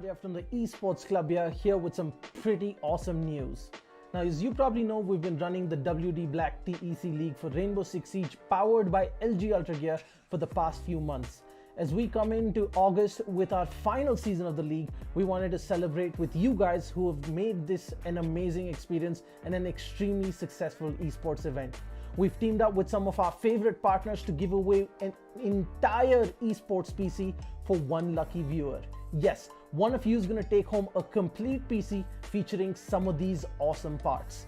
Arya from the Esports Club here with some pretty awesome news. Now, as you probably know, we've been running the WD Black TEC League for Rainbow Six Siege powered by LG Ultragear for the past few months. As we come into August with our final season of the league, we wanted to celebrate with you guys who have made this an amazing experience and an extremely successful esports event. We've teamed up with some of our favorite partners to give away an entire esports PC for one lucky viewer. Yes, one of you is going to take home a complete PC featuring some of these awesome parts.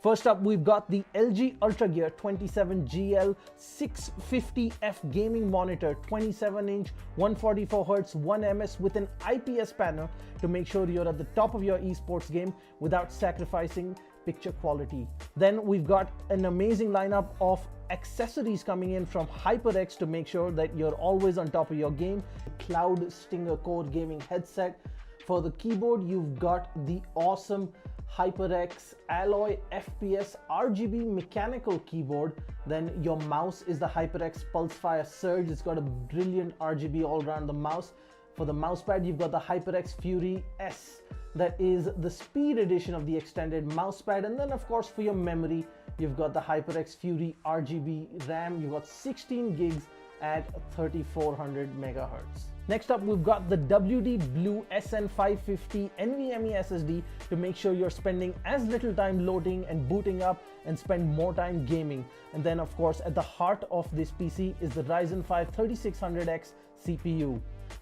First up, we've got the LG Ultragear 27GL 650F gaming monitor, 27-inch, 144Hz, 1ms with an IPS panel to make sure you're at the top of your esports game without sacrificing picture quality. Then we've got an amazing lineup of accessories coming in from HyperX to make sure that you're always on top of your game. Cloud Stinger Core gaming headset. For the keyboard, you've got the awesome HyperX Alloy FPS RGB mechanical keyboard. Then your mouse is the HyperX Pulsefire Surge. It's got a brilliant RGB all around the mouse. For the mousepad, you've got the HyperX Fury S. That is the speed edition of the extended mousepad. And then of course for your memory, you've got the HyperX Fury RGB RAM. You've got 16 gigs at 3400 megahertz. Next up, we've got the WD Blue SN550 NVMe SSD to make sure you're spending as little time loading and booting up and spend more time gaming. And then of course, at the heart of this PC is the Ryzen 5 3600X CPU.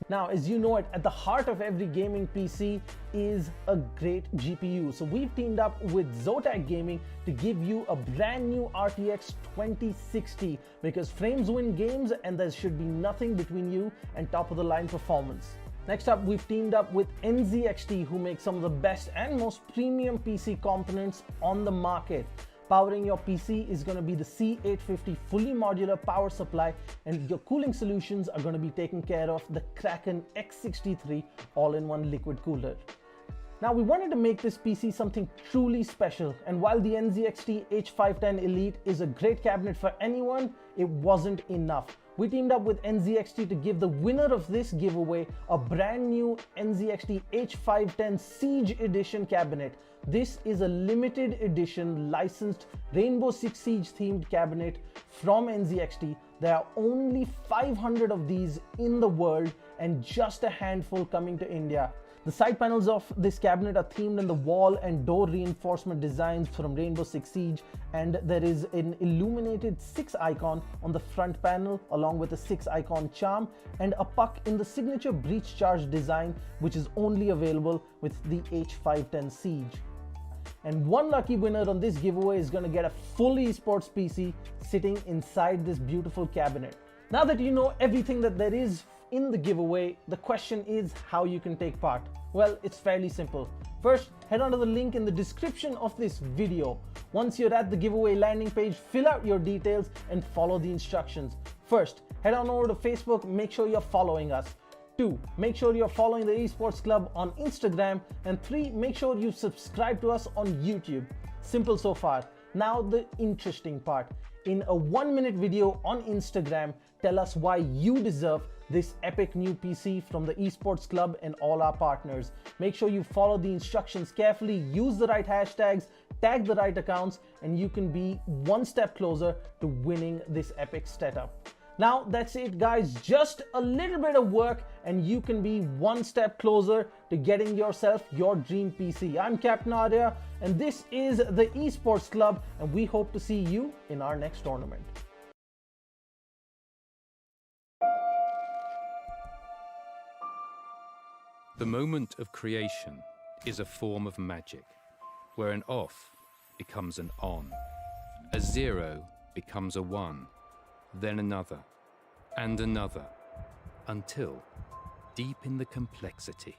Now, as you know it, at the heart of every gaming PC is a great GPU. So we've teamed up with Zotac Gaming to give you a brand new RTX 2060 because frames win games and there should be nothing between you and top of the line performance. Next up, we've teamed up with NZXT, who make some of the best and most premium PC components on the market. Powering your PC is going to be the C850 fully modular power supply, and your cooling solutions are going to be taken care of the Kraken X63 all-in-one liquid cooler. Now, we wanted to make this PC something truly special, and while the NZXT H510 Elite is a great cabinet for anyone, it wasn't enough. We teamed up with NZXT to give the winner of this giveaway a brand new NZXT H510 Siege Edition cabinet. This is a limited edition licensed Rainbow Six Siege themed cabinet from NZXT. There are only 500 of these in the world and just a handful coming to India. The side panels of this cabinet are themed in the wall and door reinforcement designs from Rainbow Six Siege, and there is an illuminated 6 icon on the front panel along with a 6 icon charm and a puck in the signature breach charge design, which is only available with the H510 Siege. And one lucky winner on this giveaway is going to get a full esports PC sitting inside this beautiful cabinet. Now that you know everything that there is in the giveaway, the question is how you can take part. Well, it's fairly simple. First, head on to the link in the description of this video. Once you're at the giveaway landing page, fill out your details and follow the instructions. First, head on over to Facebook, make sure you're following us. 2, make sure you're following the Esports Club on Instagram. And 3, make sure you subscribe to us on YouTube. Simple so far. Now the interesting part. In a 1-minute video on Instagram, tell us why you deserve this epic new PC from the Esports Club and all our partners. Make sure you follow the instructions carefully, use the right hashtags, tag the right accounts, and you can be one step closer to winning this epic setup. Now that's it guys, just a little bit of work and you can be one step closer to getting yourself your dream PC. I'm Captain Arya and this is the Esports Club, and we hope to see you in our next tournament. The moment of creation is a form of magic, where an off becomes an on, a 0 becomes a 1, then another, and another, until, deep in the complexity,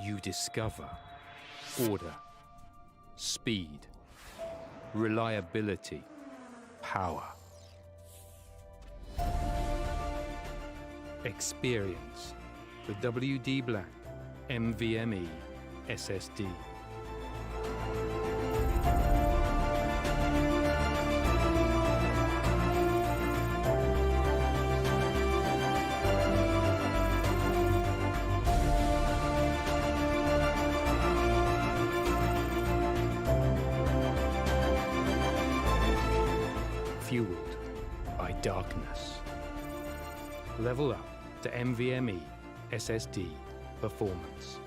you discover order, speed, reliability, power. Experience the WD Black NVMe SSD. fueled by darkness. Level up to NVMe SSD performance.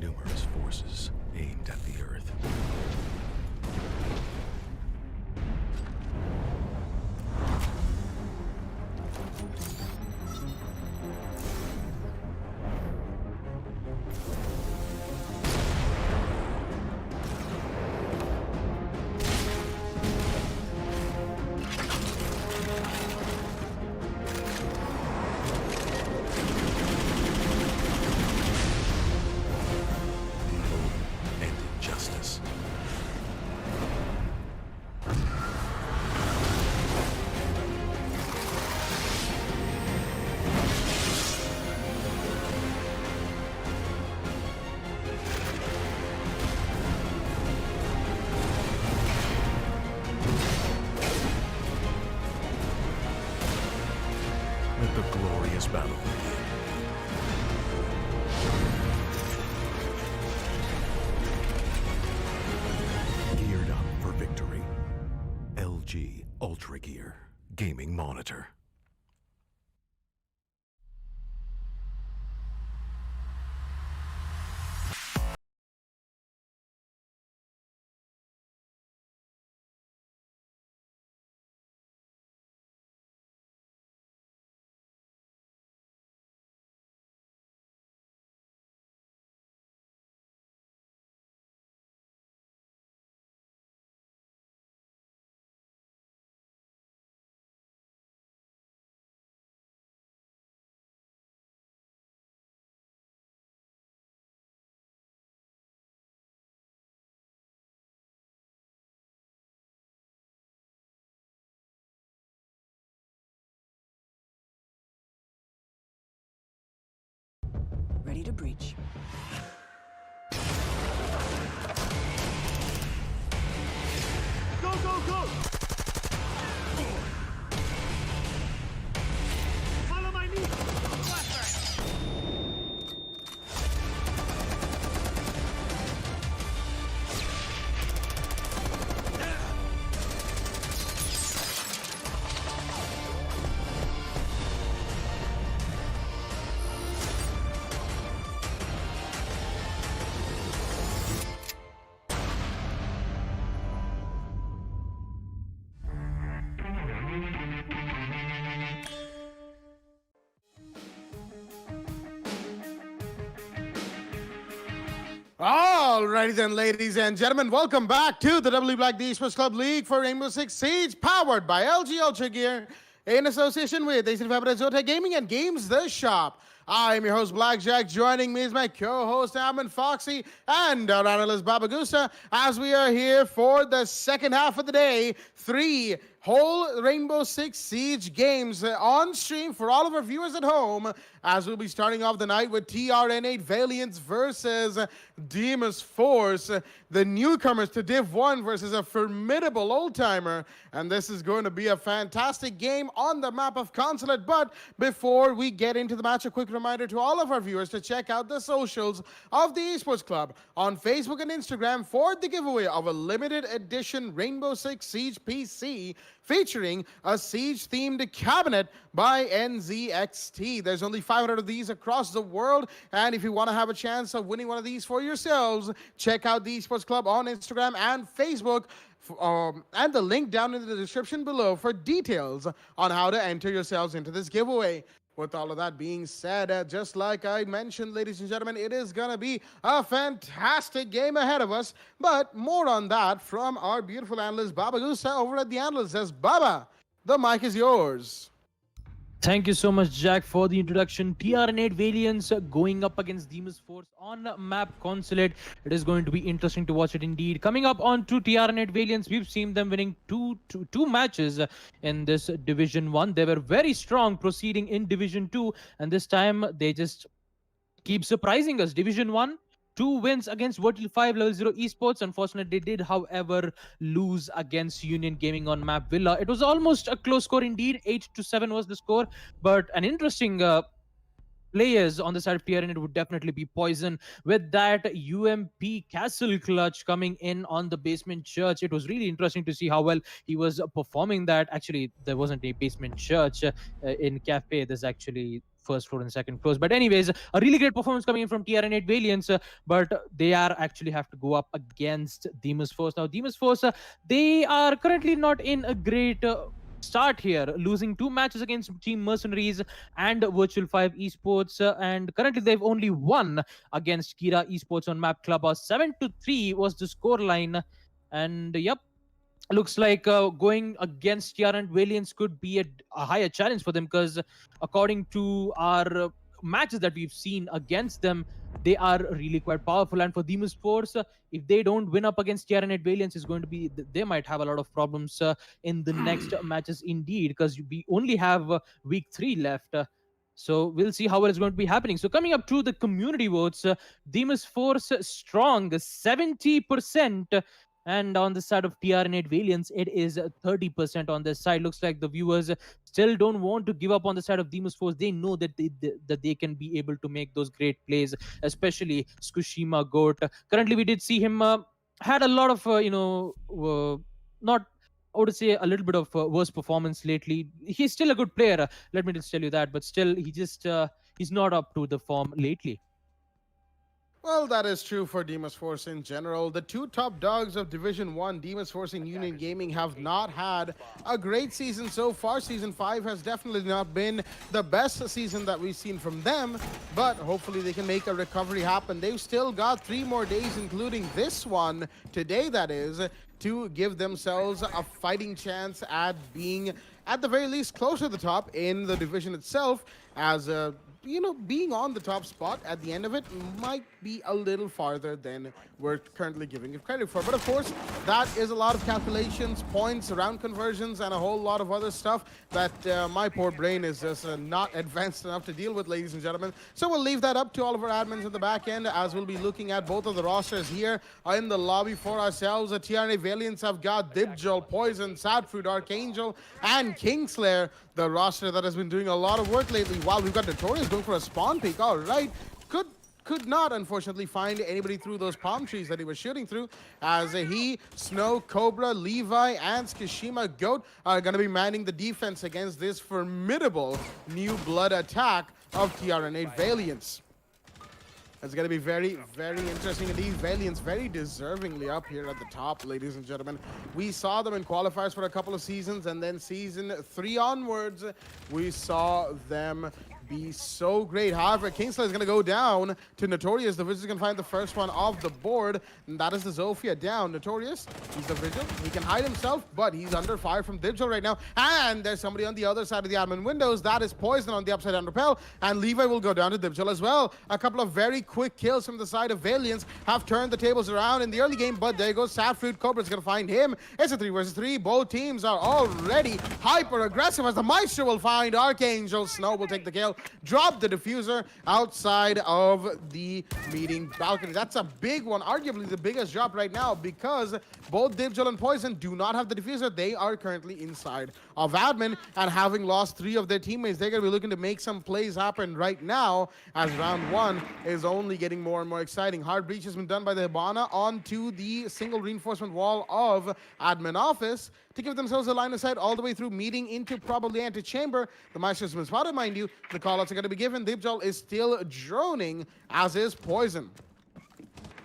Numerous forces aimed at the Earth. And injustice. Let the glorious battle begin. Geared up for victory. LG Ultragear Gaming Monitor. Ready to breach. Go, go, go! Follow my lead! Alrighty then, ladies and gentlemen, welcome back to the W Black D Esports Club League for Rainbow Six Siege, powered by LG Ultragear, in association with AC Fibernet, Zotac Gaming, and Games The Shop. I'm your host, Blackjack. Joining me is my co-host, Ammon Foxy, and our analyst, Baba Gusta, as we are here for the second half of the day. 3 whole Rainbow Six Siege games on stream for all of our viewers at home, as we'll be starting off the night with TRN8 Valiants versus Demon's Force, the newcomers to Div 1 versus a formidable old-timer, and this is going to be a fantastic game on the map of Consulate. But before we get into the match, a quick reminder to all of our viewers to check out the socials of the Esports Club on Facebook and Instagram for the giveaway of a limited edition Rainbow Six Siege PC featuring a Siege-themed cabinet by NZXT. There's only 500 of these across the world, and if you want to have a chance of winning one of these for yourselves, check out the Esports Club on Instagram and Facebook, and the link down in the description below for details on how to enter yourselves into this giveaway. With all of that being said, just like I mentioned, ladies and gentlemen, it is going to be a fantastic game ahead of us. But more on that from our beautiful analyst, Baba Gusa, over at the analyst. Says, Baba, the mic is yours. Thank you so much, Jack, for the introduction. TRN8 Valiants going up against Demon's Force on map Consulate. It is going to be interesting to watch it indeed. Coming up on to TRN8 Valiants, we've seen them winning two matches in this Division 1. They were very strong proceeding in Division 2, and this time they just keep surprising us. Division 1, 2 wins against Virtual 5 Level 0 Esports. Unfortunately, they did, however, lose against Union Gaming on map Villa. It was almost a close score indeed. 8-7 was the score, but an interesting players on the side of TRN would definitely be Poison. With that UMP Castle clutch coming in on the basement church, it was really interesting to see how well he was performing that. Actually, there wasn't a basement church in Cafe. There's actually first floor and second floors. But anyways, a really great performance coming in from TRN8 Valiants, but they are actually have to go up against Demon's Force. Now, Demon's Force, they are currently not in a great start here, losing 2 matches against Team Mercenaries and Virtual 5 Esports, and currently they've only won against Kira Esports on map Clubhouse. 7-3 was the scoreline, and yep, looks like going against TRN Valiants could be a higher challenge for them, because according to our matches that we've seen against them, they are really quite powerful. And for Demon's Force, if they don't win up against TRN Valiants, is going to be, they might have a lot of problems in the next matches indeed, because we only have week 3 left. So we'll see how it's going to be happening. So coming up to the community votes, Demon's Force strong 70%. And on the side of TRN8 Valiants, it is 30% on this side. Looks like the viewers still don't want to give up on the side of Demon's Force. They know that they can be able to make those great plays, especially Tsukushima Goat. Currently, we did see him had a lot of, not, I would say, a little bit of worse performance lately. He's still a good player, let me just tell you that, but still, he's not up to the form lately. Well, that is true for Demon's Force in general. The 2 top dogs of Division 1, Demon's Force and Union Gaming, have not had a great season so far. Season 5 has definitely not been the best season that we've seen from them, but hopefully they can make a recovery happen. They've still got 3 more days, including this one, today that is, to give themselves a fighting chance at being, at the very least, close to the top in the division itself, as being on the top spot at the end of it might be a little farther than we're currently giving it credit for. But of course, that is a lot of calculations, points, round conversions, and a whole lot of other stuff that my poor brain is just not advanced enough to deal with, ladies and gentlemen. So we'll leave that up to all of our admins in the back end, as we'll be looking at both of the rosters here in the lobby for ourselves. The TRN Valiants have got Dibjol, Poison, Sadfruit, Archangel, and Kingslayer, the roster that has been doing a lot of work lately. While we've got Notorious going for a spawn peek, all right. Could not, unfortunately, find anybody through those palm trees that he was shooting through, as he, Snow, Cobra, Levi, and Tsukushima Goat are going to be manning the defense against this formidable new blood attack of TRN8 Valiants. It's going to be very, very interesting indeed. Valiants very deservingly up here at the top, ladies and gentlemen. We saw them in qualifiers for a couple of seasons, and then season 3 onwards, we saw them be so great. However, Kingslayer is going to go down to Notorious. The Vigil is going to find the first one off the board, and that is the Zofia down. Notorious, he's the Vigil. He can hide himself, but he's under fire from Dibjol right now. And there's somebody on the other side of the admin windows. That is Poison on the upside down rappel, and Levi will go down to Dibjol as well. A couple of very quick kills from the side of Valiants have turned the tables around in the early game, but there goes Sadfruit. Cobra's going to find him. It's a 3 versus 3. Both teams are already hyper aggressive, as the Maestro will find Archangel. Snow will take the kill. Drop the diffuser outside of the meeting balcony. That's a big one, arguably the biggest drop right now, because both Dibjol and Poison do not have the diffuser. They are currently inside of admin, and having lost 3 of their teammates, they're going to be looking to make some plays happen right now, as round 1 is only getting more and more exciting. Hard breach has been done by the Hibana onto the single reinforcement wall of admin office to give themselves a line of sight all the way through, meeting into probably antechamber. The Maestro has been spotted, mind you. The callouts are going to be given. Dibjol is still droning, as is Poison.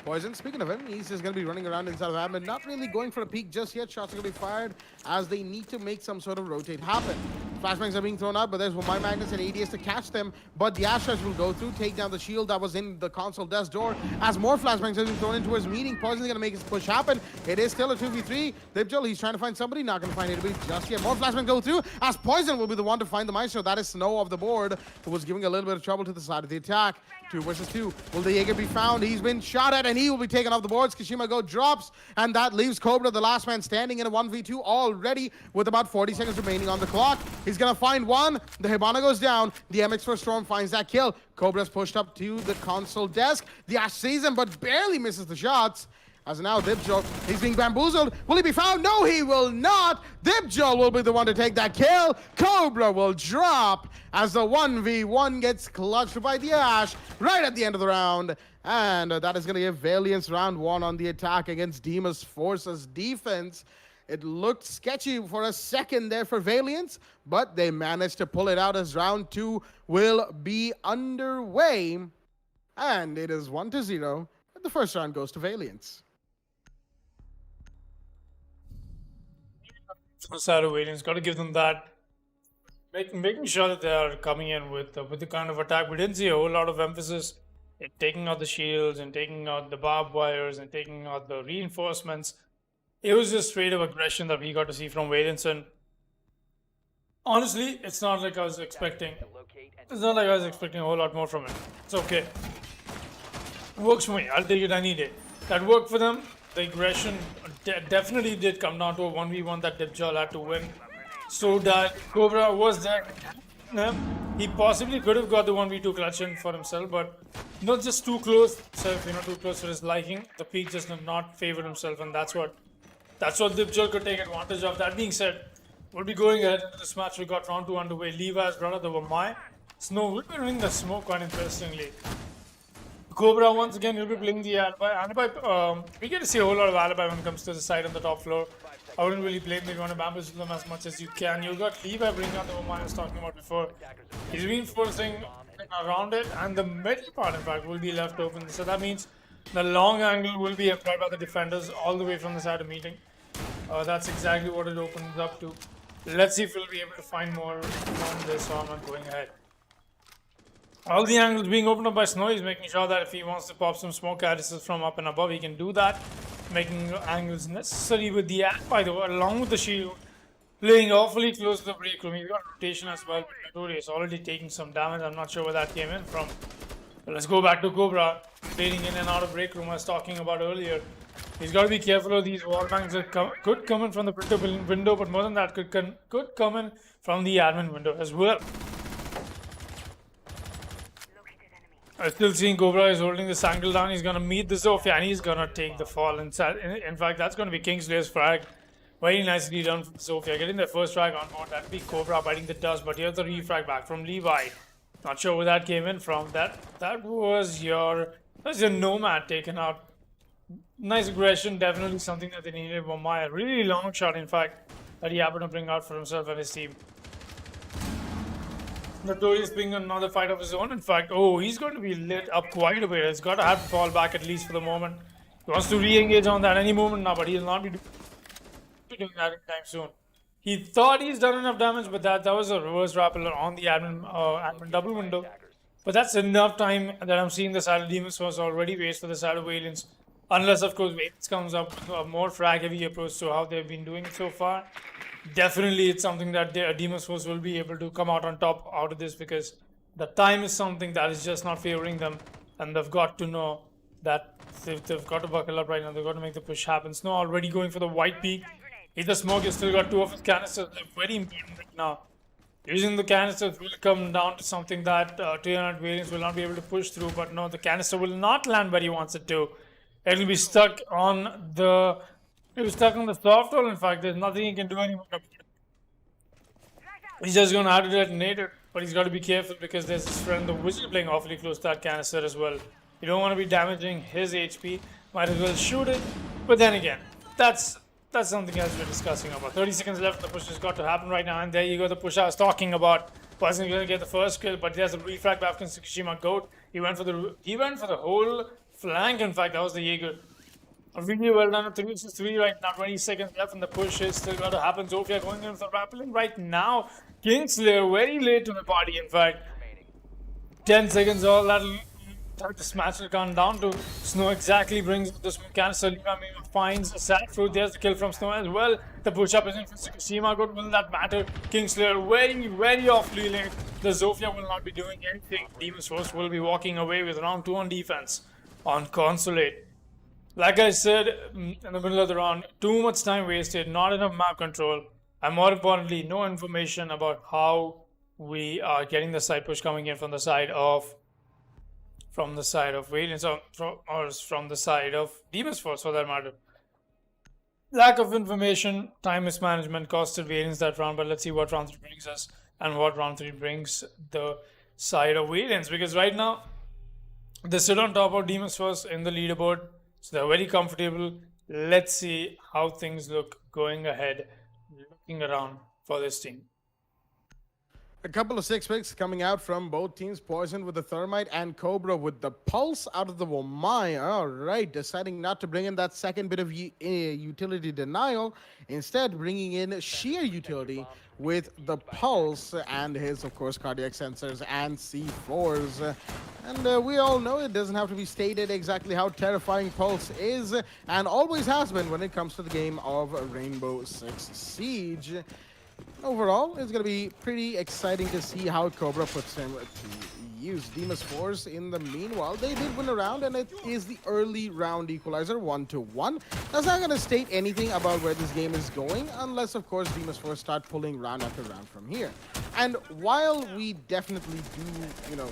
Poison, speaking of him, he's just going to be running around inside of admin, not really going for a peek just yet. Shots are going to be fired as they need to make some sort of rotate happen. Flashbangs are being thrown out, but there's My Magnus and ADS to catch them. But the Ashtrash will go through, take down the shield that was in the console desk door. As more flashbangs are being thrown into his meeting, Poison's going to make his push happen. It is still a 2v3. Dibjol, he's trying to find somebody, not going to find anybody just yet. More flashbangs go through, as Poison will be the one to find the Maestro. That is Snow off the board, who was giving a little bit of trouble to the side of the attack. 2 versus 2. Will the Jaeger be found? He's been shot at, and he will be taken off the boards. Tsukushima Go drops, and that leaves Cobra, the last man standing, in a 1v2 already, with about 40 seconds remaining on the clock. He's He's gonna find one. The Hibana goes down. The MX4 Storm finds that kill. Cobra's pushed up to the console desk. The Ash sees him, but barely misses the shots. As now Dipjol, he's being bamboozled. Will he be found? No, he will not. Dipjol will be the one to take that kill. Cobra will drop as the 1v1 gets clutched by the Ash right at the end of the round. And that is going to give Valiance round 1 on the attack against Demus Force's defense. It looked sketchy for a second there for Valiance, but they managed to pull it out as round 2 will be underway. And it is 1-0. The first round goes to Valiance. Side of Valiance, got to give them that. Making sure that they are coming in with the kind of attack. We didn't see a whole lot of emphasis in taking out the shields and taking out the barbed wires and taking out the reinforcements. It was just straight up aggression that we got to see from Valiance, and honestly, it's not like I was expecting. It's not like I was expecting a whole lot more from it. It's okay. It works for me. I'll take it any day. That worked for them. The aggression definitely did come down to a 1v1 that Dipjol had to win. So that Cobra was there. He possibly could have got the 1v2 clutch in for himself, but not just too close. Too close for his liking. The peak just did not favor himself, and that's what Dipjol could take advantage of. That being said, we'll be going ahead into this match. We got round 2 underway. Levi has brought out the Wamai. Snow will be running the smoke quite interestingly. Cobra once again will be playing the alibi. We get to see a whole lot of alibi when it comes to the side on the top floor. I wouldn't really blame them. You want to bamboozle them as much as you can. You got Levi bringing out the Wamai I was talking about before. He's reinforcing around it, and the middle part, in fact, will be left open. So that means the long angle will be employed by the defenders all the way from the side of meeting. That's exactly what it opens up to. Let's see if we'll be able to find more on this, so I'm not going ahead. All the angles being opened up by Snow. He's making sure that if he wants to pop some smoke caddises from up and above, he can do that. Making angles necessary with the act, by the way, along with the shield. Playing awfully close to the break room. He's got rotation as well. He's already taking some damage. I'm not sure where that came in from. But let's go back to Cobra. Fading in and out of break room I was talking about earlier. He's got to be careful of these wall bangs that could come in from the printer window, but more than that, could come in from the admin window as well. I'm still seeing Cobra is holding this angle down. He's going to meet the Zofia and he's going to take the fall. In fact, that's going to be Kingslayer's frag. Very nicely done from Zofia. Getting their first frag on board. That'd be Cobra biting the dust. But here's the refrag back from Levi. Not sure where that came in from. That was your Nomad taken out. Nice aggression. Definitely something that they needed. Wamai, a really long shot, in fact, that he happened to bring out for himself and his team. Notorious being another fight of his own. In fact, he's going to be lit up quite a bit. He's got to have to fall back at least for the moment. He wants to re-engage on that any moment now, but he'll not be doing that anytime soon. He thought he's done enough damage, but that was a reverse rappel on the admin double window. But that's enough time that I'm seeing the side of Demon's Force already waste for the side of Valiance. Unless, of course, Valiance comes up with a more frag-heavy approach to how they've been doing it so far. Definitely, it's something that Demon's Force will be able to come out on top out of this, because the time is something that is just not favoring them, and they've got to know that they've got to buckle up right now. They've got to make the push happen. Snow already going for the white peak. If the smoke has still got 2 of his canisters, they're very important right now. Using the canisters will come down to something that T-Unit Valiance will not be able to push through, but no, the canister will not land where he wants it to. It'll be stuck on the... He was stuck on the soft wall. In fact, there's nothing he can do anymore. He's just going to have to detonate it. But he's got to be careful because there's his friend, the Wizard, playing awfully close to that canister as well. You don't want to be damaging his HP. Might as well shoot it. But then again, that's something else we're discussing about. 30 seconds left. The push has got to happen right now. And there you go. The push I was talking about. Wasn't going to get the first kill, but there's a refrag back from Tsukushima Goat. He went for the whole flank. In fact, that was the Jaeger. Really well done. 3 vs 3 right now. 20 seconds left, and the push is still got to happen. Zofia going in for rappelling right now. Kingslayer very late to the party. In fact, 10 seconds. All that'll the smash will come down to Snow. Exactly brings this canister. Finds a sad fruit. There's the kill from Snow as well. The push up is in for Tsukushima. Good, will that matter? Kingslayer very awfully late. The Zofia will not be doing anything. Demon's Force will be walking away with round 2 on defense on Consulate. Like I said in the middle of the round, too much time wasted, not enough map control. and more importantly, no information about how we are getting the side push coming in from the side of Valiants or from the side of Demon's Force for that matter. Lack of information, time mismanagement costed Valiants that round, but let's see what round 3 brings us and what round 3 brings the side of Valiants, because right now they sit on top of Demon's Force in the leaderboard, so they're very comfortable. Let's see how things look going ahead, looking around for this team. A couple of 6 picks coming out from both teams. Poison with the Thermite and Cobra with the Pulse out of the Womai. All right, deciding not to bring in that second bit of utility denial. Instead, bringing in sheer utility with the Pulse and his, of course, cardiac sensors and C4s. And we all know it doesn't have to be stated exactly how terrifying Pulse is and always has been when it comes to the game of Rainbow Six Siege. Overall, it's going to be pretty exciting to see how Cobra puts him to use. Demon's Force, in the meanwhile, they did win a round, and it is the early round equalizer, 1-1. That's not going to state anything about where this game is going, unless, of course, Demon's Force start pulling round after round from here. And while we definitely do,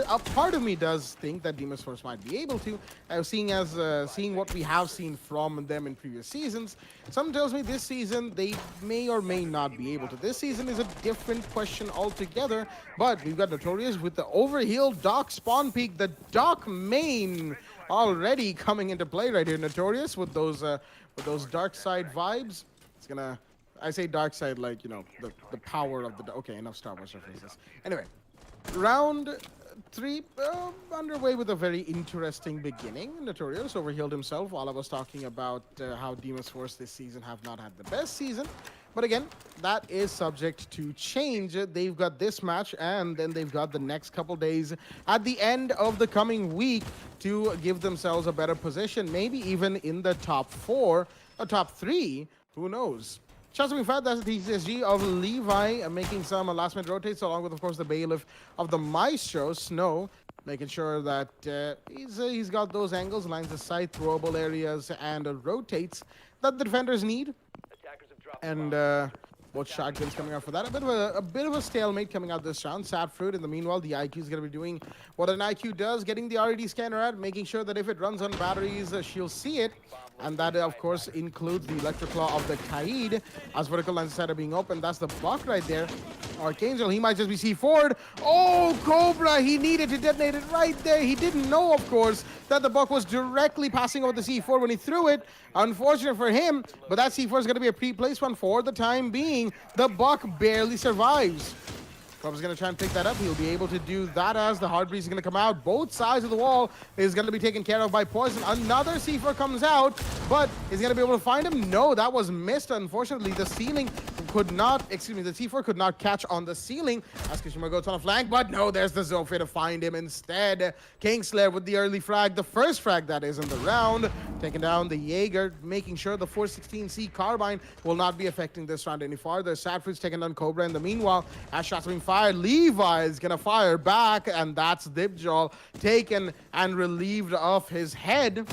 a part of me does think that Demon's Force might be able to, seeing what we have seen from them in previous seasons, some tells me this season they may or may not be able to. This season is a different question altogether, but we've got Notorious with the overheal Doc spawn peak, the Doc main already coming into play right here. Notorious with those dark side vibes. It's gonna, I say dark side like, the power of the, okay, enough Star Wars references. Anyway, round 3 underway with a very interesting beginning. Notorious overhealed himself while I was talking about how Demon's Force this season have not had the best season. But again, that is subject to change. They've got this match, and then they've got the next couple days at the end of the coming week to give themselves a better position, maybe even in the top 4, or top 3, who knows. Shots being fed, that's the TCSG of Levi making some last-minute rotates, along with, of course, the bailiff of the Maestro, Snow, making sure that he's got those angles, lines of sight, throwable areas, and rotates that the defenders need. And both shotguns coming out for that. A bit of a stalemate coming out this round. Sad Fruit. In the meanwhile, the IQ is going to be doing what an IQ does, getting the RED scanner out, making sure that if it runs on batteries, she'll see it. And that, of course, includes the Electric Claw of the Kaid. As vertical lines of sight are being opened, that's the block right there. Archangel, he might just be C4'd. Oh, Cobra, he needed to detonate it right there. He didn't know, of course, that the buck was directly passing over the C4 when he threw it. Unfortunate for him, but that C4 is going to be a pre-placed one for the time being. The buck barely survives. Cobra's going to try and pick that up. He'll be able to do that as the Hard Breeze is going to come out. Both sides of the wall is going to be taken care of by Poison. Another C4 comes out, but is going to be able to find him? No, that was missed. Unfortunately, the ceiling could not, the C4 could not catch on the ceiling as Kishima goes on a flank, but no, there's the Zofia to find him instead. Kingslayer with the early frag, the first frag that is in the round, taking down the Jaeger, making sure the 416C carbine will not be affecting this round any farther. Sadfruit's taking down Cobra in the meanwhile, as shots are being fired, Levi is gonna fire back, and that's Dibjol taken and relieved of his head.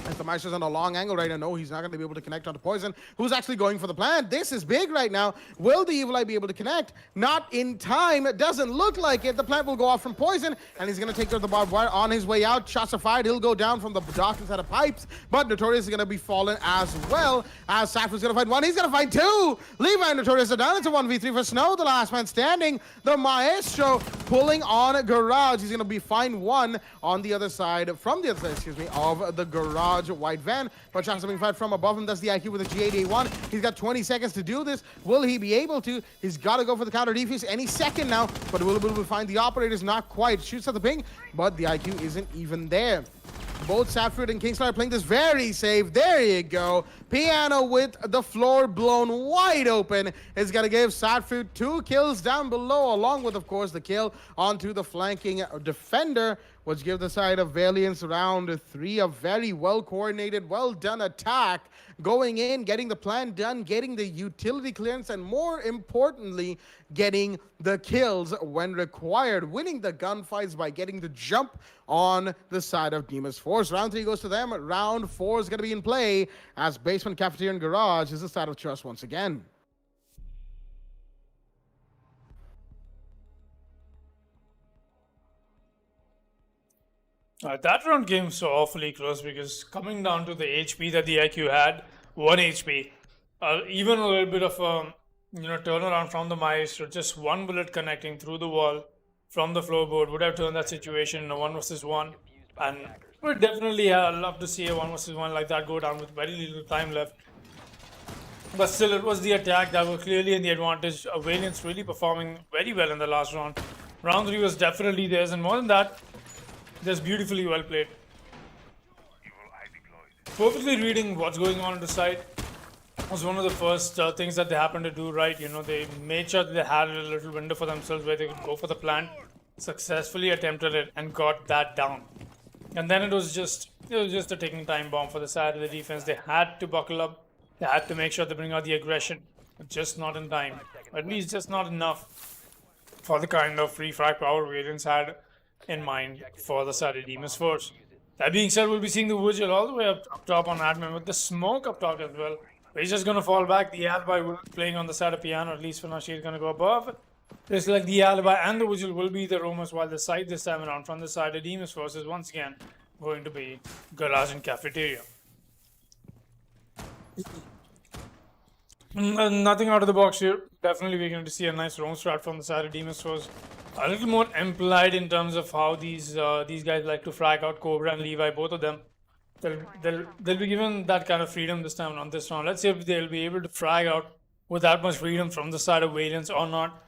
As the Maestro's on a long angle right now, no, he's not going to be able to connect onto Poison, who's actually going for the plant. This is big right now. Will the Evil Eye be able to connect? Not in time. It doesn't look like it. The plant will go off from Poison, and he's going to take care of the barbed wire on his way out. Shots are fired. He'll go down from the dock inside of pipes, but Notorious is going to be fallen as well, as Saffron's going to find one. He's going to find two. Levi and Notorious are down. It's a 1v3 for Snow, the last man standing. The Maestro pulling on Garage. He's going to be fine one on the other side, from the other side, excuse me, of the Garage white van, but shots are being fired from above him. That's the IQ with the G8A1. He's got 20 seconds to do this. Will he be able to? He's got to go for the counter defuse any second now, but will we find the operators? Not quite. Shoots at the ping, but the IQ isn't even there. Both Sadfruit and Kingslayer are playing this very safe. There you go. Piano with the floor blown wide open is going to give Sadfruit 2 kills down below, along with, of course, the kill onto the flanking defender, which gives the side of Valiance round 3 a very well-coordinated, well-done attack. Going in, getting the plan done, getting the utility clearance, and more importantly, getting the kills when required. Winning the gunfights by getting the jump on the side of Demon's Force. Round 3 goes to them. Round 4 is going to be in play as Basement, Cafeteria, and Garage is the side of Trust once again. That round came so awfully close because coming down to the HP that the IQ had, 1 HP, even a little bit of turnaround from the Maestro, just one bullet connecting through the wall from the floorboard would have turned that situation in a 1 versus 1. And we'd definitely love to see a 1 versus 1 like that go down with very little time left. But still, it was the attack that was clearly in the advantage. Valiant's really performing very well in the last round. Round 3 was definitely theirs, and more than that, just beautifully well played. Perfectly reading what's going on the side was one of the first things that they happened to do right. They made sure that they had a little window for themselves where they could go for the plant, successfully attempted it, and got that down. And then it was just a ticking time bomb for the side of the defense. They had to buckle up. They had to make sure they bring out the aggression, but just not in time. At least just not enough for the kind of free frag power Valiants had in mind for the side of Demon's Force. That being said, we'll be seeing the Vigil all the way up top on admin with the smoke up top as well. But he's just going to fall back. The Alibi playing on the side of Piano, at least for now, she's going to go above. Just like the Alibi and the Vigil will be the roamers, while the side this time around from the side of Demon's Force is once again going to be Garage and Cafeteria. Nothing out of the box here. Definitely we're going to see a nice roam strat from the side of Demon's Force. A little more implied in terms of how these guys like to frag out Cobra and Levi, both of them. They'll be given that kind of freedom this time on this round. Let's see if they'll be able to frag out with that much freedom from the side of Valiants or not.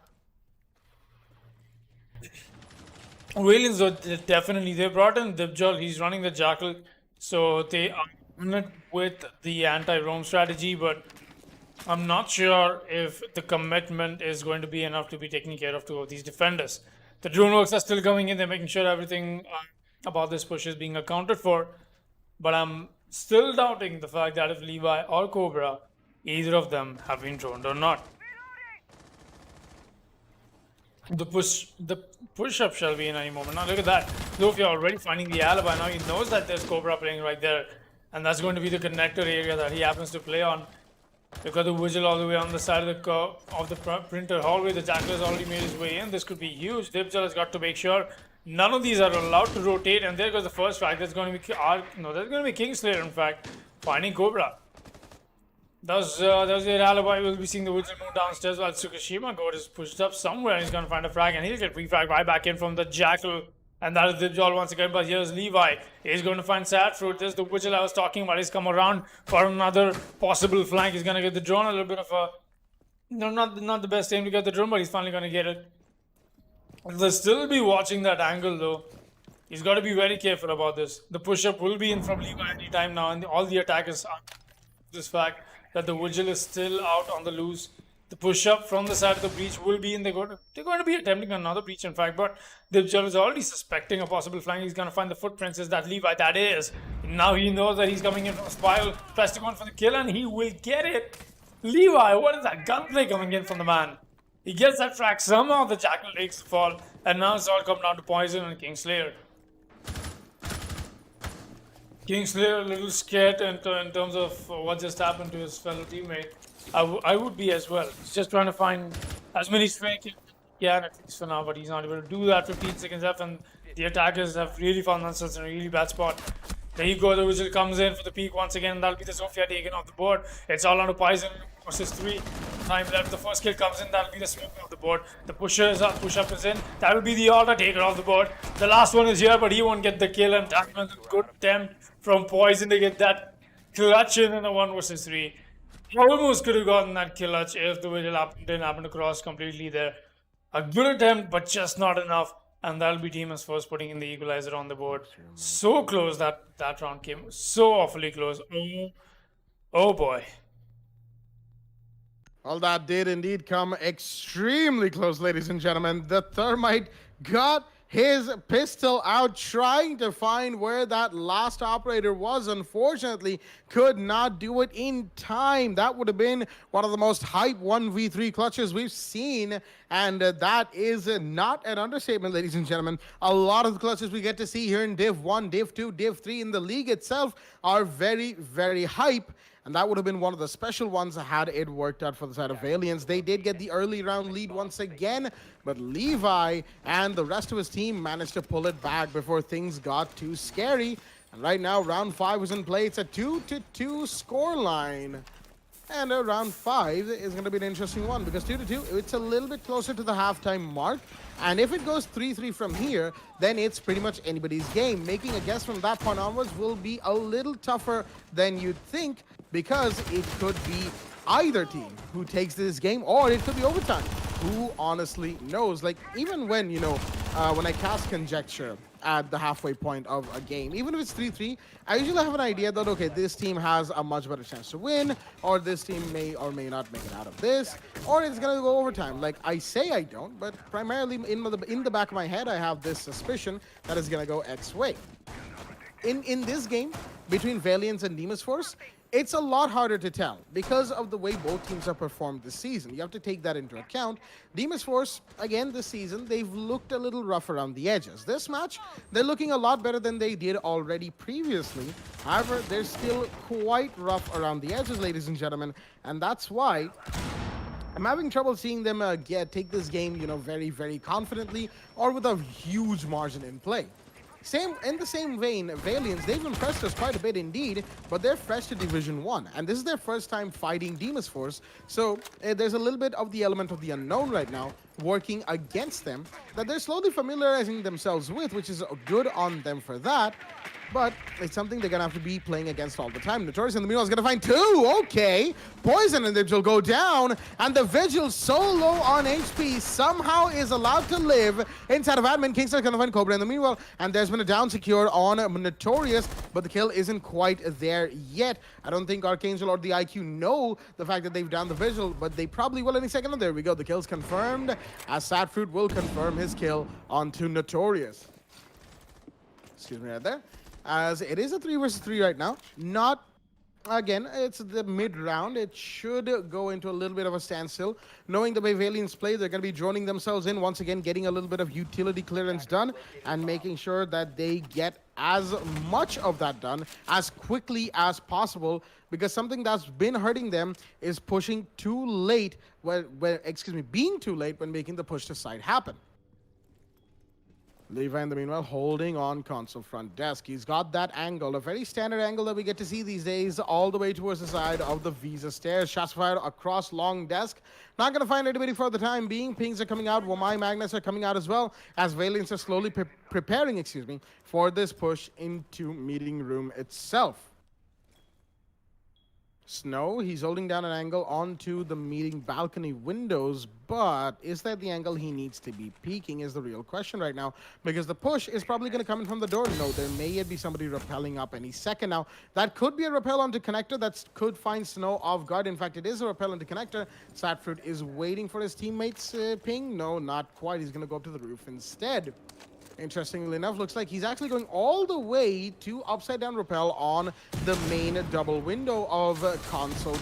Valiants, though, definitely, they brought in Dibjol. He's running the Jackal, so they are in it with the anti-roam strategy, but I'm not sure if the commitment is going to be enough to be taking care of two of these defenders. The drone works are still coming in. They're making sure everything about this push is being accounted for. But I'm still doubting the fact that if Levi or Cobra, either of them have been droned or not. The push-up shall be in any moment. Now look at that. Lofia already finding the Alibi. Now he knows that there's Cobra playing right there. And that's going to be the connector area that he happens to play on. Look at the Vigil all the way on the side of the printer hallway. The Jackal has already made his way in. This could be huge. Dibjal has got to make sure none of these are allowed to rotate. And there goes the first frag. That's going to be that's going to be Kingslayer, in fact, finding Cobra. That was their Alibi. We'll be seeing the Vigil move downstairs while Tsukishima God is pushed up somewhere. And he's going to find a frag, and he'll get free-frag right back in from the Jackal. And that is Dibjal once again, but here's Levi. He's going to find Sad Fruit. This is the Vigil I was talking about. He's come around for another possible flank. He's going to get the drone. A little bit of a... not the best aim to get the drone, but he's finally going to get it. They'll still be watching that angle, though. He's got to be very careful about this. The push-up will be in from Levi anytime now, and all the attackers are this fact that the Vigil is still out on the loose. The push-up from the side of the breach will be in. They're going to be attempting another breach, in fact, but Dibjal is already suspecting a possible flank. He's going to find the footprints. Is that Levi? That is. Now he knows that he's coming in from a spiral. Tries to go in for the kill, and he will get it. Levi, what is that gunplay coming in from the man? He gets that frag. Somehow the Jackal takes the fall, and now it's all come down to Poison and Kingslayer. Kingslayer a little scared in terms of what just happened to his fellow teammate. I would be as well. He's just trying to find as many stray kills as he can, at least for now, but he's not able to do that. 15 seconds left, and the attackers have really found themselves in a really bad spot. There you go, the Vigil comes in for the peak once again. That'll be the Zofia taken off the board. It's all on to Poison versus 3. Time left. The first kill comes in. That'll be the smoke off the board. The pusher is up. Push-up is in. That'll be the Alta taken off the board. The last one is here, but he won't get the kill. And Tackman's a good attempt from Poison to get that clutch in a 1 versus 3. Almost could have gotten that clutch if the Vigil didn't happen to cross completely there. A good attempt, but just not enough. And that'll be Demon's Force putting in the equalizer on the board. So close that round came. So awfully close. Oh boy. Well, that did indeed come extremely close, ladies and gentlemen. The Thermite got his pistol out, trying to find where that last operator was. Unfortunately, could not do it in time. That would have been one of the most hype 1v3 clutches we've seen, and that is not an understatement, ladies and gentlemen. A lot of the clutches we get to see here in Div 1, Div 2, Div 3 in the league itself are very, very hype. and that would have been one of the special ones had it worked out for the side of Valiants. They did get the early round lead once again, but Levi and the rest of his team managed to pull it back before things got too scary. And right now, round 5 is in play. It's a 2-2 scoreline. And round 5 is going to be an interesting one because 2-2, it's a little bit closer to the halftime mark. And if it goes 3-3 from here, then it's pretty much anybody's game. Making a guess from that point onwards will be a little tougher than you'd think because it could be either team who takes this game, or it could be overtime. Who honestly knows? Like, even when, you know, when I cast conjecture at the halfway point of a game, even if it's 3-3, I usually have an idea that, okay, this team has a much better chance to win, or this team may or may not make it out of this, or it's going to go overtime. Like, I say I don't, but primarily in the back of my head, I have this suspicion that it's going to go X way. In this game, between Valiants and Demon's Force, it's a lot harder to tell because of the way both teams have performed this season. You have to take that into account. Demon's Force, again, this season, they've looked a little rough around the edges. This match, they're looking a lot better than they did already previously. However, they're still quite rough around the edges, ladies and gentlemen, and that's why I'm having trouble seeing them take this game, you know, very, very confidently or with a huge margin in play. In the same vein, Valiants, they've impressed us quite a bit indeed, but they're fresh to Division 1, and this is their first time fighting Demon's Force, so there's a little bit of the element of the unknown right now working against them that they're slowly familiarizing themselves with, which is good on them for that. But it's something they're going to have to be playing against all the time. Notorious in the meanwhile is going to find 2. Okay. Poison and the Vigil go down. And the Vigil, so low on HP, somehow is allowed to live inside of admin. Kingstar's going to find Cobra in the meanwhile. And there's been a down secure on Notorious, but the kill isn't quite there yet. I don't think Archangel or the IQ know the fact that they've downed the Vigil, but they probably will any second. And there we go. The kill's confirmed, as Sadfruit will confirm his kill onto Notorious. Excuse me right there. As it is a 3 versus 3 right now. Not, again, it's the mid-round. It should go into a little bit of a standstill. Knowing the way Valiants play, they're going to be droning themselves in once again, getting a little bit of utility clearance done and making sure that they get as much of that done as quickly as possible, because something that's been hurting them is pushing too late, being too late when making the push to side happen. Levi in the meanwhile holding on console front desk. He's got that angle, a very standard angle that we get to see these days, all the way towards the side of the Visa stairs. Shots fired across long desk. Not going to find anybody for the time being. Pings are coming out. Wamai Magnets are coming out as well, as Valiants are slowly preparing, for this push into meeting room itself. Snow, he's holding down an angle onto the meeting balcony windows, but is that the angle he needs to be peeking is the real question right now, because the push is probably going to come in from the door. No, there may yet be somebody rappelling up any second now. That could be a rappel onto connector. That could find Snow off guard. In fact, it is a rappel onto connector. Sadfruit is waiting for his teammates ping. No, not quite. He's going to go up to the roof instead. Interestingly enough, looks like he's actually going all the way to upside down rappel on the main double window of console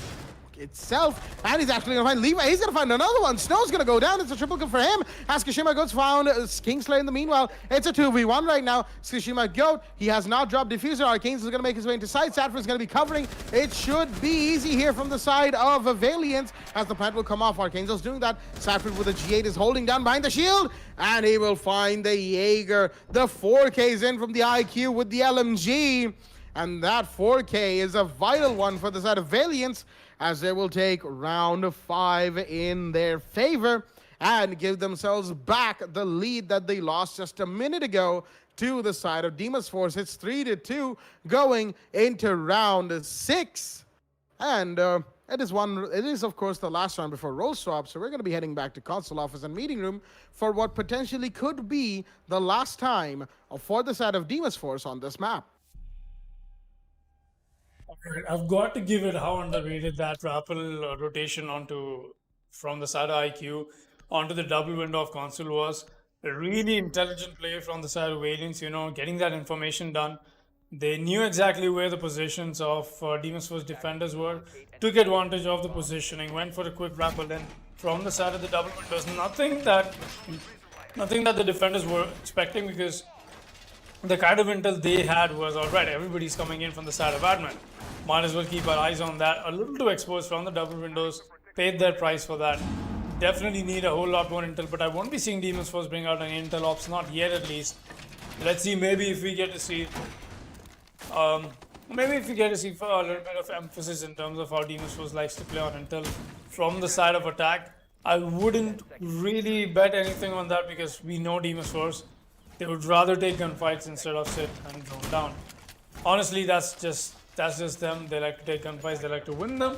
itself, and he's actually going to find Levi. He's going to find another one. Snow's going to go down. It's a triple kill for him. As Kashima Goat's found Kingslayer in the meanwhile. It's a 2v1 right now. Kashima Goat, he has not dropped Diffuser. Arcanes is going to make his way into side. Sadfruit is going to be covering. It should be easy here from the side of Valiant, as the plant will come off. Arcangel's doing that. Sadfruit with a G8 is holding down behind the shield, and he will find the Jaeger. The 4K's in from the IQ with the LMG, and that 4K is a vital one for the side of Valiant, as they will take round 5 in their favor and give themselves back the lead that they lost just a minute ago to the side of Demon's Force. It's 3-2 going into round 6. And it is, of course, the last round before role swap, so we're going to be heading back to console office and meeting room for what potentially could be the last time for the side of Demon's Force on this map. I've got to give it how underrated that rappel rotation from the side of IQ onto the double window of console was. A really intelligent play from the side of Valiants, getting that information done. They knew exactly where the positions of Demon's Force defenders were, took advantage of the positioning, went for a quick rappel in from the side of the double windows. Nothing that the defenders were expecting, because the kind of intel they had was, all right, everybody's coming in from the side of admin. Might as well keep our eyes on that. A little too exposed from the double windows. Paid their price for that. Definitely need a whole lot more intel, but I won't be seeing Demons Force bring out an intel ops, not yet at least. Let's see, maybe if we get to see a little bit of emphasis in terms of how Demons Force likes to play on intel from the side of attack. I wouldn't really bet anything on that because we know Demons Force. They would rather take gunfights instead of sit and drone down. Honestly, that's just them. They like to take gunfights, they like to win them.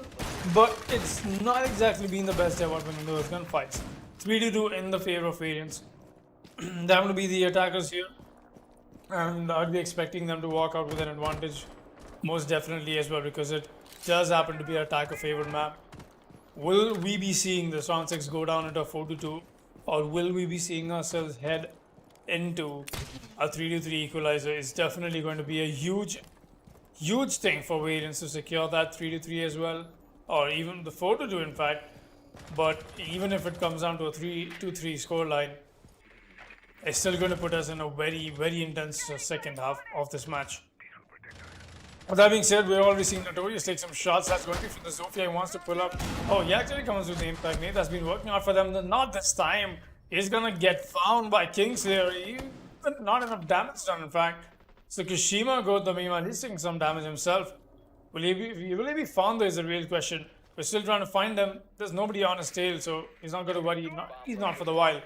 But it's not exactly been the best ever winning those gunfights. 3-2 in the favor of variants. They're going to be the attackers here. And I'd be expecting them to walk out with an advantage. Most definitely as well, because it does happen to be an attacker favored map. Will we be seeing this round 6 go down into a 4-2? Or will we be seeing ourselves head into a 3-3 equalizer? Is definitely going to be a huge thing for variants to secure that 3-3 as well, or even the 4-2 in fact. But even if it comes down to a 3-2-3 scoreline, it's still going to put us in a very intense second half of this match. With that being said, we're already seeing Notorious take some shots. That's going to be from the Zofia. He wants to pull up. Oh, he actually comes with the impact nade. That's been working out for them. Not this time. He's going to get found by Kingslayer. Not enough damage done, in fact. So Kishima goes the Mima. He's taking some damage himself. Will he be found though is a real question. We're still trying to find him. There's nobody on his tail, so he's not going to worry. He's not for the while.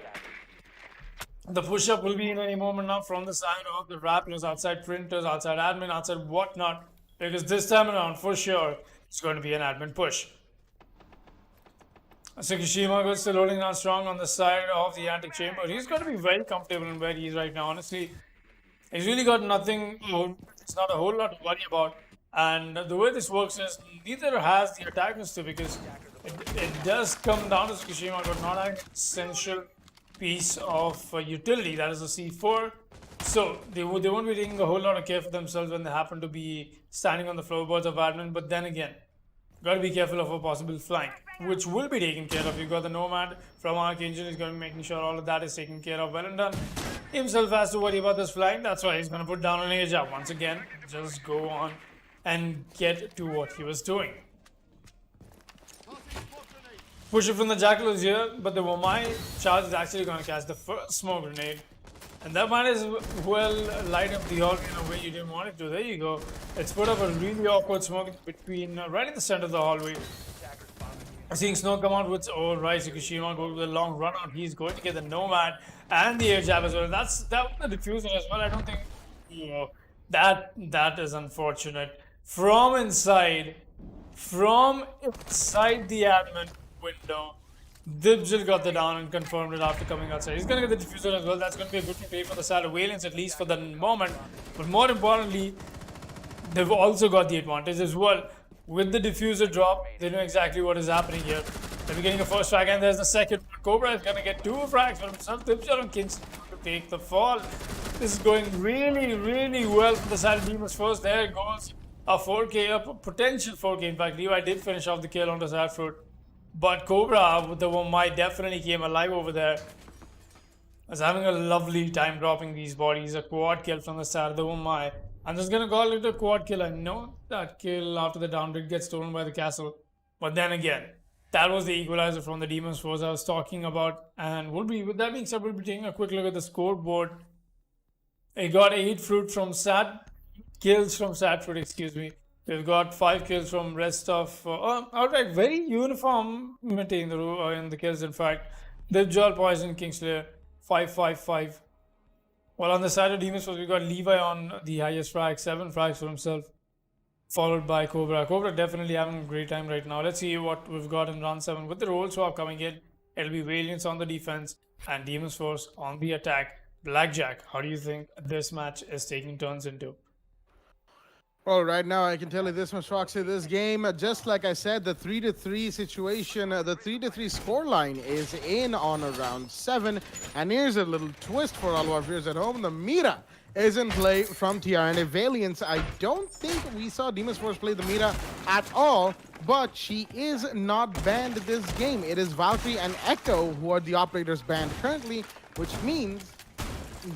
The push-up will be in any moment now from the side of the Raptors, outside printers, outside admin, outside whatnot. Because this time around, for sure, it's going to be an admin push. So Kishima goes still holding on strong on the side of the anti chamber. He's going to be very comfortable in where he is right now. Honestly, he's really got nothing. It's not a whole lot to worry about. And the way this works is neither has the attackers too, because it does come down to Kishima, but not an essential piece of utility. That is a C4. So they won't be taking a whole lot of care for themselves when they happen to be standing on the floorboards of admin. But then again, got to be careful of a possible flank, which will be taken care of. You've got the Nomad from Archangel. He's going to be making sure all of that is taken care of well and done. Himself has to worry about this flank. That's why he's going to put down an edge up. Once again, just go on and get to what he was doing. Push it from the Jackal is here, but the Wamai charge is actually going to catch the first smoke grenade. And that might as well light up the hallway in a way you didn't want it to. There you go. It's put up a really awkward smoke between right in the center of the hallway. Seeing Snow come out with right, Kishima go with a long run out. He's going to get the Nomad and the air jab as well. That was the diffuser as well. I don't think that is unfortunate. From inside the admin window, Dibjil got the down and confirmed it after coming outside. He's going to get the diffuser as well. That's going to be a good play for the side of Valiants, at least for the moment. But more importantly, they've also got the advantage as well. With the diffuser drop, they know exactly what is happening here. They're getting a first frag, and there's the second. Cobra is going to get 2 frags for himself. Dibjil and Kings to take the fall. This is going really well for the side of Demons first. There goes a 4K, a potential 4K. In fact, Levi did finish off the kill onto Zadfruit. But Cobra with the Wamai definitely came alive over there. Was having a lovely time dropping these bodies. A quad kill from the side of the Wamai. I'm just gonna call it a quad kill. I know that kill after the down did get stolen by the castle. But then again, that was the equalizer from the Demons Force I was talking about. And with that being said, we'll be taking a quick look at the scoreboard. It got 8 fruit from kills from Sadfruit, excuse me. We've got 5 kills from rest of... outright, very uniformity in the kills, in fact. Dibjal, Poison, Kingslayer, 5-5-5. While on the side of Demons Force, we got Levi on the highest frag, 7 frags for himself. Followed by Cobra. Cobra definitely having a great time right now. Let's see what we've got in round 7. With the role swap coming in, it'll be Valiants on the defense and Demons Force on the attack. Blackjack, how do you think this match is taking turns into? Well, right now I can tell you this much, Foxy. This game, just like I said, the 3-3 situation, the 3-3 scoreline is in on round 7. And here's a little twist for all of our viewers at home. The Mira is in play from TRNA Valiants. I don't think we saw Demons Force play the Mira at all, but she is not banned this game. It is Valkyrie and Echo who are the operators banned currently, which means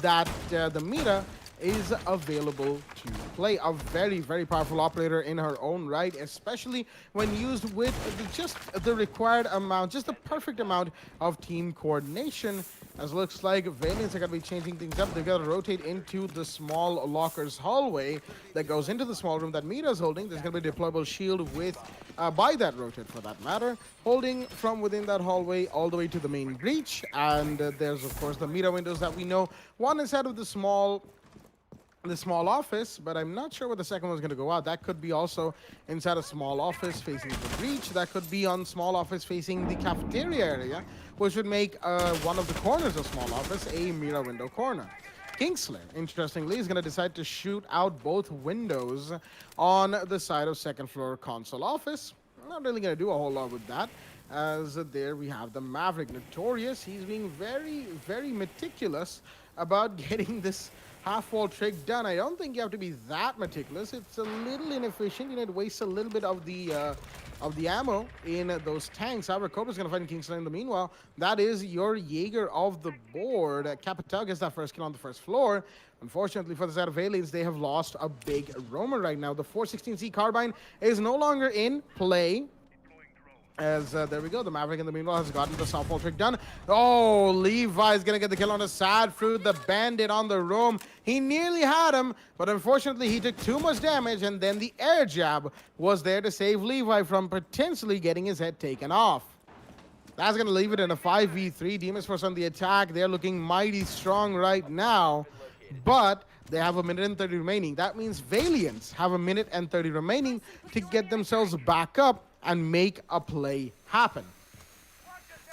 that the Mira is available to play. A very, very powerful operator in her own right, especially when used with just the required amount, just the perfect amount of team coordination. As looks like Valiants are going to be changing things up. They're going to rotate into the small lockers hallway that goes into the small room that Mira's holding. There's going to be a deployable shield with, by that rotate for that matter, holding from within that hallway all the way to the main breach. And there's, of course, the Mira windows that we know. One inside of the small office, but I'm not sure where the second one's going to go out. That could be also inside a small office facing the breach. That could be on small office facing the cafeteria area, which would make one of the corners of small office a Mira window corner. Kingslayer, interestingly, is going to decide to shoot out both windows on the side of second floor console office. I'm not really going to do a whole lot with that, as there we have the Maverick. Notorious, he's being very, very meticulous about getting this half-wall trick done. I don't think you have to be that meticulous. It's a little inefficient. You know, it wastes a little bit of the ammo in those tanks. However, Cobra's going to find Kingslayer in the meanwhile. That is your Jaeger of the board. Capital gets that first kill on the first floor. Unfortunately for the side of Aliens, they have lost a big roamer right now. The 416C carbine is no longer in play. As there we go, the Maverick in the meanwhile has gotten the softball trick done. Oh, Levi is going to get the kill on a Sad Fruit, the bandit on the roam. He nearly had him, but unfortunately he took too much damage, and then the air jab was there to save Levi from potentially getting his head taken off. That's going to leave it in a 5v3. Demons Force on the attack. They're looking mighty strong right now, but they have a minute and 30 remaining. That means Valiants have a minute and 30 remaining to get themselves back up and make a play happen.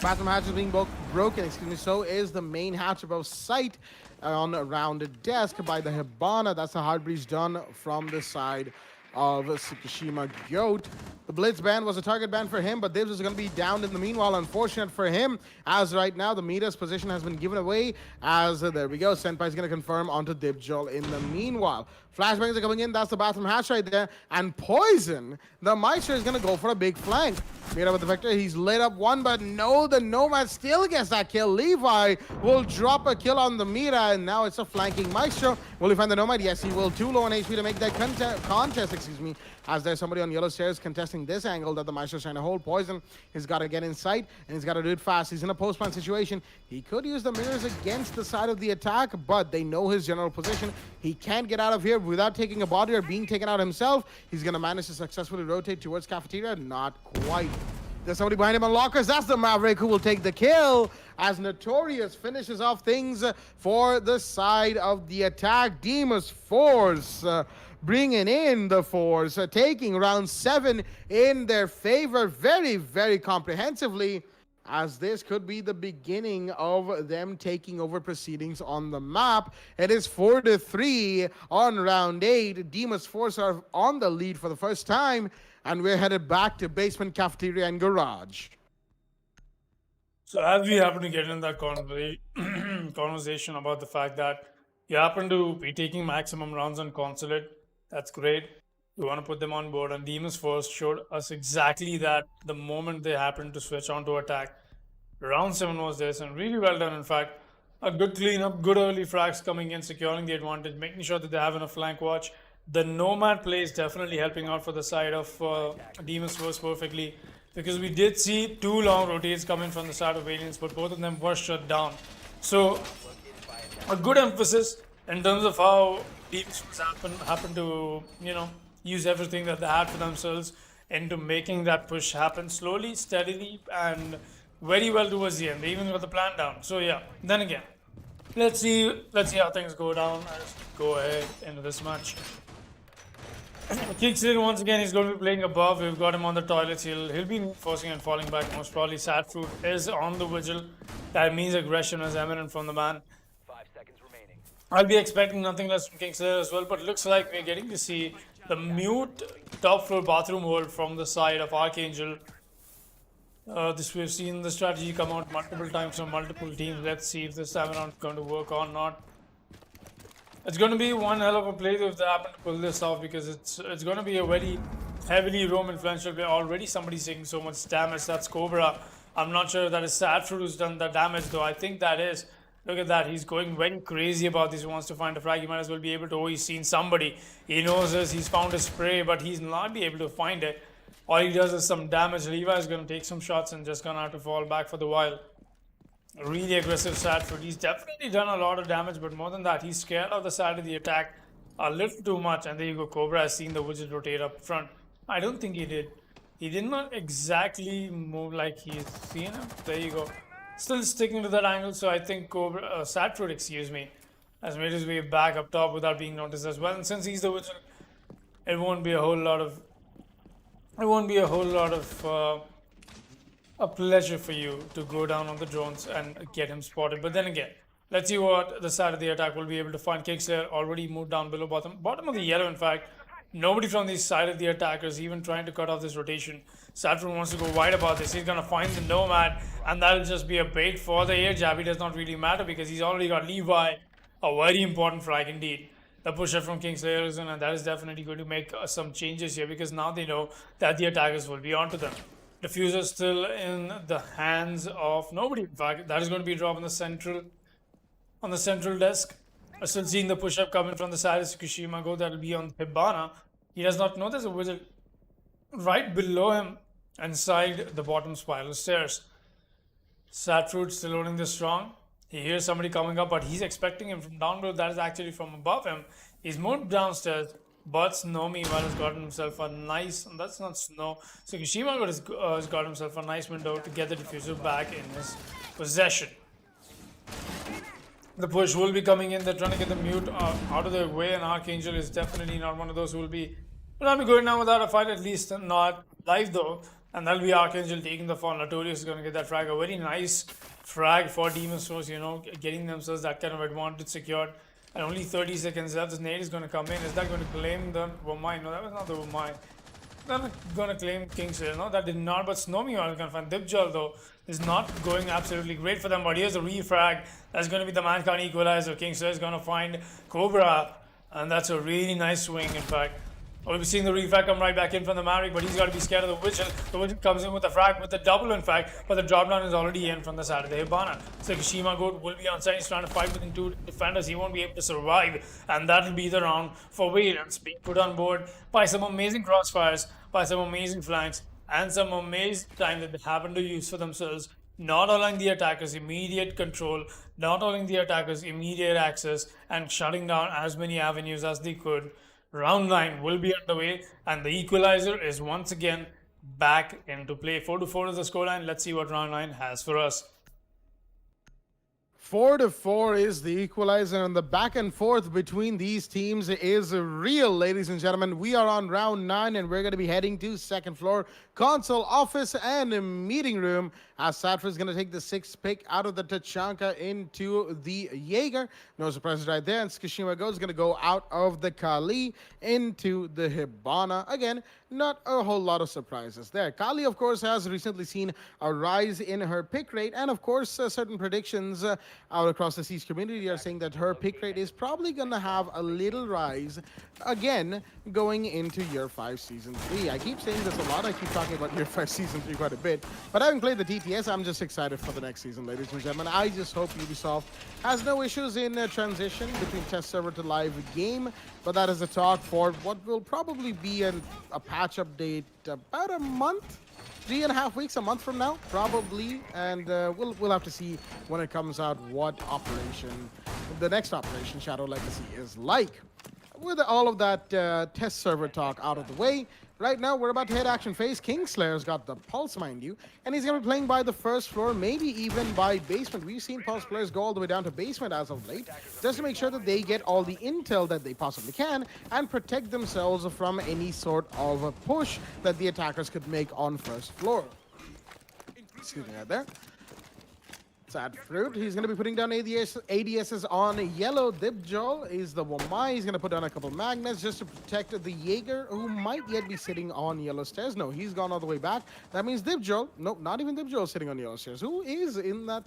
Bathroom hatch is being broken, so is the main hatch above sight on a rounded desk by the Hibana. That's a hard breach done from the side of Tsukushima Goat. The Blitz ban was a target ban for him, but Dibs is going to be downed in the meanwhile. Unfortunate for him, as right now the Mira's position has been given away, as there we go. Senpai is going to confirm onto Dibjol in the meanwhile. Flashbangs are coming in. That's the bathroom hatch right there. And Poison, the Maestro, is going to go for a big flank. Mira with the Vector. He's lit up one, but no, the Nomad still gets that kill. Levi will drop a kill on the Mira, and now it's a flanking Maestro. Will he find the Nomad? Yes, he will. Too low on HP to make that contest, as there's somebody on yellow stairs contesting this angle that the Maestro's trying to hold. Poison, he's got to get in sight, and he's got to do it fast. He's in a post-plant situation. He could use the mirrors against the side of the attack, but they know his general position. He can't get out of here without taking a body or being taken out himself. He's going to manage to successfully rotate towards cafeteria. Not quite. There's somebody behind him on lockers. That's the Maverick who will take the kill, as Notorious finishes off things for the side of the attack. Demus Force bringing in the Force, taking round 7 in their favor very, very comprehensively, as this could be the beginning of them taking over proceedings on the map. It is 4-3 on round 8. Demus Force are on the lead for the first time, and we're headed back to basement, cafeteria, and garage. So as we happen to get in that conversation about the fact that you happen to be taking maximum rounds on Consulate, that's great. We want to put them on board, and Demons Force showed us exactly that the moment they happened to switch on to attack. Round 7 was this, and really well done. In fact, a good cleanup, good early frags coming in, securing the advantage, making sure that they have enough flank watch. The Nomad play is definitely helping out for the side of Demons Force perfectly, because we did see 2 long rotates coming from the side of Aliens, but both of them were shut down. So a good emphasis in terms of how Demons Force happen to, use everything that they had for themselves into making that push happen slowly, steadily, and very well towards the end. They even got the plan down. So yeah, then again, let's see how things go down. Let's go ahead into this match. Kicksley, once again, he's going to be playing above. We've got him on the toilets. He'll be forcing and falling back. Most probably Sad Fruit is on the vigil. That means aggression is eminent from the man. 5 seconds remaining. I'll be expecting nothing less from Kingslayer as well, but it looks like we're getting to see the mute top floor bathroom hold from the side of Archangel. This we've seen the strategy come out multiple times from multiple teams. Let's see if this time around it's going to work or not. It's going to be one hell of a play if they happen to pull this off, because it's going to be a very heavily roam influential play. Already somebody's taking so much damage. That's Cobra. I'm not sure if that is Sad Fruit who's done the damage, though. I think that is. Look at that. He's going very crazy about this. He wants to find a frag. He might as well be able to. Oh, he's seen somebody. He knows this. He's found his prey, but he's not be able to find it. All he does is some damage. Levi is going to take some shots and just going to have to fall back for the while. Really aggressive Satford. He's definitely done a lot of damage, but more than that, he's scared of the side of the attack a little too much. And there you go. Cobra has seen the widget rotate up front. I don't think he did. He did not exactly move like he's seen him. There you go. Still sticking to that angle, so I think Satford, excuse me, has made his way back up top without being noticed as well. And since he's the widget, it won't be a whole lot of a pleasure for you to go down on the drones and get him spotted. But then again, let's see what the side of the attack will be able to find. Kingslayer already moved down below bottom of the yellow, in fact. Nobody from the side of the attackers even trying to cut off this rotation. Satford wants to go wide about this. He's going to find the Nomad, and that'll just be a bait for the air jab. It does not really matter because he's already got Levi, a very important frag indeed. The pusher from Kingslayer is in, and that is definitely going to make some changes here because now they know that the attackers will be onto them. Diffuser still in the hands of nobody. In fact, that is going to be a drop on the central desk. Still seeing the push-up coming from the side of Tsukushima Go. That'll be on Hibana. He does not know there's a wizard right below him inside the bottom spiral stairs. Satfruit still holding this strong. He hears somebody coming up, but he's expecting him from down below. That is actually from above him. He's moved downstairs, but Snow meanwhile has gotten himself a nice, that's not Snow, Tsukushima has got himself a nice window to get the diffuser back in his possession. The push will be coming in. They're trying to get the mute out of their way, and Archangel is definitely not one of those who will be going down without a fight, at least not live though. And that'll be Archangel taking the fall. Notorious is going to get that frag. A very nice frag for Demon Souls, getting themselves that kind of advantage secured. And only 30 seconds left. This nade is going to come in. Is that going to claim the Womai? No, that was not the Womai. They're not going to claim Kingslayer. No, that did not. But Snowy is going to find Dipjal though. Is not going absolutely great for them. But here's a refrag. That's going to be the Mankind equalizer. Kingslayer is going to find Cobra. And that's a really nice swing, in fact. We'll be seeing the refrag come right back in from the Maverick, but he's got to be scared of the Witcher. The Witcher comes in with the frag, with the double, in fact, but the drop down is already in from the side of the Hibana. So Kishima Goat will be on side. He's trying to fight within two defenders. He won't be able to survive, and that'll be the round for Valence being put on board by some amazing crossfires, by some amazing flanks, and some amazing time that they happen to use for themselves, not allowing the attackers immediate control, not allowing the attackers immediate access, and shutting down as many avenues as they could. Round 9 will be underway, and the equalizer is once again back into play. 4-4 is the scoreline. Let's see what round 9 has for us. 4-4 is the equalizer, and the back and forth between these teams is real, ladies and gentlemen. We are on round 9, and we're going to be heading to second floor, console, office, and meeting room, as Satford is going to take the 6th pick out of the Tachanka into the Jaeger. No surprises right there. And Tsukushima Go is going to go out of the Kali into the Hibana. Again, not a whole lot of surprises there. Kali, of course, has recently seen a rise in her pick rate, and of course, certain predictions out across the Siege community are saying that her pick rate is probably going to have a little rise again going into Year 5 Season 3. I keep saying this a lot. I keep talking about Year 5 Season 3 quite a bit, but having played the TTS, I'm just excited for the next season, ladies and gentlemen. I just hope Ubisoft has no issues in transition between test server to live game, but that is a talk for what will probably be a patch update about a month, 3.5 weeks, a month from now, probably, and we'll have to see when it comes out what operation, the next operation, Shadow Legacy, is like. With all of that test server talk out of the way, right now we're about to hit action phase. Kingslayer's got the Pulse, mind you, and he's going to be playing by the first floor, maybe even by basement. We've seen Pulse players go all the way down to basement as of late, just to make sure that they get all the intel that they possibly can and protect themselves from any sort of a push that the attackers could make on first floor. Excuse me right there. Sad Fruit, he's going to be putting down ADSs on yellow. Dipjol is the Womai. He's going to put down a couple magnets just to protect the Jaeger, who might yet be sitting on yellow stairs. No, he's gone all the way back. That means Dipjol, no, not even Dipjol sitting on yellow stairs. Who is in that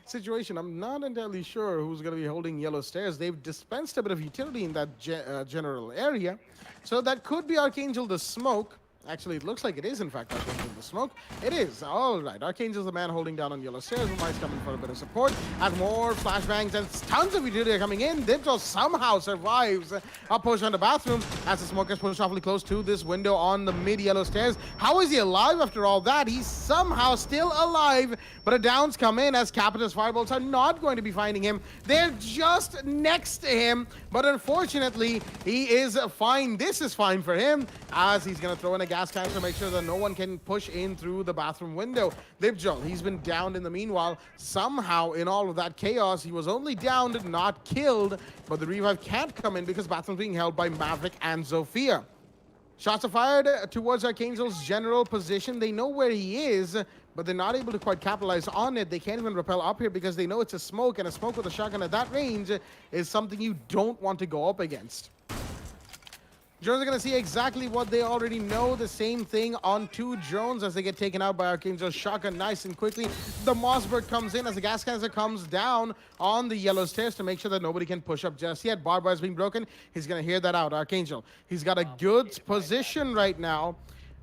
situation? I'm not entirely sure who's going to be holding yellow stairs. They've dispensed a bit of utility in that general area. So that could be Archangel the Smoke. Actually, it looks like it is, in fact, Archangel in the smoke. It is. All right. Archangel's the man holding down on yellow stairs. Mike's coming for a bit of support. And more flashbangs and tons of utility coming in. Dipjo somehow survives a push on the bathroom as the smoke is pushed awfully close to this window on the mid-yellow stairs. How is he alive after all that? He's somehow still alive, but a downs come in as Capita's firebolts are not going to be finding him. They're just next to him, but unfortunately, he is fine. This is fine for him as he's going to throw in a gas can to make sure that no one can push in through the bathroom window. Dipjo, he's been downed in the meanwhile. Somehow, in all of that chaos, he was only downed, not killed, but the revive can't come in because bathroom's being held by Maverick and Zofia. Shots are fired towards Archangel's general position. They know where he is, but they're not able to quite capitalize on it. They can't even rappel up here because they know it's a smoke, and a smoke with a shotgun at that range is something you don't want to go up against. Drones are going to see exactly what they already know. The same thing on two drones as they get taken out by Archangel's shotgun nice and quickly. The Mossberg comes in as the gas canister comes down on the yellow stairs to make sure that nobody can push up just yet. Barbed wire's being broken. He's going to hear that out, Archangel. He's got a good position right now.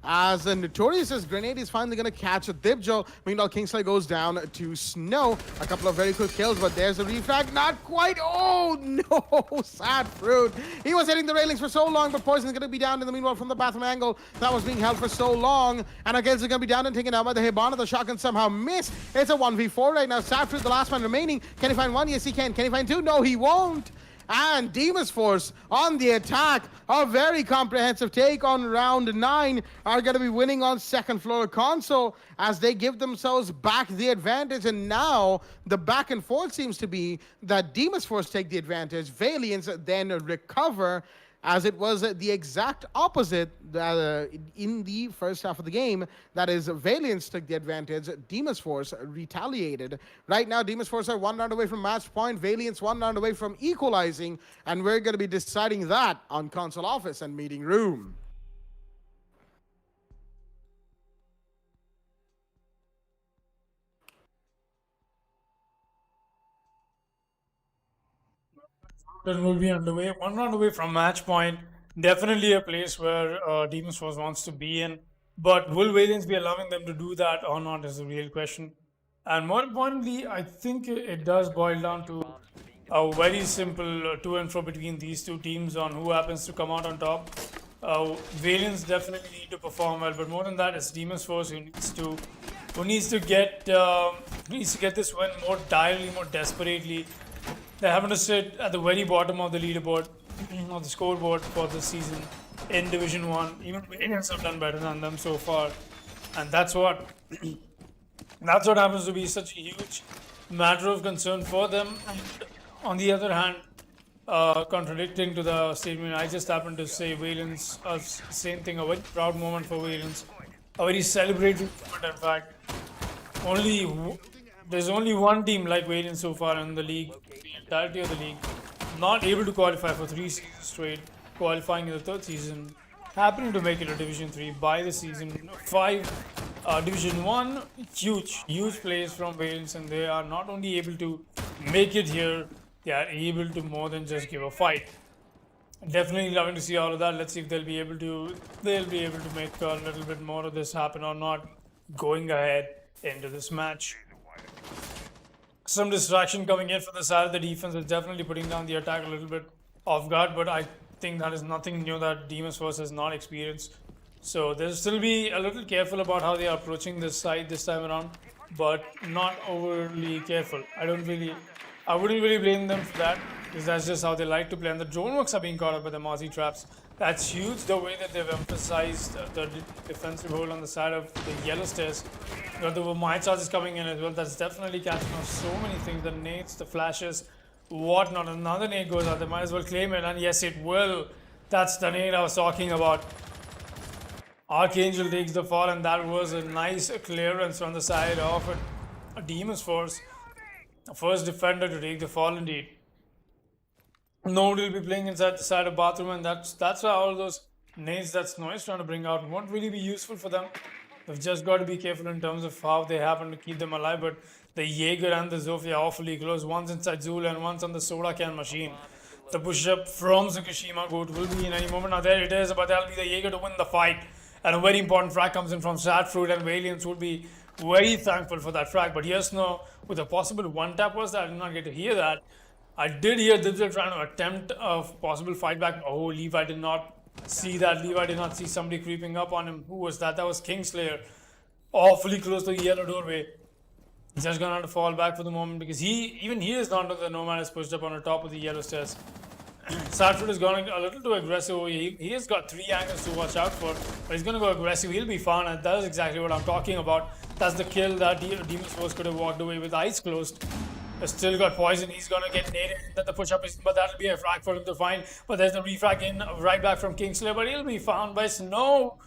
As Notorious's grenade is finally going to catch a Dipjo. Meanwhile, Kingsley goes down to Snow. A couple of very quick kills, but there's a refrag. Not quite. Oh, no. Sad fruit. He was hitting the railings for so long, but Poison is going to be down in the meanwhile from the bathroom angle. That was being held for so long. And Arcades is going to be down and taken out by the Hibana. The shotgun somehow missed. It's a 1v4 right now. Sad fruit, the last one remaining. Can he find one? Yes, he can. Can he find two? No, he won't. And Demon's Force on the attack. A very comprehensive take on round 9 are going to be winning on second floor console as they give themselves back the advantage. And now the back and forth seems to be that Demon's Force take the advantage. Valiants then recover, as it was the exact opposite in the first half of the game. That is, Valiants took the advantage, Demon's Force retaliated. Right now, Demon's Force are 1 round away from match point, Valiants 1 round away from equalizing, and we're going to be deciding that on console office and meeting room. That will be underway. 1 round away from match point. Definitely a place where Demon's Force wants to be in. But will Valiants be allowing them to do that or not is the real question. And more importantly, I think it does boil down to a very simple to and fro between these two teams on who happens to come out on top. Valiants definitely need to perform well, but more than that, it's Demon's Force who needs to get this win more direly, more desperately. They happen to sit at the very bottom of the leaderboard, of the scoreboard for this season in Division 1. Even Valiants have done better than them so far. And that's what happens to be such a huge matter of concern for them. And on the other hand, contradicting to the statement I just happened to say, Valiants, same thing, a very proud moment for Valiants. A very celebrated moment, in fact. There's only one team like Valiants so far in the league, the entirety of the league, not able to qualify for 3 seasons straight, qualifying in the 3rd season, happening to make it to Division 3 by the season 5. Division 1, huge plays from Valiants, and they are not only able to make it here, they are able to more than just give a fight. Definitely loving to see all of that. Let's see if they'll be able to make a little bit more of this happen or not, going ahead into this match. Some distraction coming in from the side of the defense is definitely putting down the attack a little bit off guard, but I think that is nothing new that Demon's Force has not experienced. So they'll still be a little careful about how they are approaching this side this time around, but not overly careful. I wouldn't really blame them for that, because that's just how they like to play. And the drone works are being caught up by the Mozzie traps. That's huge, the way that they've emphasized the defensive hold on the side of the yellow stairs. The my charges coming in as well. That's definitely catching off so many things. The nades, the flashes, whatnot. Another nade goes out. They might as well claim it. And yes, it will. That's the nade I was talking about. Archangel takes the fall, and that was a nice clearance on the side of a Demon's Force. First defender to take the fall indeed. Node will be playing inside the side of bathroom, and that's why all those nades that Snow is trying to bring out won't really be useful for them. They've just got to be careful in terms of how they happen to keep them alive. But the Jaeger and the Zofia are awfully close. One's inside Zul and one's on the soda can machine. The push-up from Tsukushima Goat will be in any moment. Now there it is, but that'll be the Jaeger to win the fight. And a very important frag comes in from Sadfruit, and Valiants would be very thankful for that frag. But here's no, with a possible one-tap was that I did not get to hear that. I did hear Dibs trying to attempt a possible fight back. Oh, Levi did not see that. Levi did not see somebody creeping up on him. Who was that? That was Kingslayer. Awfully close to the yellow doorway. He's just gonna have to fall back for the moment because he is not the Nomad is pushed up on the top of the yellow stairs. Sadfruit is going a little too aggressive. He has got 3 angles to watch out for, but he's going to go aggressive. He'll be fine, and that is exactly what I'm talking about. That's the kill that Demon's Force could have walked away with eyes closed. He's still got poison. He's going to get naded. That the push-up is, but that'll be a frag for him to find. But there's the refrag in right back from Kingslayer, but he'll be found by Snow.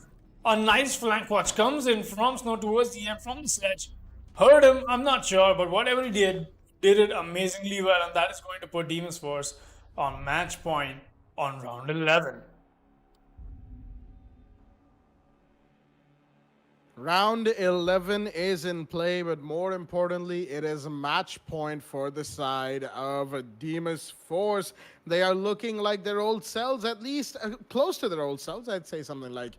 A nice flank watch comes in from Snow towards the end from the sledge. Hurt him, I'm not sure, but whatever he did it amazingly well, and that is going to put Demon's Force on match point on round 11. Round 11 is in play, but more importantly, it is a match point for the side of Demon's Force. They are looking like their old selves, at least close to their old selves. I'd say something like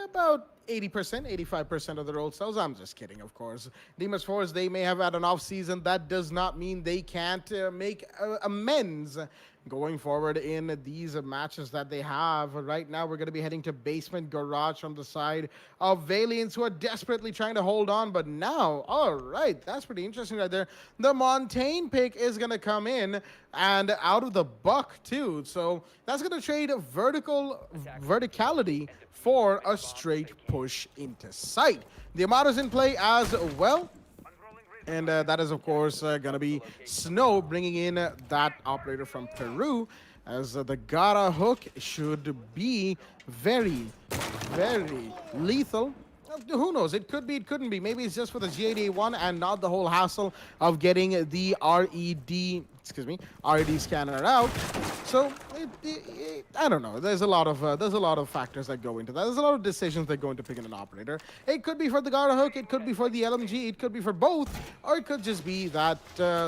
about 80%, 85% of their old selves. I'm just kidding, of course. Demon's Force, they may have had an off season. That does not mean they can't make amends going forward in these matches that they have. Right now, we're going to be heading to Basement Garage from the side of Valiants, who are desperately trying to hold on. But now, all right, that's pretty interesting right there. The Montaigne pick is going to come in and out of the buck, too. So that's going to trade verticality for a straight push into sight. The Amato's in play as well. And that is, of course, going to be Snow bringing in that operator from Peru, as the Gara hook should be very, very lethal. Who knows? It could be, it couldn't be. Maybe it's just for the G8A1 and not the whole hassle of getting the RED scanner out. So I don't know. There's a lot of factors that go into that. There's a lot of decisions that go into picking an operator. It could be for the Gara hook. It could be for the LMG. It could be for both, or it could just be that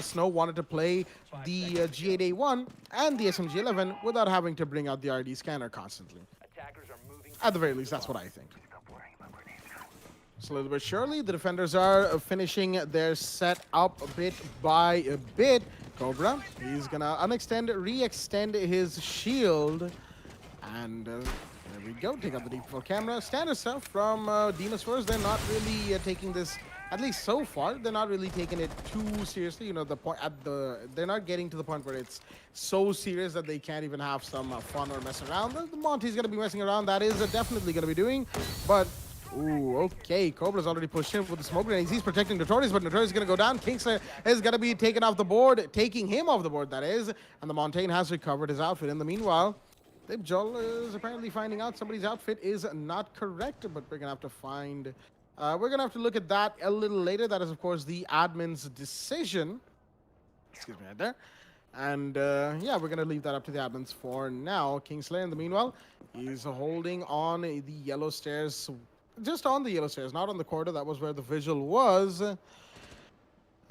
Snow wanted to play the G8A1 and the SMG11 without having to bring out the RED scanner constantly. At the very least, that's what I think. Slowly but surely, the defenders are finishing their set up bit by a bit. Cobra, he's gonna re-extend his shield. And there we go, take out the deep camera. Standard stuff from Demon's Force. They're not really taking this, at least so far, they're not really taking it too seriously. You know, they're not getting to the point where it's so serious that they can't even have some fun or mess around. The Monty's gonna be messing around. That is definitely gonna be doing, but ooh, okay. Cobra's already pushed in with the smoke grenades. He's protecting Notorious, but Notorious is going to go down. Kingslayer is going to be taken off the board, taking him off the board, that is. And the Montaigne has recovered his outfit. In the meanwhile, Libjol is apparently finding out somebody's outfit is not correct, but we're going to have to find... we're going to have to look at that a little later. That is, of course, the admin's decision. Excuse me right there. And yeah, we're going to leave that up to the admins for now. Kingslayer, in the meanwhile, he's holding on the yellow stairs. Just on the yellow stairs, not on the corridor. That was where the Vigil was.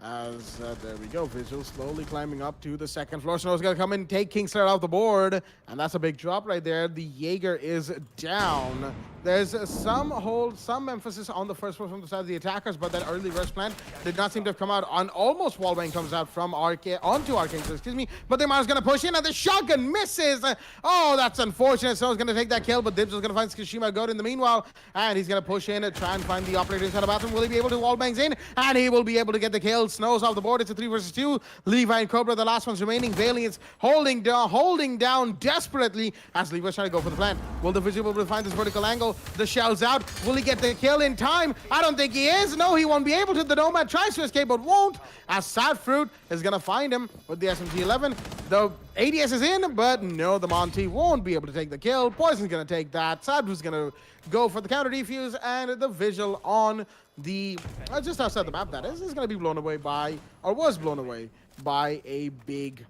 As there we go, Vigil slowly climbing up to the second floor. Snow's gonna come in, take Kingslayer off the board, and that's a big drop right there. The Jaeger is down. There's some emphasis on the first floor from the side of the attackers, but that early rush plan did not seem to have come out. On almost wallbang comes out from onto Arcane, excuse me. But the Mara's gonna push in, and the shotgun misses. Oh, that's unfortunate. Snow's gonna take that kill, but Dibs is gonna find Tsushima Goat in the meanwhile, and he's gonna push in and try and find the operator inside the bathroom. Will he be able to wallbangs in? And he will be able to get the kill. Snow's off the board. It's a 3 versus 2. Levi and Cobra, the last ones remaining. Valiants holding down desperately as Levi's trying to go for the plant. Will the Vigil be able to find this vertical angle? The shell's out. Will he get the kill in time? I don't think he is. No, he won't be able to. The Nomad tries to escape, but won't. As Sadfruit is going to find him with the SMG11. The ADS is in, but no, the Monty won't be able to take the kill. Poison's going to take that. Sadfruit's going to go for the counter defuse, and the Vigil on the just outside the map, that is going to be blown away by, or was blown away by a big,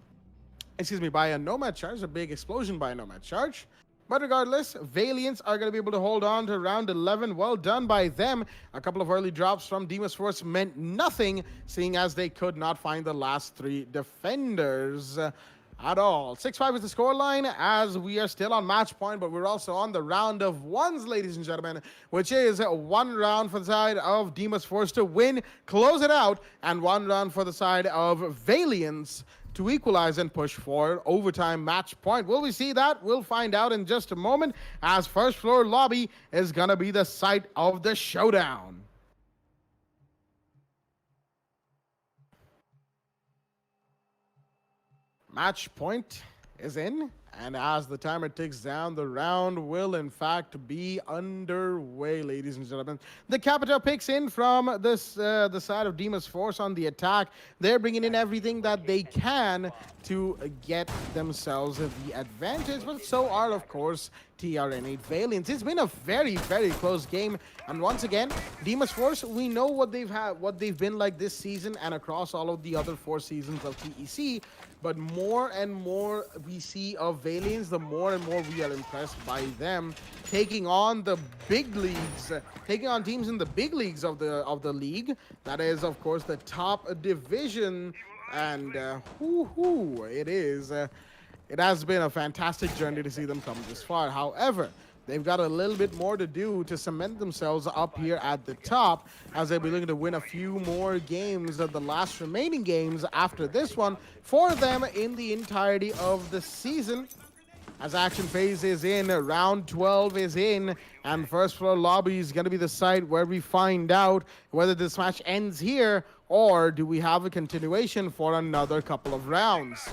by a Nomad charge, a big explosion by a Nomad charge. But regardless, Valiants are going to be able to hold on to round 11. Well done by them. A couple of early drops from Demon's Force meant nothing, seeing as they could not find the last 3 defenders. at all. 6-5 is the scoreline as we are still on match point, but we're also on the round of ones, ladies and gentlemen, which is one round for the side of Demas Force to win, close it out, and one round for the side of Valiance to equalize and push for overtime match point. Will we see that? We'll find out in just a moment, as first floor lobby is going to be the site of the showdown. Match point is in, and as the timer ticks down, the round will in fact be underway, ladies and gentlemen. The Capita picks in from this the side of Demas Force on the attack. They're bringing in everything that they can to get themselves the advantage, but so are, of course, TRN8 Valiance. It's been a very, very close game, and once again, Demas Force, we know what they've been like this season and across all of the other 4 seasons of TEC, but more and more we see of Valiance, the more and more we are impressed by them taking on the big leagues, taking on teams in the big leagues of the league. That is, of course, the top division, and it has been a fantastic journey to see them come this far. However, they've got a little bit more to do to cement themselves up here at the top, as they'll be looking to win a few more games of the last remaining games after this one for them in the entirety of the season. As action phase is in, round 12 is in, and first floor lobby is going to be the site where we find out whether this match ends here or do we have a continuation for another couple of rounds.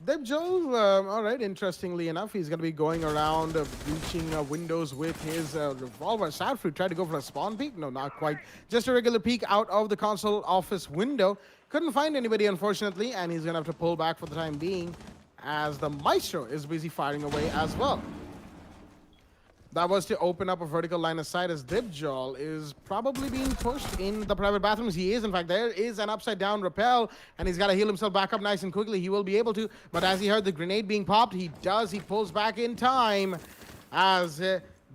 Debjol, all right, interestingly enough, he's going to be going around breaching windows with his revolver. Sadfruit tried to go for a spawn peek. No, not quite. Just a regular peek out of the console office window. Couldn't find anybody, unfortunately, and he's going to have to pull back for the time being as the Maestro is busy firing away as well. That was to open up a vertical line of sight as Dibjol is probably being pushed in the private bathrooms. He is, in fact, there is an upside down rappel, and he's got to heal himself back up nice and quickly. He will be able to, but as he heard the grenade being popped, he pulls back in time as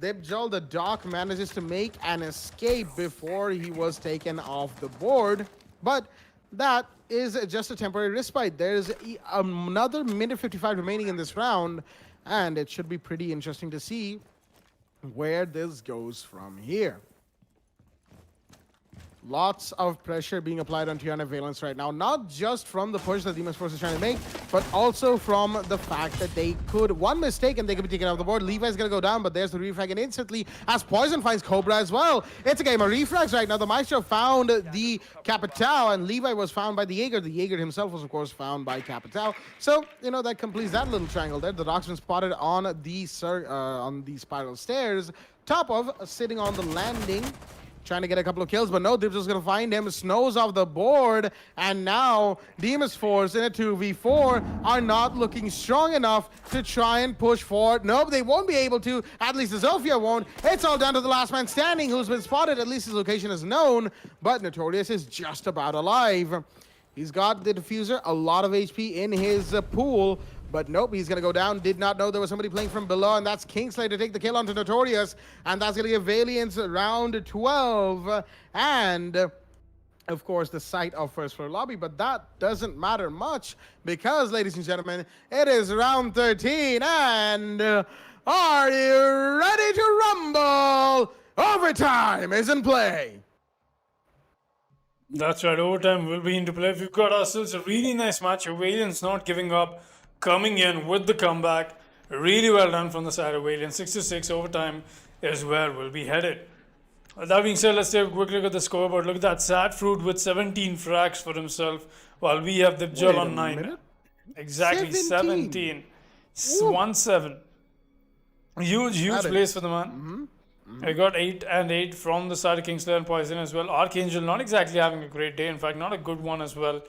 Dibjol, the Doc, manages to make an escape before he was taken off the board. But that is just a temporary respite. There's another minute 55 remaining in this round, and it should be pretty interesting to see where this goes from here. Lots of pressure being applied on TRN8 Valiance right now, not just from the push that Demas Force is trying to make, but also from the fact that they could, one mistake and they could be taken off the board. Levi's gonna go down, but there's the refrag, and instantly, as Poison finds Cobra as well. It's a game of refrags right now. The Maestro found the Capitao, and Levi was found by the Jaeger. The Jaeger himself was, of course, found by Capitao. So, you know, that completes that little triangle there. The Rocksman spotted on the spiral stairs, top of sitting on the landing, trying to get a couple of kills, but no, Dibs is going to find him, snows off the board, and now Demas Force in a 2v4 are not looking strong enough to try and push forward. Nope, they won't be able to, at least the Zofia won't. It's all down to the last man standing who's been spotted, at least his location is known, but Notorious is just about alive. He's got the diffuser, a lot of HP in his pool, but nope, he's going to go down. Did not know there was somebody playing from below, and that's Kingsley to take the kill onto Notorious, and that's going to give Valiance round 12, and of course the site of first floor lobby, but that doesn't matter much because, ladies and gentlemen, it is round 13, and are you ready to rumble? Overtime is in play. That's right, overtime will be into play. We've got ourselves a really nice match. Valiance not giving up, coming in with the comeback. Really well done from the side of Valiance. 6-6 overtime is where we'll be headed. That being said, let's take a quick look at the scoreboard. Look at that, Sadfruit with 17 frags for himself, while we have the Dibjol on 9. Exactly, 17. 1-7. Huge place for the man. I got 8 and 8 from the side of Kingslayer and Poison as well. Archangel not exactly having a great day. In fact, not a good one as well.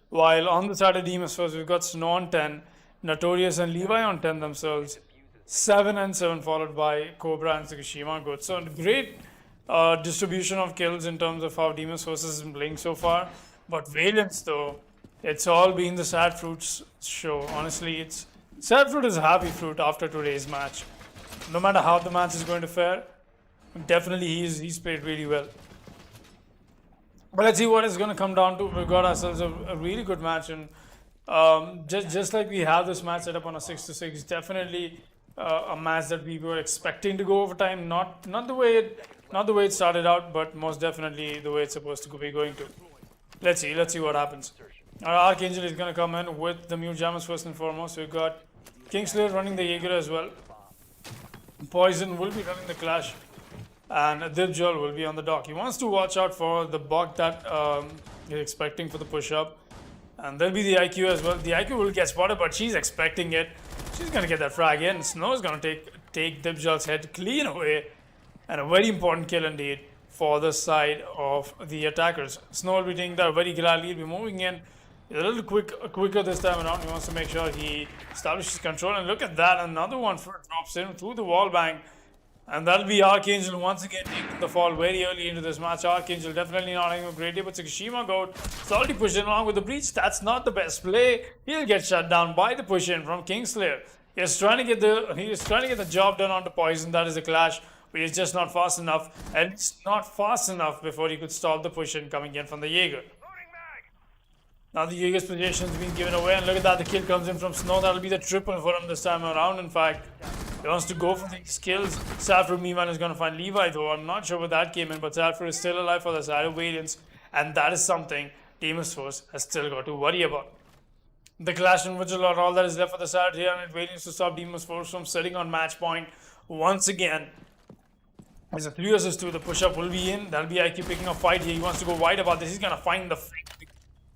While on the side of Demas Force, we've got Snow on 10, Notorious and Levi on 10 themselves. 7 and 7 followed by Cobra and Tsukushima. Good. So great distribution of kills in terms of how Demas Force has been playing so far. But Valiance though, it's all been the Sadfruit's show. Honestly, Sadfruit is a happy fruit after today's match. No matter how the match is going to fare, definitely he's played really well. But let's see what it's going to come down to. We've got ourselves a really good match in Just like we have this match set up on a 6-6, definitely a match that we were expecting to go overtime. Not the way it started out, but most definitely the way it's supposed to be going to. Let's see what happens. Our Archangel is gonna come in with the Mute Jammers first and foremost. We've got Kingslayer running the Jaeger as well. Poison will be running the Clash, and Dibjol will be on the dock. He wants to watch out for the bug that he's expecting for the push-up. And there'll be the IQ as well. The IQ will get spotted, but she's expecting it. She's gonna get that frag in. Snow is gonna take Dibjol's head clean away. And a very important kill indeed for the side of the attackers. Snow will be taking that very gladly. He'll be moving in a little quicker this time around. He wants to make sure he establishes control. And look at that, another one drops in through the wall bang. And that'll be Archangel once again taking the fall very early into this match. Archangel definitely not having a great day, but Tsukishima Goat solidly pushed in along with the breach. That's not the best play. He'll get shut down by the push in from Kingslayer. He's trying to get the job done onto Poison. That is a Clash, but he's just not fast enough. And it's not fast enough before he could stop the push in coming in from the Jaeger. Now the Jaeger's position's been given away, and look at that, the kill comes in from Snow. That'll be the triple for him this time around. In fact, he wants to go for these kills. Saffron meanwhile is going to find Levi, though. I'm not sure where that came in, but Saffron is still alive for the side of Valiance, and that is something Demon's Force has still got to worry about. The Clash and Vigil are all that is left for the side here, and Valiance to stop Demon's Force from sitting on match point once again. There's a 3 vs 2. The push-up will be in. That'll be IQ picking a fight here. He wants to go wide about this. He's going to find the...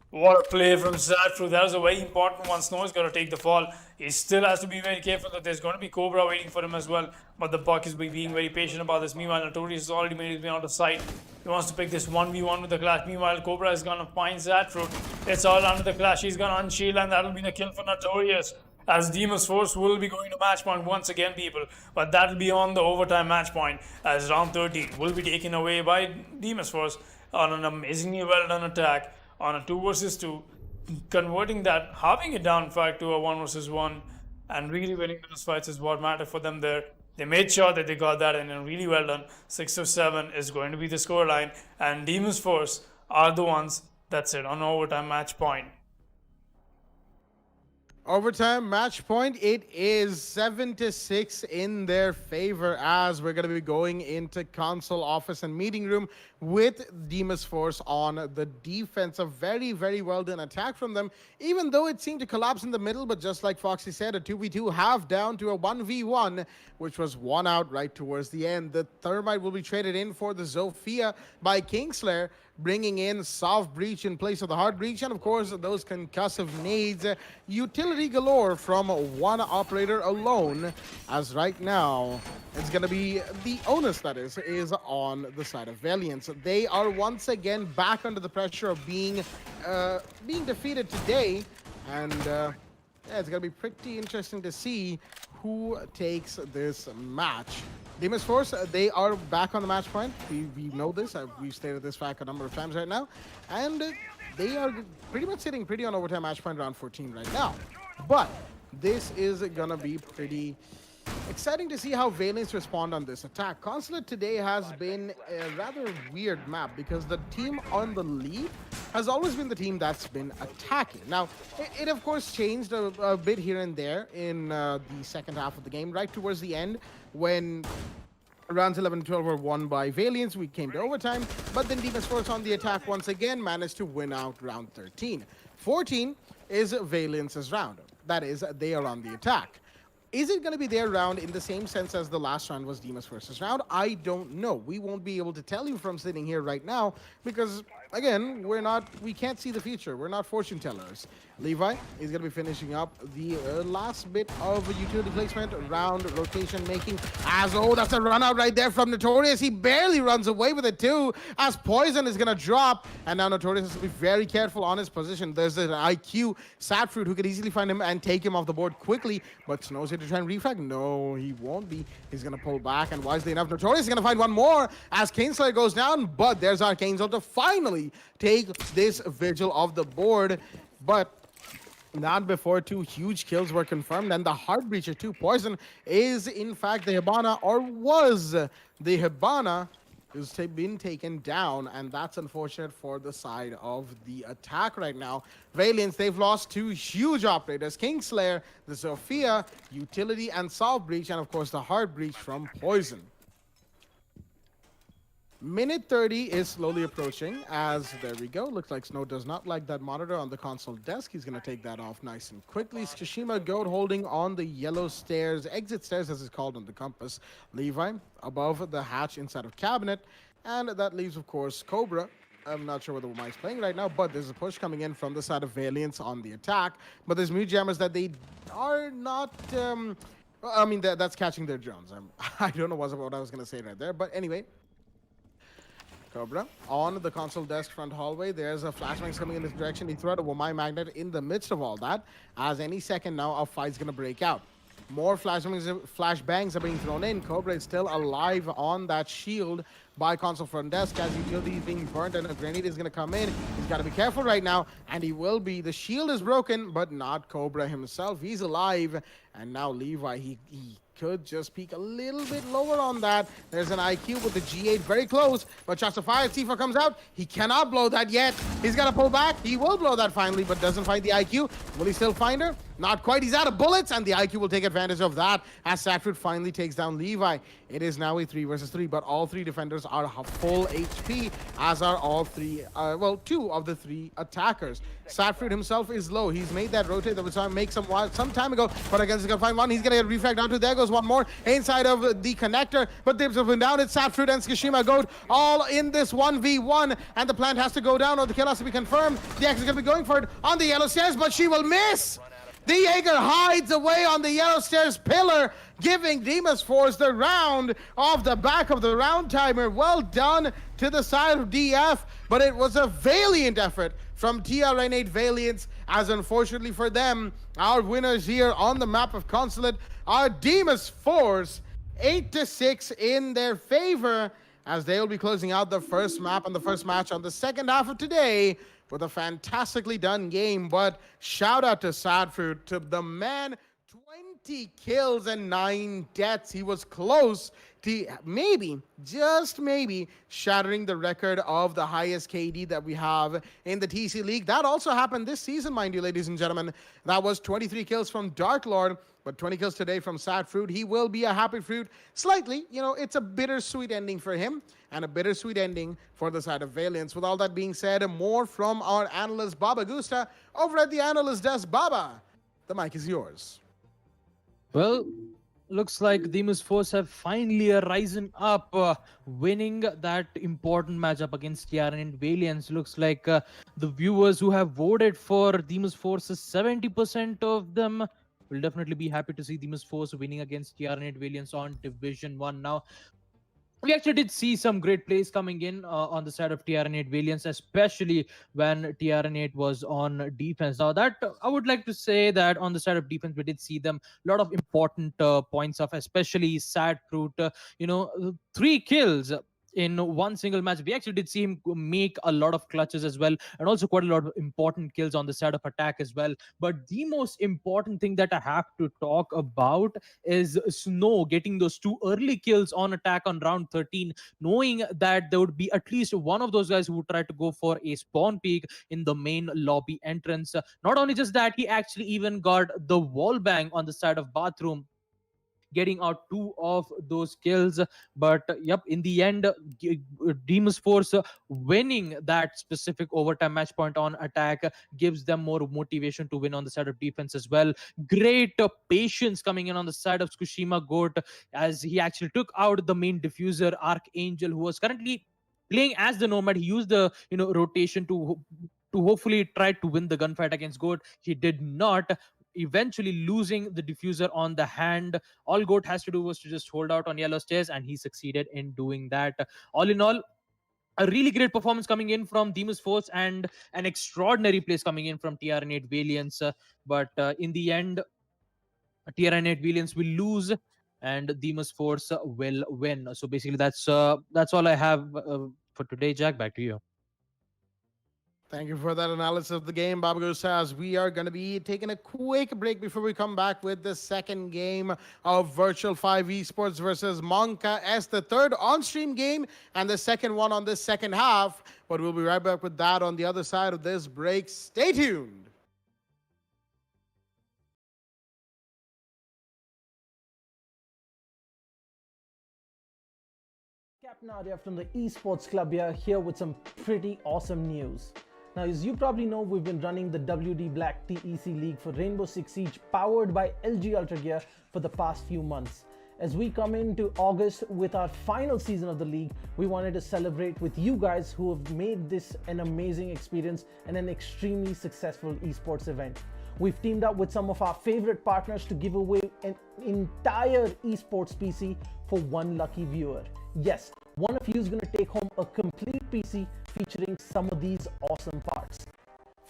What a play from Zadfru. That was a very important one. Snow is going to take the fall. He still has to be very careful that there's going to be Cobra waiting for him as well. But the Buck is being very patient about this. Meanwhile, Notorious has already made his way out of sight. He wants to pick this 1v1 with the Clash. Meanwhile, Cobra is going to find Zadfru. It's all under the Clash. He's going to unshield, and that'll be the kill for Notorious. As Demon's Force will be going to match point once again, people. But that'll be on the overtime match point, as round 13 will be taken away by Demon's Force on an amazingly well done attack on a 2 vs 2, converting that, halving it down in fact to a 1 vs 1, and really winning those fights is what mattered for them there. They made sure that they got that in, and really well done. 6-7 is going to be the scoreline, and Demon's Force are the ones that sit on overtime match point. Overtime match point, it is 7-6 in their favor, as we're going to be going into console office and meeting room with Demon's Force on the defense. A very, very well done attack from them, even though it seemed to collapse in the middle. But just like Foxy said, a 2v2 half down to a 1v1, which was one out right towards the end. The Thermite will be traded in for the Zofia by Kingslayer, bringing in Soft Breach in place of the Hard Breach, and of course those concussive nades. Utility galore from one operator alone, as right now it's going to be the onus that is on the side of Valiance. They are once again back under the pressure of being defeated today, and yeah, it's going to be pretty interesting to see who takes this match. Demon's Force, they are back on the match point. We know this. We've stated this fact a number of times right now. And they are pretty much sitting pretty on overtime match point round 14 right now. But this is going to be pretty exciting to see how Valiance respond on this attack. Consulate today has been a rather weird map, because the team on the lead has always been the team that's been attacking. Now, it of course changed a bit here and there in the second half of the game, right towards the end, when rounds 11 and 12 were won by Valiance. We came to overtime, but then Demon's Force on the attack once again managed to win out round 13. 14 is Valiance's round. That is, they are on the attack. Is it going to be their round in the same sense as the last round was Demon's Force's round? I don't know. We won't be able to tell you from sitting here right now, because again, we can't see the future. We're not fortune tellers. Levi is going to be finishing up the last bit of utility placement, round rotation making. As, oh, that's a run out right there from Notorious. He barely runs away with it too, as Poison is going to drop. And now Notorious has to be very careful on his position. There's an IQ Sadfruit who could easily find him and take him off the board quickly. But Snow's here to try and refrag. No, he won't be. He's going to pull back. And wisely enough, Notorious is going to find one more as Kingslayer goes down. But there's Archangel to finally take this Vigil off the board. But not before 2 huge kills were confirmed, and the Heart Breacher 2 Poison is in fact the Hibana, or was the Hibana, who's been taken down, and that's unfortunate for the side of the attack right now. Valiants, they've lost two huge operators, Kingslayer, the Sophia, Utility, and Soft Breach, and of course the Hard Breach from Poison. Minute 30 is slowly approaching as, there we go, looks like Snow does not like that monitor on the console desk. He's going to take that off nice and quickly. Tsushima Goat holding on the yellow stairs, exit stairs as it's called on the compass. Levi above the hatch inside of cabinet, and that leaves, of course, Cobra. I'm not sure what the Wamai is playing right now, but there's a push coming in from the side of Valiance on the attack. But there's Mute Jammers that they are not... I mean, that's catching their drones. I don't know what I was going to say right there, but anyway... Cobra on the console desk front hallway. There's a flashbangs coming in this direction. He threw out a Wamai magnet in the midst of all that. As any second now, a fight's gonna break out. More flashbangs are being thrown in. Cobra is still alive on that shield by console front desk as utility is being burnt and a grenade is gonna come in. He's gotta be careful right now, and he will be. The shield is broken, but not Cobra himself. He's alive, and now Levi, he could just peek a little bit lower on that. There's an IQ with the G8 very close, but shots of fire. Tifa comes out. He cannot blow that yet. He's got to pull back. He will blow that finally, but doesn't find the IQ. Will he still find her? Not quite. He's out of bullets, and the IQ will take advantage of that as Satfruit finally takes down Levi. It is now a 3 versus 3, but all three defenders are full HP, as are all three, well, 2 of the 3 attackers. Satfruit himself is low. He's made that rotate that we saw him make some time ago, but again, he's going to find one. He's going to get refragged down to. There goes one more inside of the connector, but they've been down. It's Satfruit and Tsushima Goat all in this 1v1, and the plant has to go down or the kill has to be confirmed. The X is going to be going for it on the yellow stairs, but she will miss. The Jaeger hides away on the yellow stairs pillar, giving Demas Force the round off the back of the round timer. Well done to the side of DF, but it was a valiant effort from TRN8 Valiants, as unfortunately for them, our winners here on the map of Consulate are Demas Force, 8-6 in their favor, as they will be closing out the first map and the first match on the second half of today with a fantastically done game. But shout out to Sadfruit, to the man, 20 kills and 9 deaths. He was close to maybe, just maybe, shattering the record of the highest KD that we have in the TC League. That also happened this season, mind you, ladies and gentlemen. That was 23 kills from Dark Lord, but 20 kills today from Sad Fruit. He will be a happy fruit. Slightly, you know, it's a bittersweet ending for him and a bittersweet ending for the side of Valiance. With all that being said, more from our analyst, Baba Gusta, over at the analyst desk. Baba, the mic is yours. Well, looks like Demas Force have finally risen up, winning that important matchup against TRN and Valiance. Looks like the viewers who have voted for Demas Force, 70% of them will definitely be happy to see Demas Force winning against TRN and Valiance on Division 1. Now, we actually did see some great plays coming in on the side of TRN8 Valiance, especially when TRN8 was on defense. Now, that I would like to say that on the side of defense, we did see them a lot of important points of, especially Sad Fruit, 3 kills in one single match. We actually did see him make a lot of clutches as well, and also quite a lot of important kills on the side of attack as well. But the most important thing that I have to talk about is Snow getting those 2 early kills on attack on round 13, knowing that there would be at least one of those guys who would try to go for a spawn peek in the main lobby entrance. Not only just that, he actually even got the wall bang on the side of bathroom, getting out 2 of those kills. But yep, in the end, Demas Force winning that specific overtime match point on attack gives them more motivation to win on the side of defense as well. Great patience coming in on the side of Tsushima Goat, as he actually took out the main diffuser Archangel, who was currently playing as the Nomad. He used the rotation to hopefully try to win the gunfight against Goat. He did not, eventually losing the diffuser on the hand. All Goat has to do was to just hold out on yellow stairs, and he succeeded in doing that. All in all, a really great performance coming in from Demas Force, and an extraordinary place coming in from TRN8 Valiance. But in the end, TRN8 Valiance will lose and Demas Force will win. So basically, that's all I have for today. Jack, back to you. Thank you for that analysis of the game, Babago says. We are going to be taking a quick break before we come back with the second game of Virtual 5 Esports versus Monka S, the third on-stream game and the second one on this second half. But we'll be right back with that on the other side of this break. Stay tuned. Captain Arya from the Esports Club here with some pretty awesome news. Now, as you probably know, we've been running the WD Black TEC League for Rainbow Six Siege powered by LG Ultragear for the past few months. As we come into August with our final season of the league, we wanted to celebrate with you guys who have made this an amazing experience and an extremely successful esports event. We've teamed up with some of our favorite partners to give away an entire esports PC for one lucky viewer. Yes, one of you is going to take home a complete PC featuring some of these awesome parts.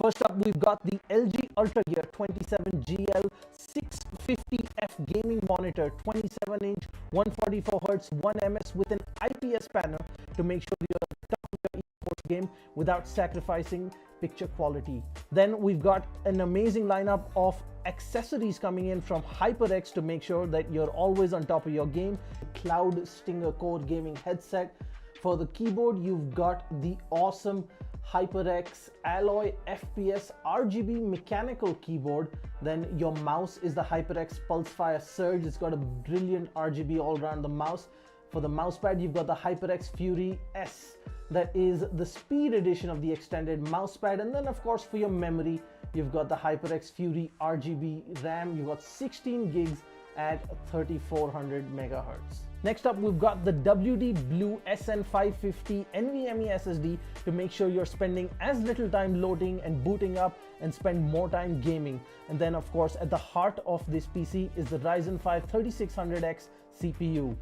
First up, we've got the LG Ultragear 27GL 650F gaming monitor, 27-inch, 144Hz, 1ms with an IPS panel to make sure you're at the top of your esports game without sacrificing picture quality. Then we've got an amazing lineup of accessories coming in from HyperX to make sure that you're always on top of your game. Cloud Stinger Core gaming headset. For the keyboard, you've got the awesome HyperX Alloy FPS RGB mechanical keyboard. Then your mouse is the HyperX Pulsefire Surge. It's got a brilliant RGB all around the mouse. For the mousepad, you've got the HyperX Fury S. That is the speed edition of the extended mousepad. And then of course for your memory, you've got the HyperX Fury RGB RAM. You've got 16 gigs at 3400 megahertz. Next up, we've got the WD Blue SN550 NVMe SSD to make sure you're spending as little time loading and booting up and spend more time gaming. And then of course, at the heart of this PC is the Ryzen 5 3600X CPU.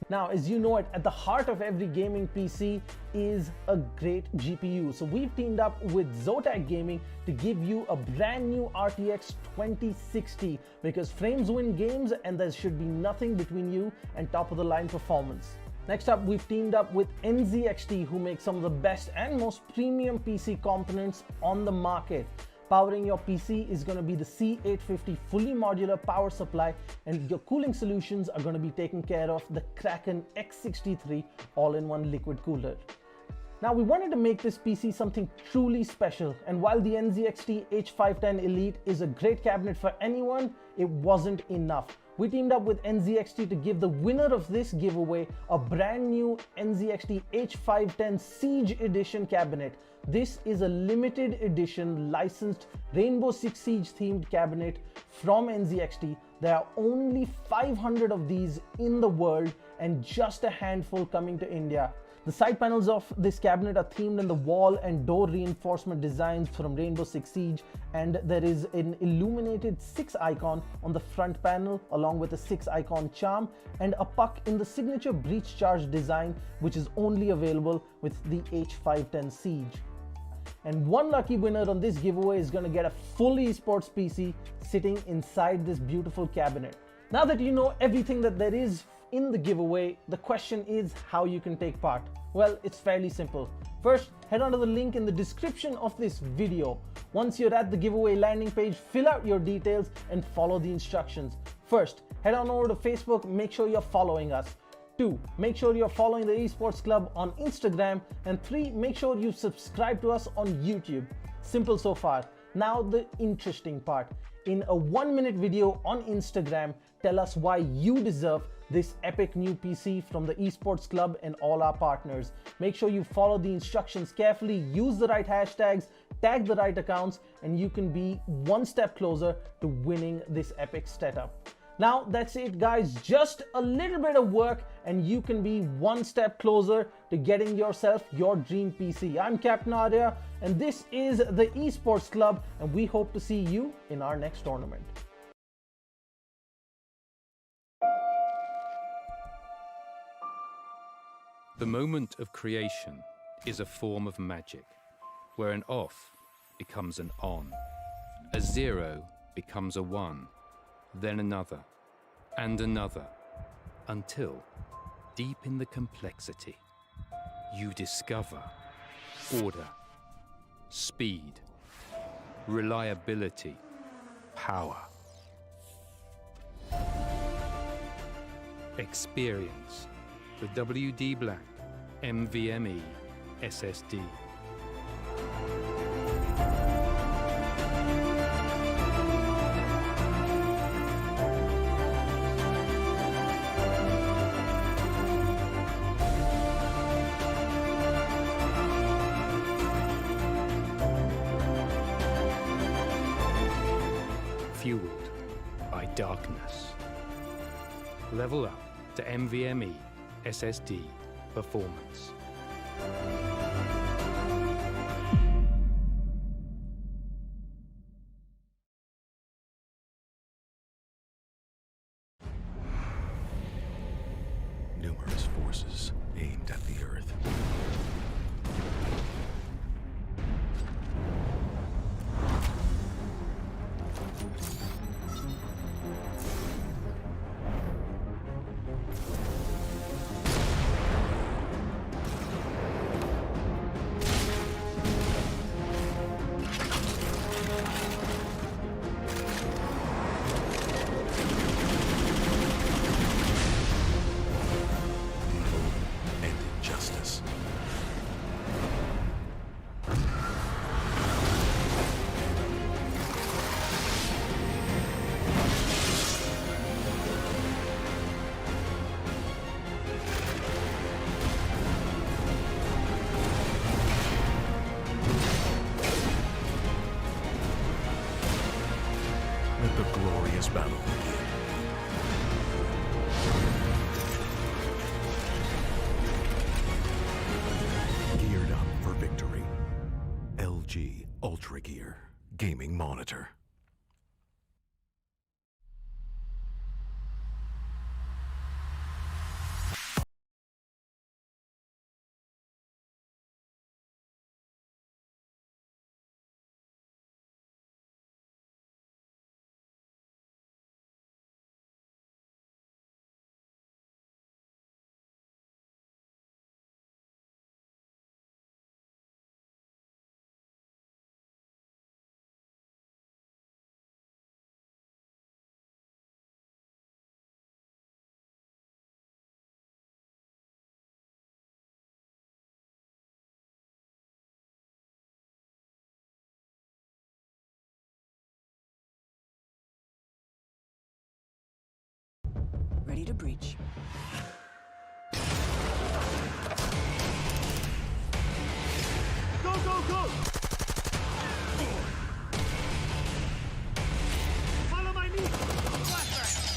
Now, as you know it, at the heart of every gaming PC is a great GPU. So we've teamed up with Zotac Gaming to give you a brand new RTX 2060 because frames win games and there should be nothing between you and top of the line performance. Next up, we've teamed up with NZXT, who make some of the best and most premium PC components on the market. Powering your PC is going to be the C850 fully modular power supply, and your cooling solutions are going to be taken care of the Kraken X63 all-in-one liquid cooler. Now, we wanted to make this PC something truly special, and while the NZXT H510 Elite is a great cabinet for anyone, it wasn't enough. We teamed up with NZXT to give the winner of this giveaway a brand new NZXT H510 Siege Edition cabinet. This is a limited edition licensed Rainbow Six Siege themed cabinet from NZXT. There are only 500 of these in the world and just a handful coming to India. The side panels of this cabinet are themed in the wall and door reinforcement designs from Rainbow Six Siege, and there is an illuminated 6 icon on the front panel along with a 6 icon charm and a puck in the signature breach charge design, which is only available with the H510 Siege. And one lucky winner on this giveaway is going to get a full esports PC sitting inside this beautiful cabinet. Now that you know everything that there is in the giveaway, the question is how you can take part. Well, it's fairly simple. First, head on to the link in the description of this video. Once you're at the giveaway landing page, fill out your details and follow the instructions. First, head on over to Facebook, make sure you're following us. 2, make sure you're following the Esports Club on Instagram. And 3, make sure you subscribe to us on YouTube. Simple so far. Now the interesting part. In a 1-minute video on Instagram, tell us why you deserve this epic new PC from the Esports Club and all our partners. Make sure you follow the instructions carefully, use the right hashtags, tag the right accounts, and you can be one step closer to winning this epic setup. Now that's it guys, just a little bit of work and you can be one step closer to getting yourself your dream PC. I'm Captain Arya and this is the Esports Club, and we hope to see you in our next tournament. The moment of creation is a form of magic, where an off becomes an on, a 0 becomes a 1, then another, and another, until, deep in the complexity, you discover order, speed, reliability, power. Experience the WD Black NVMe SSD. Fueled by darkness. Level up to NVMe SSD performance. Numerous forces aimed at the Earth. And injustice. Let the glorious battle begin. Geared up for victory. LG Ultragear Gaming Monitor. Ready to breach. Go, go, go! Follow my lead! Flashback!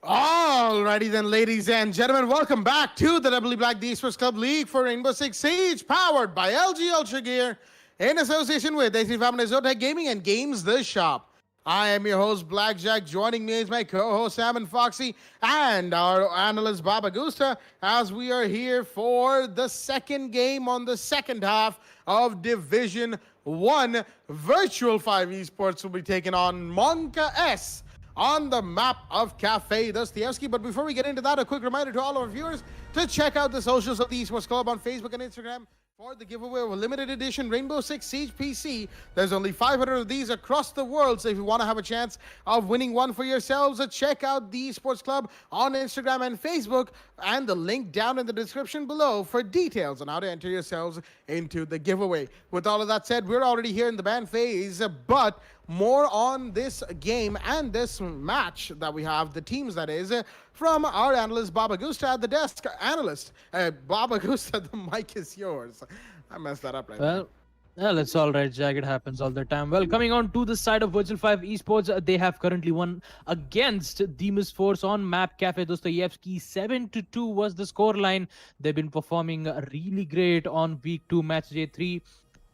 Alrighty then, ladies and gentlemen, welcome back to the WD Black the Esports Club League for Rainbow Six Siege, powered by LG Ultragear, in association with TEC, Fibernet, Zotac Gaming, and Games The Shop. I am your host, Blackjack. Joining me is my co-host, Sam and Foxy, and our analyst, Baba Gusta, as we are here for the second game on the second half of Division 1. Virtual 5 Esports will be taking on Monka S on the map of Cafe Dostoevsky. But before we get into that, a quick reminder to all our viewers to check out the socials of the Esports Club on Facebook and Instagram for the giveaway of a limited edition Rainbow Six Siege PC. There's only 500 of these across the world, so if you want to have a chance of winning one for yourselves, check out the Esports Club on Instagram and Facebook, and the link down in the description below for details on how to enter yourselves into the giveaway. With all of that said, we're already here in the ban phase, but more on this game and this match that we have, the teams that is, from our analyst Baba Gusta at the desk. Analyst Baba Gusta, the mic is yours. I messed that up right Well, Well, that's all right, Jack. It happens all the time. Well, coming on to the side of Virtual 5 Esports, they have currently won against Demus Force on Map Cafe Dostoyevsky. 7-2 was the scoreline. They've been performing really great on week 2, match day 3.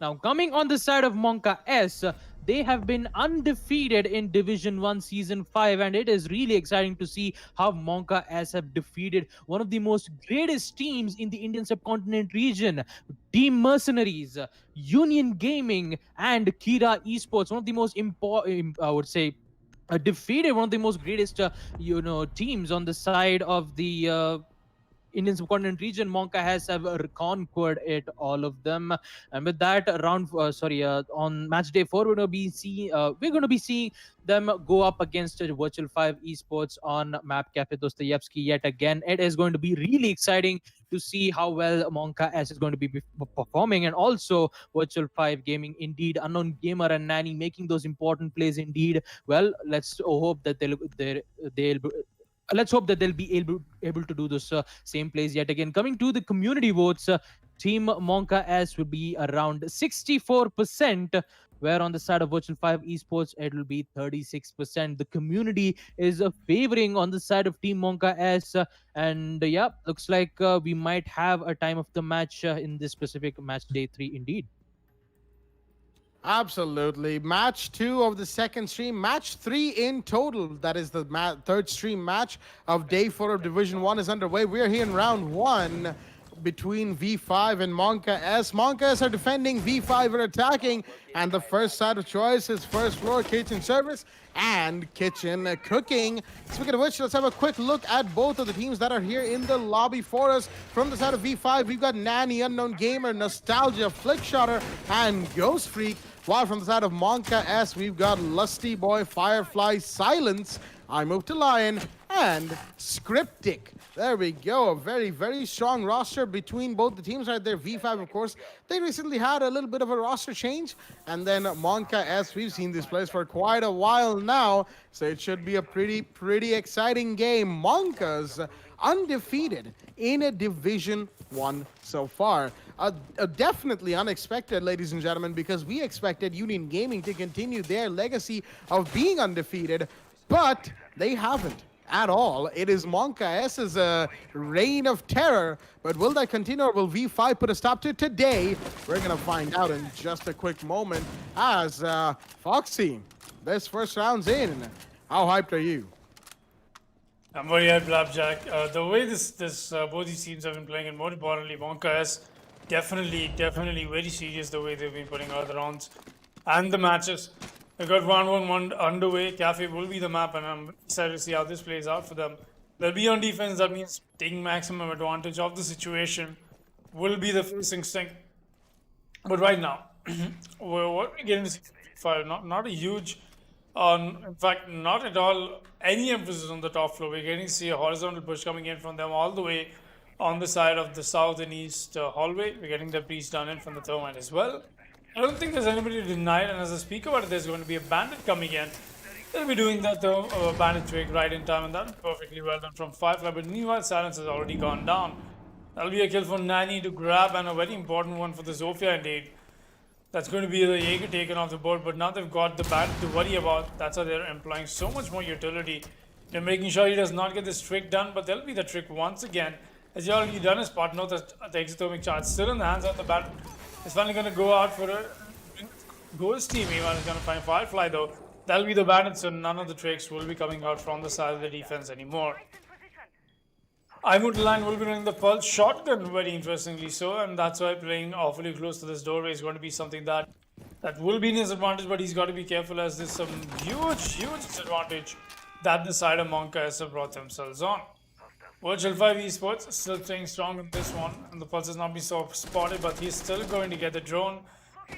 Now, coming on the side of Monka S, they have been undefeated in Division 1 Season 5, and it is really exciting to see how Monka S have defeated one of the most greatest teams in the Indian subcontinent region, Team Mercenaries, Union Gaming, and Kira Esports, one of the most important, I would say, defeated one of the most greatest, teams on the side of the Indian subcontinent region. Monka has have conquered it, all of them. And with that, on match day 4, we're going to be seeing them go up against Virtual 5 Esports on Map Cafe Dostoyevsky yet again. It is going to be really exciting to see how well Monka S is going to be performing, and also Virtual 5 Gaming, indeed, Unknown Gamer and Nani making those important plays indeed. Well, let's hope that they'll be able to do those same plays yet again. Coming to the community votes, Team Monka S will be around 64%, where on the side of Virtual 5 Esports, it will be 36%. The community is favoring on the side of Team Monka S, and yeah, looks like we might have a time of the match in this specific match day 3 indeed. Absolutely. Match 2 of the second stream. Match 3 in total. That is the third stream match of day 4 of Division 1 is underway. We are here in round 1 between V5 and Monka S. Monka S are defending, V5 are attacking, and the first side of choice is first floor kitchen service and kitchen cooking. Speaking of which, let's have a quick look at both of the teams that are here in the lobby for us. From the side of V5, we've got Nani, Unknown Gamer, Nostalgia, Flickshotter, and Ghost Freak. While from the side of Monka S, we've got Lusty Boy, Firefly, Silence, I Move to Lion, and Scriptic. There we go. A very, very strong roster between both the teams right there. V5, of course, they recently had a little bit of a roster change. And then Monka S, we've seen this place for quite a while now. So it should be a pretty exciting game. Monka's undefeated in a Division 1 so far. Definitely unexpected, ladies and gentlemen, because we expected Union Gaming to continue their legacy of being undefeated, but they haven't at all. It is Monka S's reign of terror, but will that continue, or will V5 put a stop to it today? We're going to find out in just a quick moment as Foxy, this first round's in. How hyped are you? I'm very hyped, Blabjack. The way both these teams have been playing, and more importantly, Monka is definitely very serious the way they've been putting out the rounds and the matches. We've got round 1 underway. Cafe will be the map, and I'm excited to see how this plays out for them. They'll be on defense. That means taking maximum advantage of the situation will be the first instinct. But right now, what we're getting to see from V5, not a huge, in fact, not at all any emphasis on the top floor. We're getting to see a horizontal push coming in from them all the way on the side of the south and east hallway. We're getting the breach done in from the thermite as well. I don't think there's anybody to deny it, and as I speak about it, there's going to be a bandit coming in. They'll be doing that bandit trick right in time, and that's perfectly well done from Firefly. But meanwhile, Silence has already gone down. That'll be a kill for Nani to grab, and a very important one for the Zofia indeed. That's going to be the Jaeger taken off the board, but now they've got the bandit to worry about. That's how they're employing so much more utility. They're making sure he does not get this trick done, but there'll be the trick once again. As he already done his part, note that the exothermic charge still in the hands of the bandit. It's finally going to go out for a ghost team. Meanwhile, he's going to find Firefly though. That'll be the bandit, so none of the tricks will be coming out from the side of the defense anymore. Line will be running the Pulse shotgun, very interestingly so, and that's why playing awfully close to this doorway is going to be something that will be in his advantage, but he's got to be careful as there's some huge disadvantage that the side of Monka S have brought themselves on. Virtual 5 Esports still staying strong in this one, and the Pulse has not been so spotted, but he's still going to get the drone.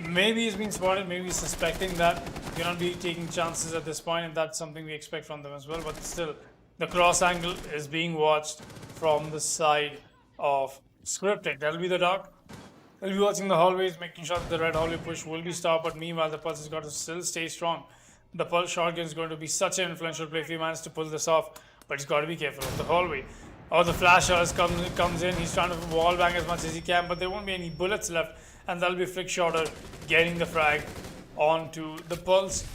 Maybe he's been spotted, maybe he's suspecting that. He cannot be taking chances at this point, and that's something we expect from them as well, but still, the cross angle is being watched from the side of Scriptic. That'll be the Dark. They'll be watching the hallways, making sure that the red hallway push will be stopped, but meanwhile, the Pulse has got to still stay strong. The Pulse shotgun is going to be such an influential play if he manages to pull this off, but he's got to be careful of the hallway. Oh, the flashers comes in. He's trying to wall bang as much as he can, but there won't be any bullets left, and that'll be Flick Shorter getting the frag onto the Pulse.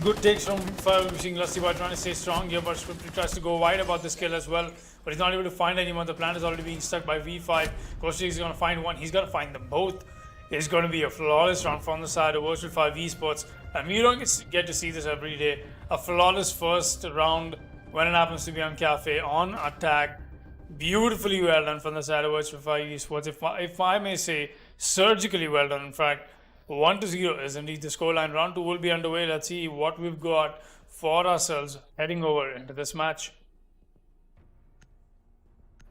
Good takes from Fire. We're seeing Lusty Boy trying to stay strong here, but Scripty tries to go wide about this kill as well, but he's not able to find anyone. The plan is already being stuck by V5. Ghostface is going to find one. He's going to find them both. It's going to be a flawless round from the side of Virtual 5 Esports, and we don't get to see this every day. A flawless first round when it happens to be on Cafe, on attack. Beautifully well done from the side of Virtual 5 Esports. If I may say, surgically well done, in fact. 1-0 is indeed the scoreline. Round 2 will be underway. Let's see what we've got for ourselves heading over into this match.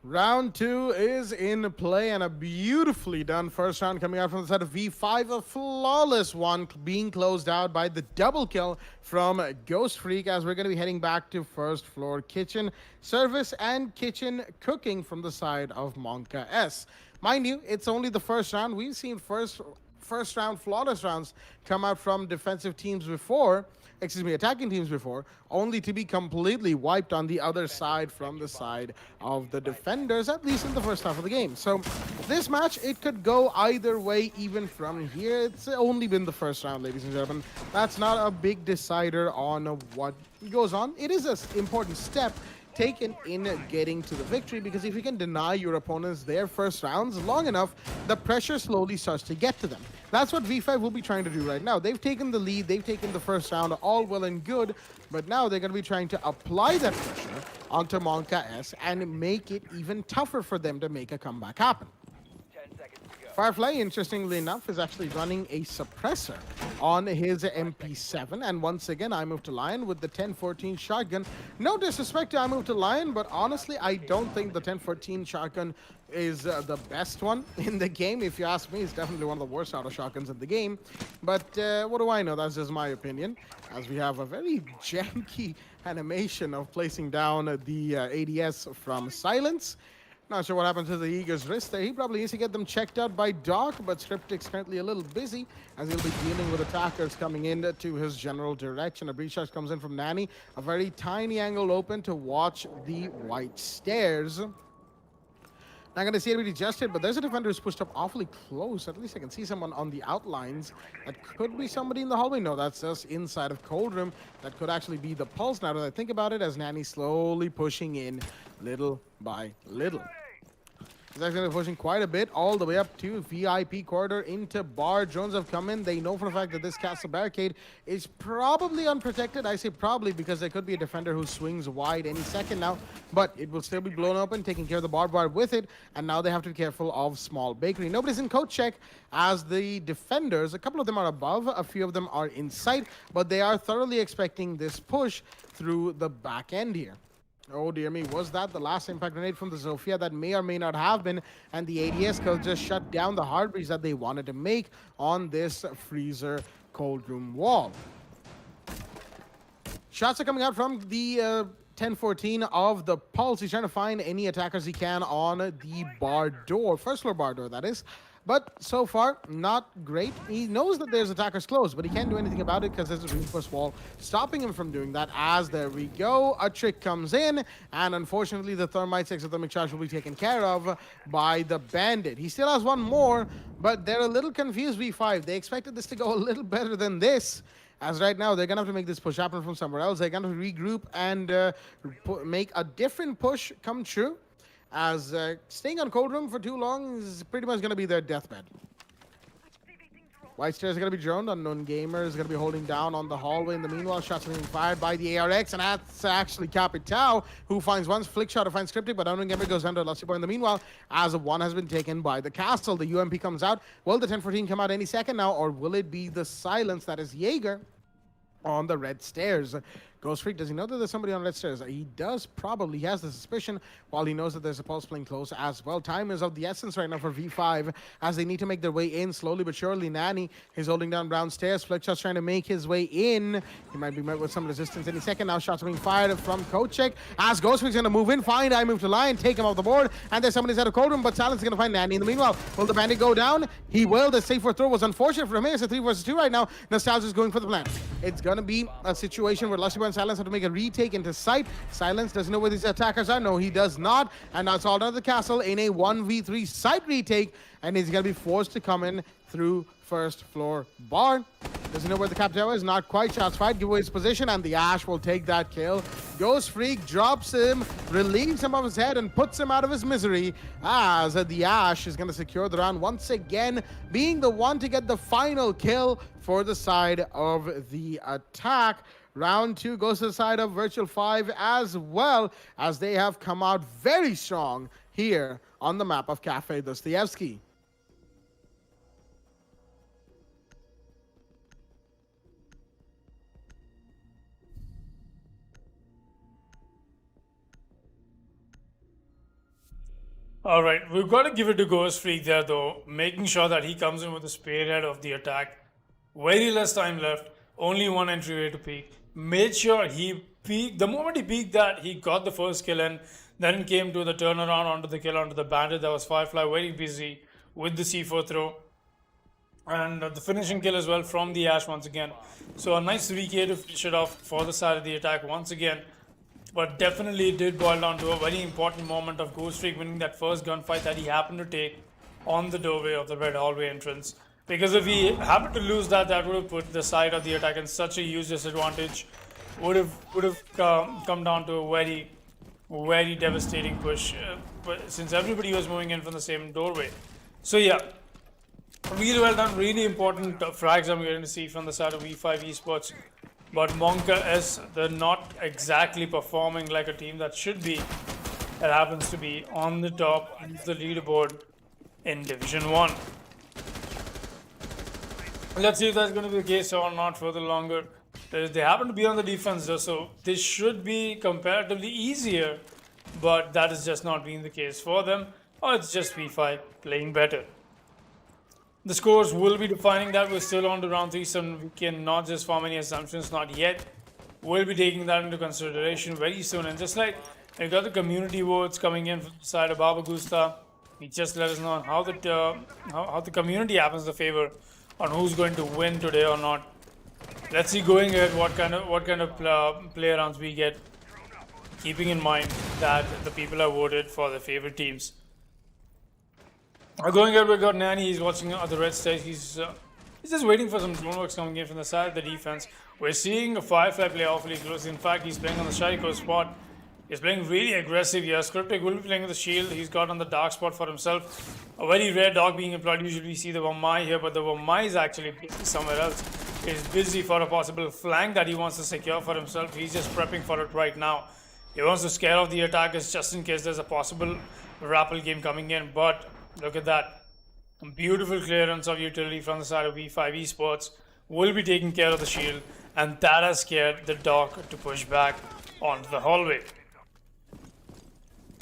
Round 2 is in play, and a beautifully done first round coming out from the side of V5. A flawless one being closed out by the double kill from Ghost Freak, as we're going to be heading back to first floor kitchen service and kitchen cooking from the side of Monka S. Mind you, it's only the first round. We've seen first round flawless rounds come out from defensive teams before, attacking teams before, only to be completely wiped on the other side from the side of the defenders, at least in the first half of the game. So this match, it could go either way even from here. It's only been the first round, ladies and gentlemen. That's not a big decider on what goes on. It is an important step taken in getting to the victory, because if you can deny your opponents their first rounds long enough, the pressure slowly starts to get to them. That's what V5 will be trying to do right now. They've taken the lead, they've taken the first round, all well and good, but now they're going to be trying to apply that pressure onto Monka S and make it even tougher for them to make a comeback happen. Firefly, interestingly enough, is actually running a suppressor on his MP7, and once again, I move to Lion with the 1014 shotgun. No disrespect to I move to Lion, but honestly, I don't think the 1014 shotgun is the best one in the game. If you ask me, it's definitely one of the worst auto shotguns in the game. But what do I know? That's just my opinion, as we have a very janky animation of placing down the ADS from Silence. Not sure what happened to the Eager's wrist there. He probably needs to get them checked out by Doc, but Scriptic's currently a little busy, as he'll be dealing with attackers coming in to his general direction. A breach charge comes in from Nanny. A very tiny angle open to watch the white stairs. Not going to see anybody just yet, but there's a defender who's pushed up awfully close. At least I can see someone on the outlines. That could be somebody in the hallway. No, that's just inside of Cold Room. That could actually be the Pulse, now that I think about it, as Nanny slowly pushing in little by little. He's actually pushing quite a bit, all the way up to VIP corridor into bar. Drones have come in. They know for the fact that this castle barricade is probably unprotected. I say probably because there could be a defender who swings wide any second now, but it will still be blown open, taking care of the barbed wire with it, and now they have to be careful of small bakery. Nobody's in coat check, as the defenders, a couple of them are above, a few of them are in sight, but they are thoroughly expecting this push through the back end here. Oh dear me, was that the last impact grenade from the Zofia? That may or may not have been, and the ADS could just shut down the hard breach that they wanted to make on this freezer cold room wall. Shots are coming out from the 1014 of the Pulse. He's trying to find any attackers he can on the bar door, first floor bar door that is. But so far, not great. He knows that there's attackers close, but he can't do anything about it because there's a reinforced wall stopping him from doing that. As there we go, a trick comes in, and unfortunately the Thermite exothermic charge will be taken care of by the Bandit. He still has one more, but they're a little confused, V5. They expected this to go a little better than this. As right now, they're going to have to make this push happen from somewhere else. They're going to regroup and make a different push come true, as staying on Cold Room for too long is pretty much going to be their deathbed. White stairs are going to be droned. Unknown Gamer is going to be holding down on the hallway. In the meanwhile, shots are being fired by the ARX, and that's actually Capitao, who finds one flick shot to find Scriptic, but Unknown Gamer goes under Lusty Boy. In the meanwhile, as one has been taken by the castle, the UMP comes out. Will the 1014 come out any second now, or will it be the Silence that is Jaeger on the red stairs? Ghost Freak, does he know that there's somebody on red stairs? He does probably. He has the suspicion, while he knows that there's a Pulse playing close as well. Time is of the essence right now for V5, as they need to make their way in slowly but surely. Nanny is holding down brown stairs. Fletcher's trying to make his way in. He might be met with some resistance any second now. Shots are being fired from Kochek, as Ghost Freak's going to move in, find I move to Lion, take him off the board, and there's somebody's out of Cold Room, but Silence is going to find Nanny. In the meanwhile, will the Bandit go down? He will. The safe for throw was unfortunate for him. It's a 3 versus 2 right now. Nostalgia is going for the plan. It's going to be a situation where Lusty Boy and Silence have to make a retake into sight. Silence doesn't know where these attackers are. No, he does not. And now it's all down to the castle in a 1v3 site retake. And he's going to be forced to come in through first floor bar. Doesn't know where the Cap Tower is. Not quite. Shots fired. Give away his position. And the Ash will take that kill. Ghost Freak drops him, relieves him of his head, and puts him out of his misery as the Ash is going to secure the round once again, being the one to get the final kill for the side of the attack. Round 2 goes to the side of Virtual 5 as well, as they have come out very strong here on the map of Cafe Dostoevsky. All right, we've got to give it to Ghost Freak there, though, making sure that he comes in with the spearhead of the attack. Very less time left, only one entryway to peek. Made sure he peeked. The moment he peeked that, he got the first kill in. Then it came to the turnaround onto the kill onto the bandit. That was Firefly very busy with the C4 throw. And the finishing kill as well from the Ash once again. So a nice VK to finish it off for the side of the attack once again. But definitely it did boil down to a very important moment of Ghost Freak winning that first gunfight that he happened to take on the doorway of the red hallway entrance. Because if he happened to lose that, that would have put the side of the attack in such a huge disadvantage. Would have come down to a very devastating push, since everybody was moving in from the same doorway. So yeah, really well done, really important frags I'm going to see from the side of V5 Esports. But Monka is they're not exactly performing like a team that should be. It happens to be on the top of the leaderboard in Division 1. Let's see if that's going to be the case or not further longer. They happen to be on the defense though, so this should be comparatively easier. But that is just not being the case for them. Or it's just V5 playing better. The scores will be defining that. We're still on to round 3, so we cannot just form any assumptions, not yet. We'll be taking that into consideration very soon. And just like we got the community votes coming in from the side of Baba Gusta, he just let us know how the community happens the favor on who's going to win today or not. Let's see going ahead what kind of play rounds we get, keeping in mind that the people have voted for their favorite teams. Going ahead, we got Nanny. He's watching the red stage. He's just waiting for some drone works coming in from the side of the defense. We're seeing a Firefly play awfully close. In fact, he's playing on the Shariko spot. He's playing really aggressive here. Scriptic will be playing with the shield. He's got on the dark spot for himself. A very rare dog being employed. Usually we see the Wamai here, but the Wamai is actually busy somewhere else. He's busy for a possible flank that he wants to secure for himself. He's just prepping for it right now. He wants to scare off the attackers just in case there's a possible rappel game coming in, but look at that. Beautiful clearance of utility from the side of V5 Esports. Will be taking care of the shield, and that has scared the dog to push back onto the hallway.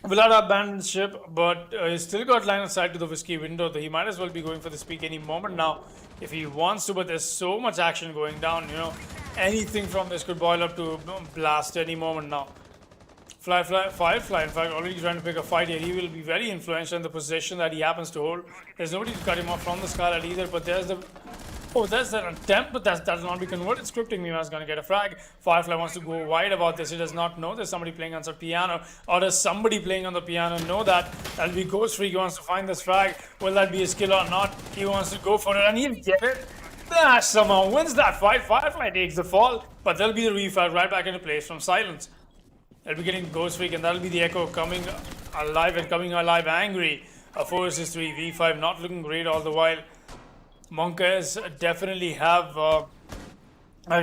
Without abandoned ship, but he's still got line of sight to the whiskey window. He might as well be going for this peak any moment now if he wants to, but there's so much action going down, you know. Anything from this could boil up to blast any moment now. Firefly, in fact, already trying to pick a fight here. He will be very influential in the position that he happens to hold. There's nobody to cut him off from the Scarlet either, but there's the... Oh, there's that attempt, but that does not be converted. Scripting Mima is going to get a frag. Firefly wants to go wide about this. He does not know there's somebody playing on the piano, or does somebody playing on the piano know that? That'll be Ghost Freak. He wants to find this frag. Will that be a skill or not? He wants to go for it, and he'll get it. Dash somehow wins that fight. Firefly takes the fall, but there'll be the reflag right back into place from Silence. They'll be getting Ghost Freak, and that'll be the Echo coming alive and coming alive angry. A 4 vs 3 V5 not looking great all the while. Monkas definitely have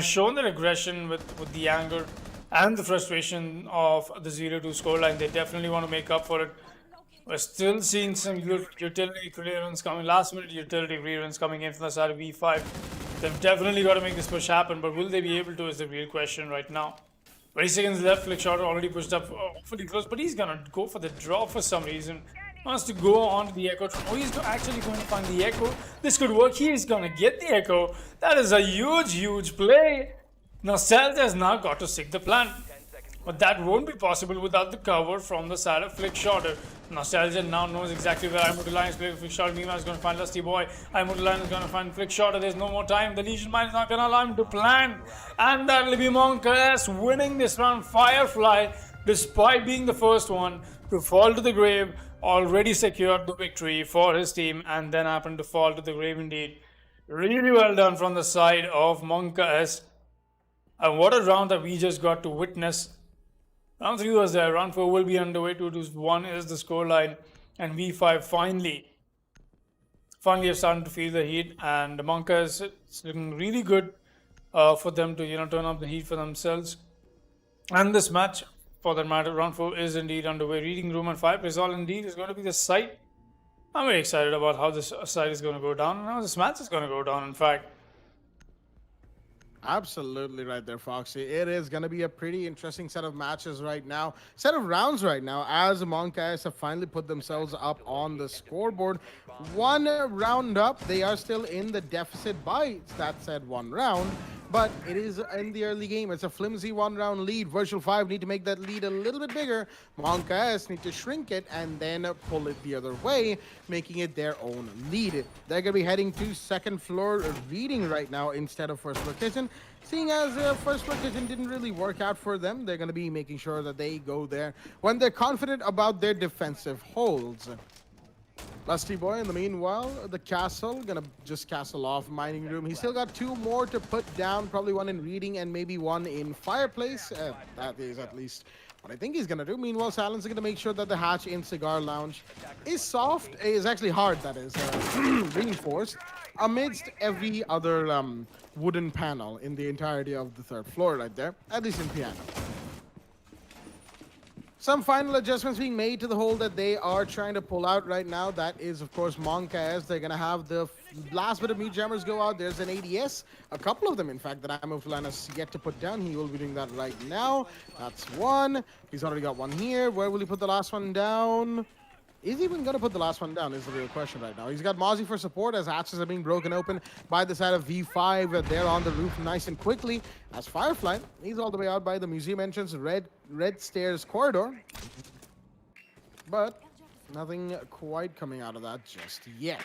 shown their aggression with the anger and the frustration of the 0-2 scoreline. They definitely want to make up for it. We're still seeing some utility clearance coming, last minute utility clearance coming in from the side of V5. They've definitely got to make this push happen, but will they be able to is the real question right now. 20 seconds left, flick shot already pushed up fully close, but he's gonna go for the draw for some reason. Wants to go on to the Echo. Oh, he's actually going to find the Echo. This could work. He is gonna get the Echo. That is a huge play. Now Stealth has now got to stick the plan. But that won't be possible without the cover from the side of Flickshotter. Nostalgia now knows exactly where Immortaline is playing Flickshotter. Mima is going to find Lusty Boy. Immortaline is going to find Flickshotter. There's no more time. The Legion Mind is not going to allow him to plan. And that'll be Monkas winning this round. Firefly, despite being the first one to fall to the grave, already secured the victory for his team and then happened to fall to the grave indeed. Really well done from the side of Monkas. And what a round that we just got to witness. Round 3 was there. Round 4 will be underway. 2-1 is the scoreline. And V5 finally have started to feel the heat. And Monkas, it's looking really good for them to turn up the heat for themselves. And this match, for that matter, round 4 is indeed underway. Reading Room and Fireplace all indeed is going to be the site. I'm very excited about how this site is going to go down and how this match is going to go down, in fact. Absolutely right there, Foxy. It is going to be a pretty interesting set of matches right now, set of rounds right now, as Monkas have finally put themselves up on the scoreboard. One round up, they are still in the deficit by that said one round, but it is in the early game. It's a flimsy one-round lead. Virtual 5 need to make that lead a little bit bigger. Monkas need to shrink it and then pull it the other way, making it their own lead. They're going to be heading to second floor reading right now instead of first floor kitchen. Seeing as first floor kitchen didn't really work out for them, they're going to be making sure that they go there when they're confident about their defensive holds. Lusty Boy, in the meanwhile, the castle, gonna just castle off Mining Room. He's still got 2 more to put down, probably 1 in Reading and maybe 1 in Fireplace. That is at least what I think he's gonna do. Meanwhile, Silence is gonna make sure that the hatch in Cigar Lounge is soft, is actually hard, that is, reinforced, amidst every other wooden panel in the entirety of the 3rd floor right there, at least in Piano. Some final adjustments being made to the hole that they are trying to pull out right now. That is, of course, Monkas. They're going to have the last bit of meat jammers go out. There's an ADS, a couple of them, in fact, that Immortaline has yet to put down. He will be doing that right now. That's 1. He's already got 1 here. Where will he put the last one down? Is he even going to put the last one down is the real question right now. He's got Mozzie for support as hatches are being broken open by the side of V5. They're on the roof nice and quickly. As Firefly, he's all the way out by the museum entrance, red stairs corridor. But nothing quite coming out of that just yet.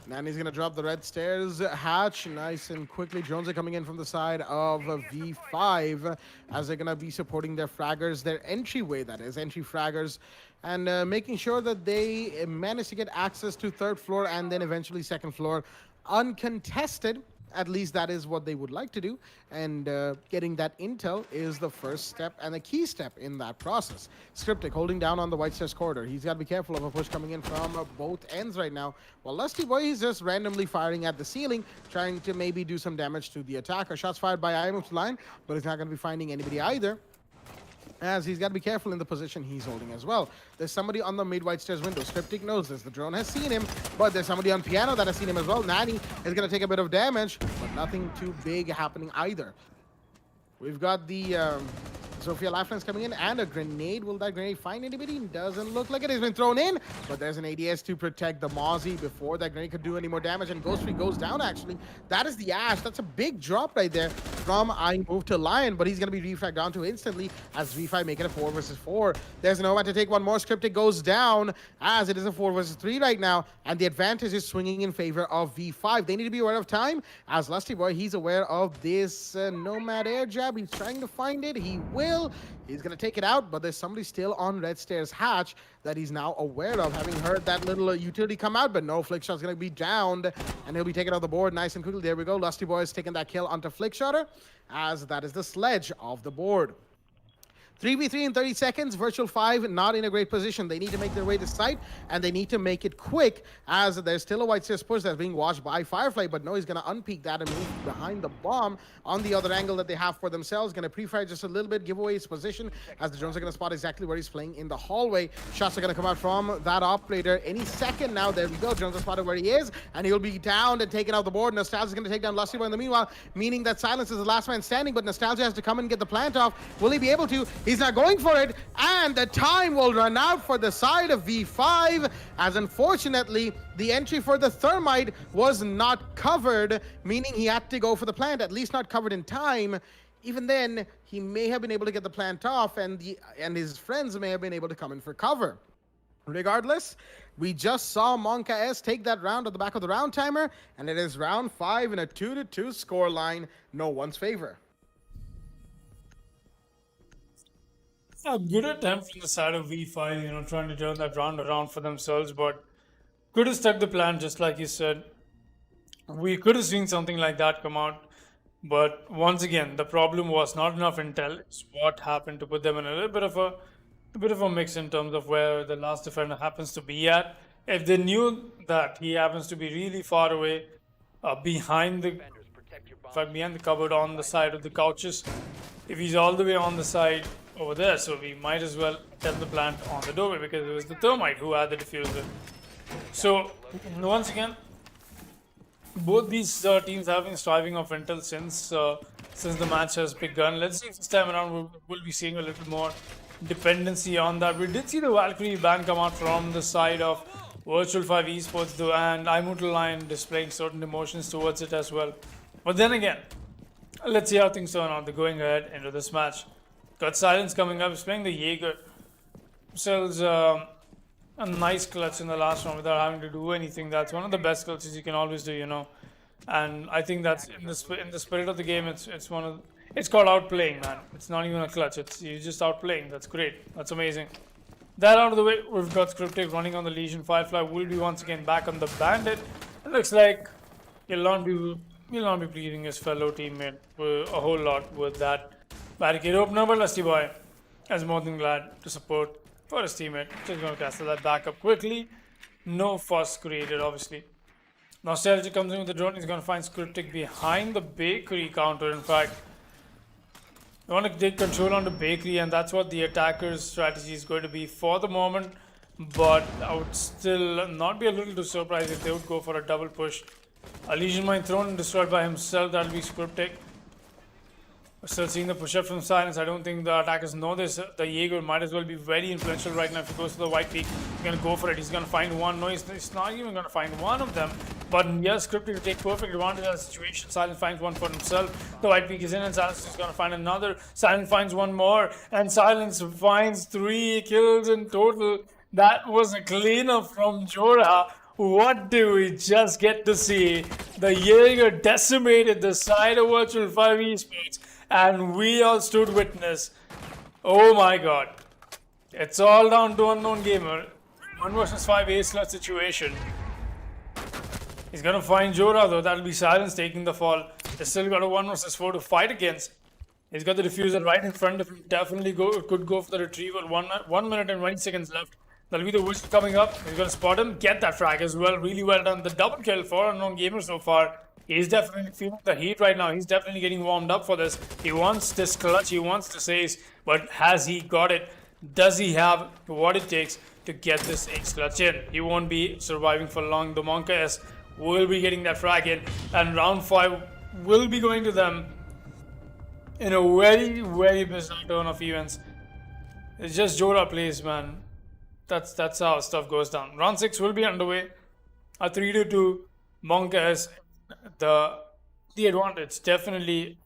Nanny's going to drop the red stairs hatch nice and quickly. Drones are coming in from the side of V5 as they're going to be supporting their fraggers, their entryway, that is, entry fraggers, and making sure that they manage to get access to 3rd floor and then eventually 2nd floor uncontested. At least that is what they would like to do, and getting that intel is the first step and a key step in that process. Scriptic holding down on the white stairs corridor. He's got to be careful of a push coming in from both ends right now. While Lusty Boy is just randomly firing at the ceiling, trying to maybe do some damage to the attacker. Shots fired by Immortaline, but he's not going to be finding anybody either, as he's got to be careful in the position he's holding as well. There's somebody on the mid-white stairs window. Scriptic knows this. The drone has seen him, but there's somebody on piano that has seen him as well. Nanny is going to take a bit of damage, but nothing too big happening either. We've got the Sophia Lifelines coming in and a grenade. Will that grenade find anybody? Doesn't look like it. It's been thrown in, but there's an ADS to protect the Mozzie before that grenade could do any more damage, and Ghost Tree goes down actually. That is the Ash. That's a big drop right there from I Move to Lion, but he's going to be refragged down to instantly as V5 make it a 4 versus 4. There's no one to take one more. Scriptic goes down as it is a 4 versus 3 right now, and the advantage is swinging in favor of V5. They need to be aware of time as Lusty Boy, he's aware of this Nomad air jab. He's trying to find it. He will. He's going to take it out, but there's somebody still on red stairs hatch that he's now aware of, having heard that little utility come out, but no, Flickshot's going to be downed, and he'll be taken off the board nice and quickly. There we go. Lusty Boy is taking that kill onto Flickshotter, as that is the sledge of the board. 3v3 in 30 seconds. Virtual 5 not in a great position. They need to make their way to site, and they need to make it quick, as there's still a white stairs push that's being watched by Firefly, but no, he's going to unpeak that and move behind the bomb on the other angle that they have for themselves. Going to pre-fire just a little bit, give away his position, as the drones are going to spot exactly where he's playing in the hallway. Shots are going to come out from that operator any second now. There we go. Drones are spotted where he is, and he'll be downed and taken off the board. Nostalgia is going to take down Lusty Boy in the meanwhile, meaning that Silence is the last man standing, but Nostalgia has to come and get the plant off. Will he be able to? He's not going for it, and the time will run out for the side of V5, as unfortunately, the entry for the thermite was not covered, meaning he had to go for the plant, at least not covered in time. Even then, he may have been able to get the plant off, and his friends may have been able to come in for cover. Regardless, we just saw Monka S take that round at the back of the round timer, and it is round 5 in a 2-2 score line, no one's favor. A good attempt from the side of V5, trying to turn that round around for themselves, but could have stuck the plan just like you said. We could have seen something like that come out, but once again, the problem was not enough intel. It's what happened to put them in a little bit of a mix in terms of where the last defender happens to be at. If they knew that he happens to be really far away, behind the cupboard on the side of the couches, if he's all the way on the side over there, so we might as well tell the plant on the doorway, because it was the thermite who had the diffuser. So once again, both these teams have been striving off intel since the match has begun. Let's see if this time around we'll be seeing a little more dependency on that. We did see the Valkyrie ban come out from the side of Virtual 5 Esports though, and Immortal Lion displaying certain emotions towards it as well. But then again, let's see how things turn out. They're going ahead into this match. Got Silence coming up. He's playing the Jaeger. Sells a nice clutch in the last round without having to do anything. That's one of the best clutches you can always do, And I think that's in the spirit of the game. It's called outplaying, man. It's not even a clutch. You're just outplaying. That's great. That's amazing. That out of the way, we've got Cryptic running on the Legion. Firefly will be once again back on the Bandit. It looks like he'll not be pleading his fellow teammate a whole lot with that barricade opener, but Lusty Boy is more than glad to support for his teammate. Just going to castle that back up quickly. No fuss created, obviously. Nostalgia comes in with the drone. He's going to find Cryptic behind the bakery counter. In fact, they want to take control on the bakery, and that's what the attacker's strategy is going to be for the moment. But I would still not be a little too surprised if they would go for a double push. A Legion Mine thrown and destroyed by himself. That'll be Cryptic. We're still seeing the push-up from Silence. I don't think the attackers know this. The Jaeger might as well be very influential right now. If he goes to the White Peak, he's going to go for it. He's going to find one. No, he's not even going to find one of them. But yes, Cryptic to take perfect advantage of the situation. Silence finds one for himself. The White Peak is in, and Silence is going to find another. Silence finds one more, and Silence finds 3 kills in total. That was a cleanup from Jorah. What do we just get to see? The Jaeger decimated the side of Virtual 5 Esports, and we all stood witness. Oh my god. It's all down to Unknown Gamer. 1 versus 5 ace clutch situation. He's gonna find Jorah though. That'll be Silence taking the fall. He's still got a 1 versus 4 to fight against. He's got the diffuser right in front of him. Definitely could go for the retrieval. 1 minute and 20 seconds left. That'll be the whistle coming up. He's gonna spot him. Get that frag as well. Really well done. The double kill for Unknown Gamer so far. He's definitely feeling the heat right now. He's definitely getting warmed up for this. He wants this clutch. He wants this ace. But has he got it? Does he have what it takes to get this ace clutch in? He won't be surviving for long. The Monka S will be getting that frag in. And round 5 will be going to them in a very, very bizarre turn of events. It's just Jorah plays, man. That's how stuff goes down. Round 6 will be underway. A 3-2 Monka S. The advantage, definitely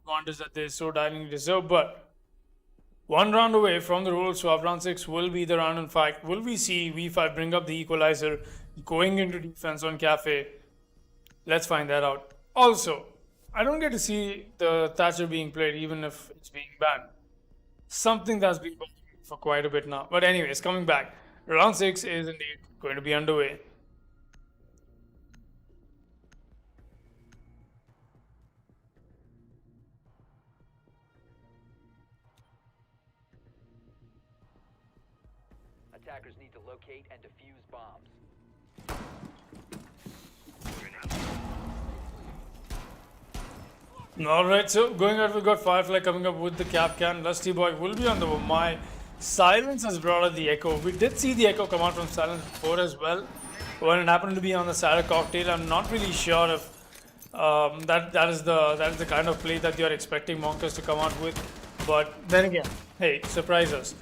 advantage that they so dialing deserve, but 1 round away from the roll swap. Round 6 will be the round. In fact, will we see V5 bring up the equalizer going into defense on Cafe? Let's find that out. Also, I don't get to see the Thatcher being played even if it's being banned. Something that's been going for quite a bit now. But anyways, coming back. Round 6 is indeed going to be underway. Attackers need to locate and defuse bombs. Alright, so going out, we've got Firefly coming up with the cap can. Lusty Boy will be on the my. Silence has brought out the echo. We did see the echo come out from Silence before as well. When it happened to be on the side of Cocktail, I'm not really sure if that is the kind of play that you're expecting Monkers to come out with. But then again, hey, surprise us.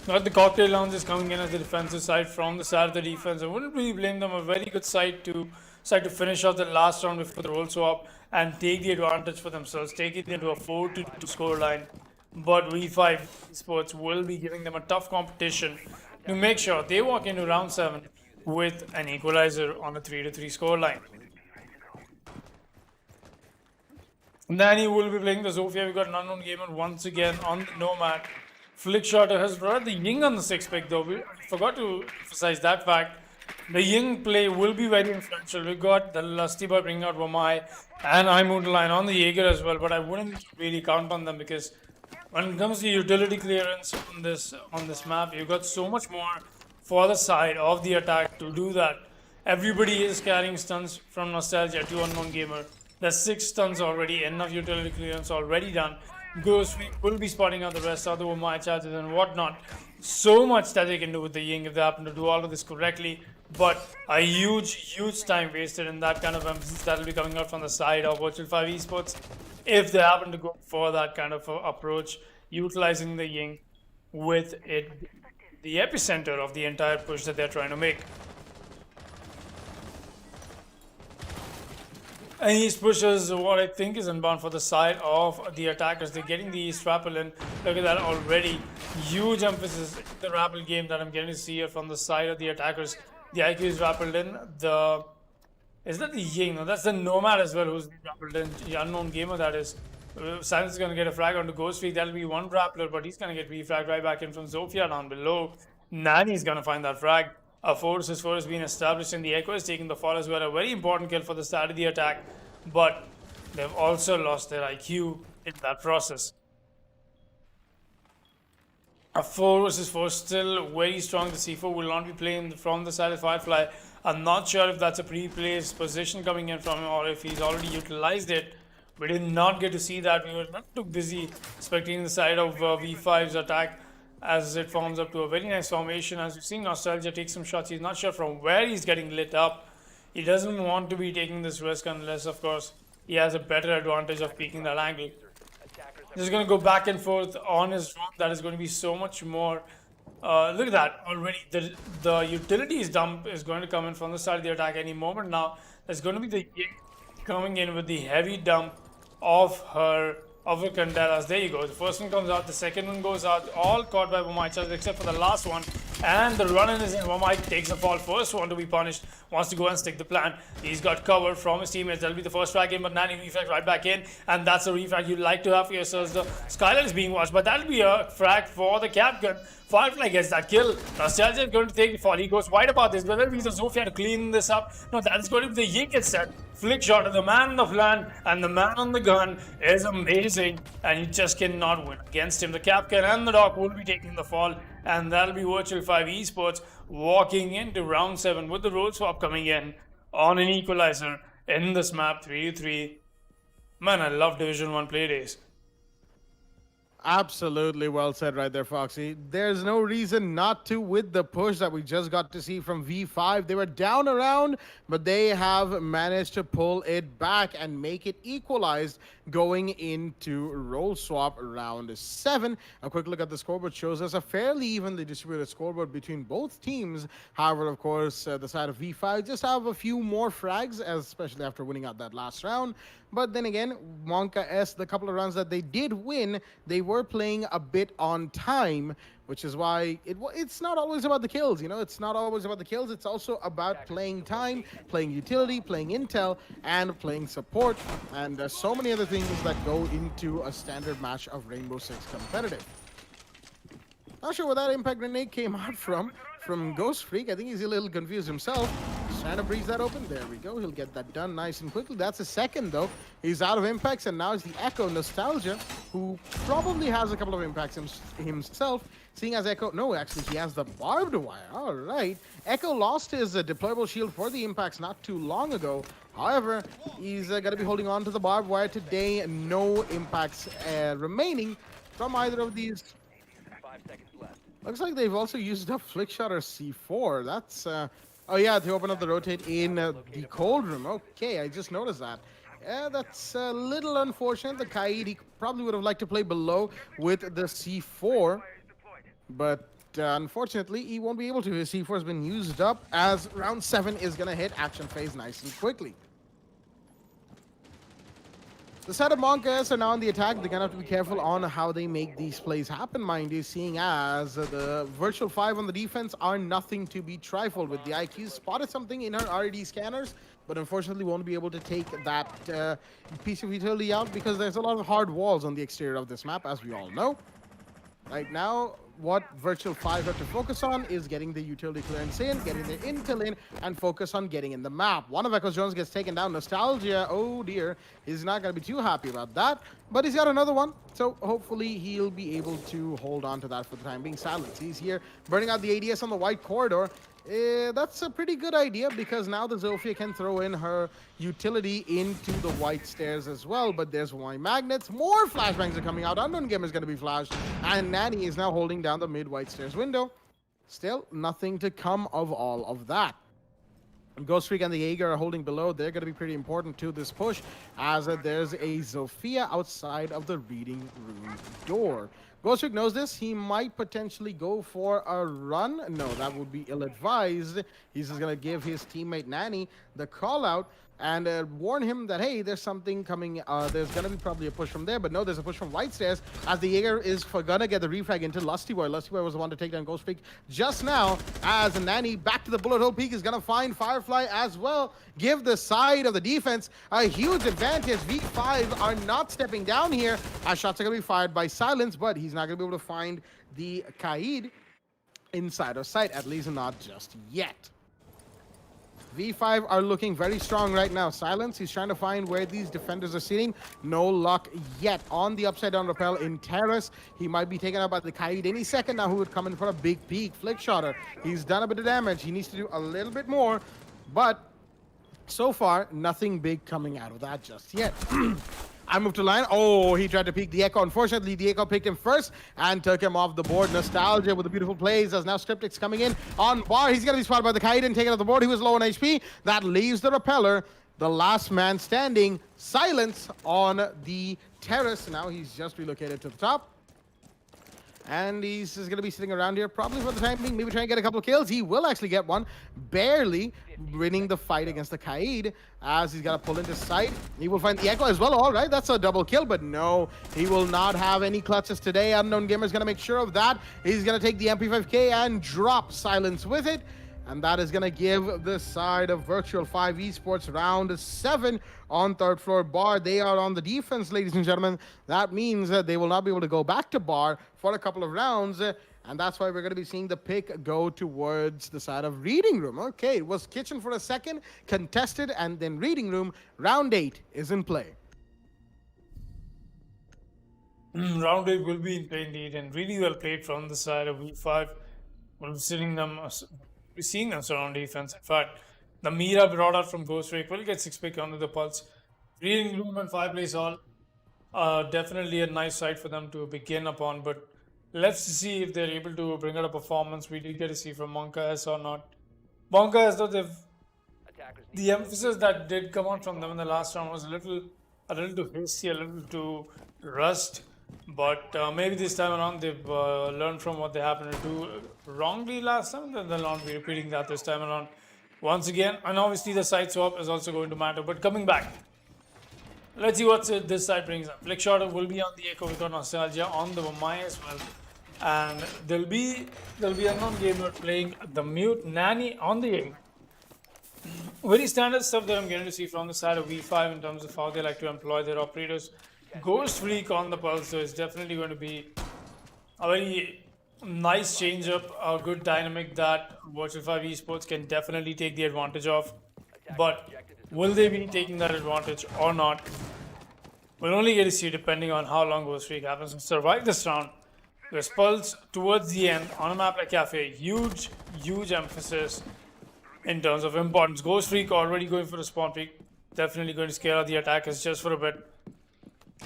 Not the cocktail lounge is coming in as the defensive side from the side of the defense. I wouldn't really blame them. A very good side to finish off the last round before the roll swap and take the advantage for themselves, take it into a 4-2 scoreline. But V5 Esports will be giving them a tough competition to make sure they walk into round 7 with an equalizer on a 3-3 scoreline. Nanny will be playing the Zofia. We got an unknown gamer once again on the Nomad. Flickshotter has brought the Ying on the 6th pick though. We forgot to emphasize that fact. The Ying play will be very influential. We got the Lusty Boy bringing out Wamai and Line on the Jaeger as well, but I wouldn't really count on them because when it comes to utility clearance on this map, you've got so much more for the side of the attack to do that. Everybody is carrying stuns from Nostalgia to Unknown Gamer. There's 6 stuns already, enough utility clearance already done. Ghost will be spotting out the rest of the Wamai charges and whatnot. So much that they can do with the Ying if they happen to do all of this correctly. But a huge time wasted in that kind of emphasis that will be coming out from the side of Virtual 5 Esports if they happen to go for that kind of approach, utilizing the Ying with it the epicenter of the entire push that they're trying to make. And East pushes what I think is inbound for the side of the attackers. They're getting the East rappel in. Look at that already. Huge emphasis in the rappel game that I'm getting to see here from the side of the attackers. The IQ is rappelled in. Is that the Ying? No, that's the Nomad as well who's rappelled in. The Unknown Gamer, that is. Silence is going to get a frag onto Ghost Freak. That'll be one rappler, but he's going to get refragged right back in from Zofia down below. Nani's going to find that frag. A 4 vs 4 has been established and the Echo is taking the fall as well. A very important kill for the start of the attack, but they've also lost their IQ in that process. A 4 vs 4 still very strong. The C4 will not be playing from the side of Firefly. I'm not sure if that's a pre-placed position coming in from him or if he's already utilized it. We did not get to see that. We were not too busy spectating the side of V5's attack as it forms up to a very nice formation. As you've seen, Nostalgia take some shots. He's not sure from where he's getting lit up. He doesn't want to be taking this risk unless, of course, he has a better advantage of peeking that angle. Just going to go back and forth on his drone. That is going to be so much more. Look at that already. The utilities dump is going to come in from the side of the attack any moment now. There's going to be the Ying coming in with the heavy dump of her Candelas. There you go. The first one comes out, the second one goes out, all caught by Wamai except for the last one. And the run-in is in. Wamai takes the fall. First one to be punished, wants to go and stick the plan. He's got cover from his teammates. That'll be the first frag in, but Nani refrag right back in. And that's a refrag you'd like to have for yourselves. The Skyline is being watched, but that'll be a frag for the cap gun. Firefly gets that kill. Nostalgia is going to take the fall. He goes wide about this. Whether he's a Zofia to clean this up. No, that is going to be the Ying gets set. Flick shot of the man on the flank and the man on the gun is amazing. And you just cannot win against him. The Capcan and the Doc will be taking the fall. And that'll be Virtual 5 Esports walking into round 7 with the roll swap coming in on an equalizer in this map 3-3. Man, I love Division 1 play days. Absolutely well said right there, Foxy. There's no reason not to with the push that we just got to see from V5. They were down around, but they have managed to pull it back and make it equalized going into roll swap round 7. A quick look at the scoreboard shows us a fairly evenly distributed scoreboard between both teams. However, of course, the side of V5 just have a few more frags, especially after winning out that last round. But then again, Wonka S, the couple of runs that they did win, they were playing a bit on time, which is why it's not always about the kills, you know? It's not always about the kills. It's also about playing time, playing utility, playing intel, and playing support, and so many other things that go into a standard match of Rainbow Six competitive. Not sure where that impact grenade came out from Ghost Freak. I think he's a little confused himself. Just trying to breeze that open. There we go. He'll get that done nice and quickly. That's a second, though. He's out of impacts, and now it's the Echo Nostalgia, who probably has a couple of impacts himself. Seeing as Echo... No, actually, he has the barbed wire. All right. Echo lost his deployable shield for the impacts not too long ago. However, he's going to be holding on to the barbed wire today. No impacts remaining from either of these. 5 seconds left. Looks like they've also used a flick shot or C4. That's oh yeah, to open up the rotate in the cold room. Okay, I just noticed that. Yeah, that's a little unfortunate. The Kaid, he probably would have liked to play below with the C4, but unfortunately, he won't be able to. His C4 has been used up as round 7 is going to hit action phase nice and quickly. The side of Monkas are now on the attack. They're going to have to be careful on how they make these plays happen, mind you, seeing as the Virtual 5 on the defense are nothing to be trifled with. The IQ spotted something in her RED scanners, but unfortunately won't be able to take that piece of utility out because there's a lot of hard walls on the exterior of this map, as we all know. Right now, what Virtual 5 have to focus on is getting the utility clearance in, getting the intel in, and focus on getting in the map. One of Echo Jones gets taken down. Nostalgia, oh dear, he's not going to be too happy about that. But he's got another one, so hopefully he'll be able to hold on to that for the time being. Silence, he's here, burning out the ADS on the white corridor. That's a pretty good idea because now the Zofia can throw in her utility into the white stairs as well. But there's Y magnets, more flashbangs are coming out. Unknown Gamer is going to be flashed, and Nanny is now holding down the mid white stairs window. Still, nothing to come of all of that. Ghost Freak and the Jaeger are holding below. They're going to be pretty important to this push as there's a Zofia outside of the reading room door. Ghost Freak knows this. He might potentially go for a run. No, that would be ill-advised. He's just going to give his teammate Nanny the call out and warn him that, hey, there's something coming. There's going to be probably a push from there. But no, there's a push from White Stairs as the Jaeger is going to get the refrag into Lusty Boy. Lusty Boy was the one to take down Ghost Freak just now as Nanny back to the bullet hole peak is going to find Firefly as well. Give the side of the defense a huge advantage. V5 are not stepping down here as shots are going to be fired by Silence, but he's not going to be able to find the Kaid inside of sight, at least not just yet. V5 are looking very strong right now. Silence, he's trying to find where these defenders are sitting. No luck yet. On the upside down rappel in Terrace, he might be taken out by the Kaid any second now, who would come in for a big peek. Flick shotter. He's done a bit of damage. He needs to do a little bit more, but so far, nothing big coming out of that just yet. I moved to line. Oh, he tried to peek the Echo. Unfortunately, the Echo picked him first and took him off the board. Nostalgia with the beautiful plays as now Striptix coming in on bar. He's going to be spotted by the Kaid and taken off the board. He was low on HP. That leaves the Repeller, the last man standing. Silence on the terrace. Now he's just relocated to the top. And he's just going to be sitting around here probably for the time being, maybe trying to get a couple of kills. He will actually get one, barely winning the fight against the Kaid as he's got to pull into sight. He will find the Echo as well. All right, that's a double kill, but no, he will not have any clutches today. Unknown Gamer is going to make sure of that. He's going to take the MP5K and drop Silence with it. And that is going to give the side of Virtual 5 Esports round 7 on third floor bar. They are on the defense, ladies and gentlemen. That means that they will not be able to go back to bar for a couple of rounds. And that's why we're going to be seeing the pick go towards the side of Reading Room. Okay, it was Kitchen for a second, contested, and then Reading Room. Round 8 is in play. Round 8 will be in play indeed, and really well played from the side of V5. We'll be seeing them surround defense. In fact, the Mira brought out from Ghost Freak will get 6 pick under the pulse. Reading Room and Fireplace Hall, definitely a nice side for them to begin upon, but let's see if they're able to bring out a performance we did get to see from Monka S or not. Monka S, though, the emphasis that did come out from them in the last round was a little too hasty, a little too rushed. But maybe this time around they've learned from what they happened to do wrongly last time. Then they'll not be repeating that this time around once again. And obviously the side swap is also going to matter. But coming back, let's see what this side brings up. Flick Shotter will be on the Echo with Nostalgia on the Maya as well. And there'll be Unknown Gamer playing the Mute Nanny on the Jaeger. Very standard stuff that I'm getting to see from the side of V5 in terms of how they like to employ their operators. Ghost Freak on the pulse, so it's definitely going to be a very nice change up, a good dynamic that Virtual 5 Esports can definitely take the advantage of. But will they be taking that advantage or not? We'll only get to see depending on how long Ghost Freak happens to survive this round. There's Pulse towards the end on a map like Cafe. Huge emphasis in terms of importance. Ghost Freak already going for a spawn peak. Definitely going to scale out the attackers just for a bit.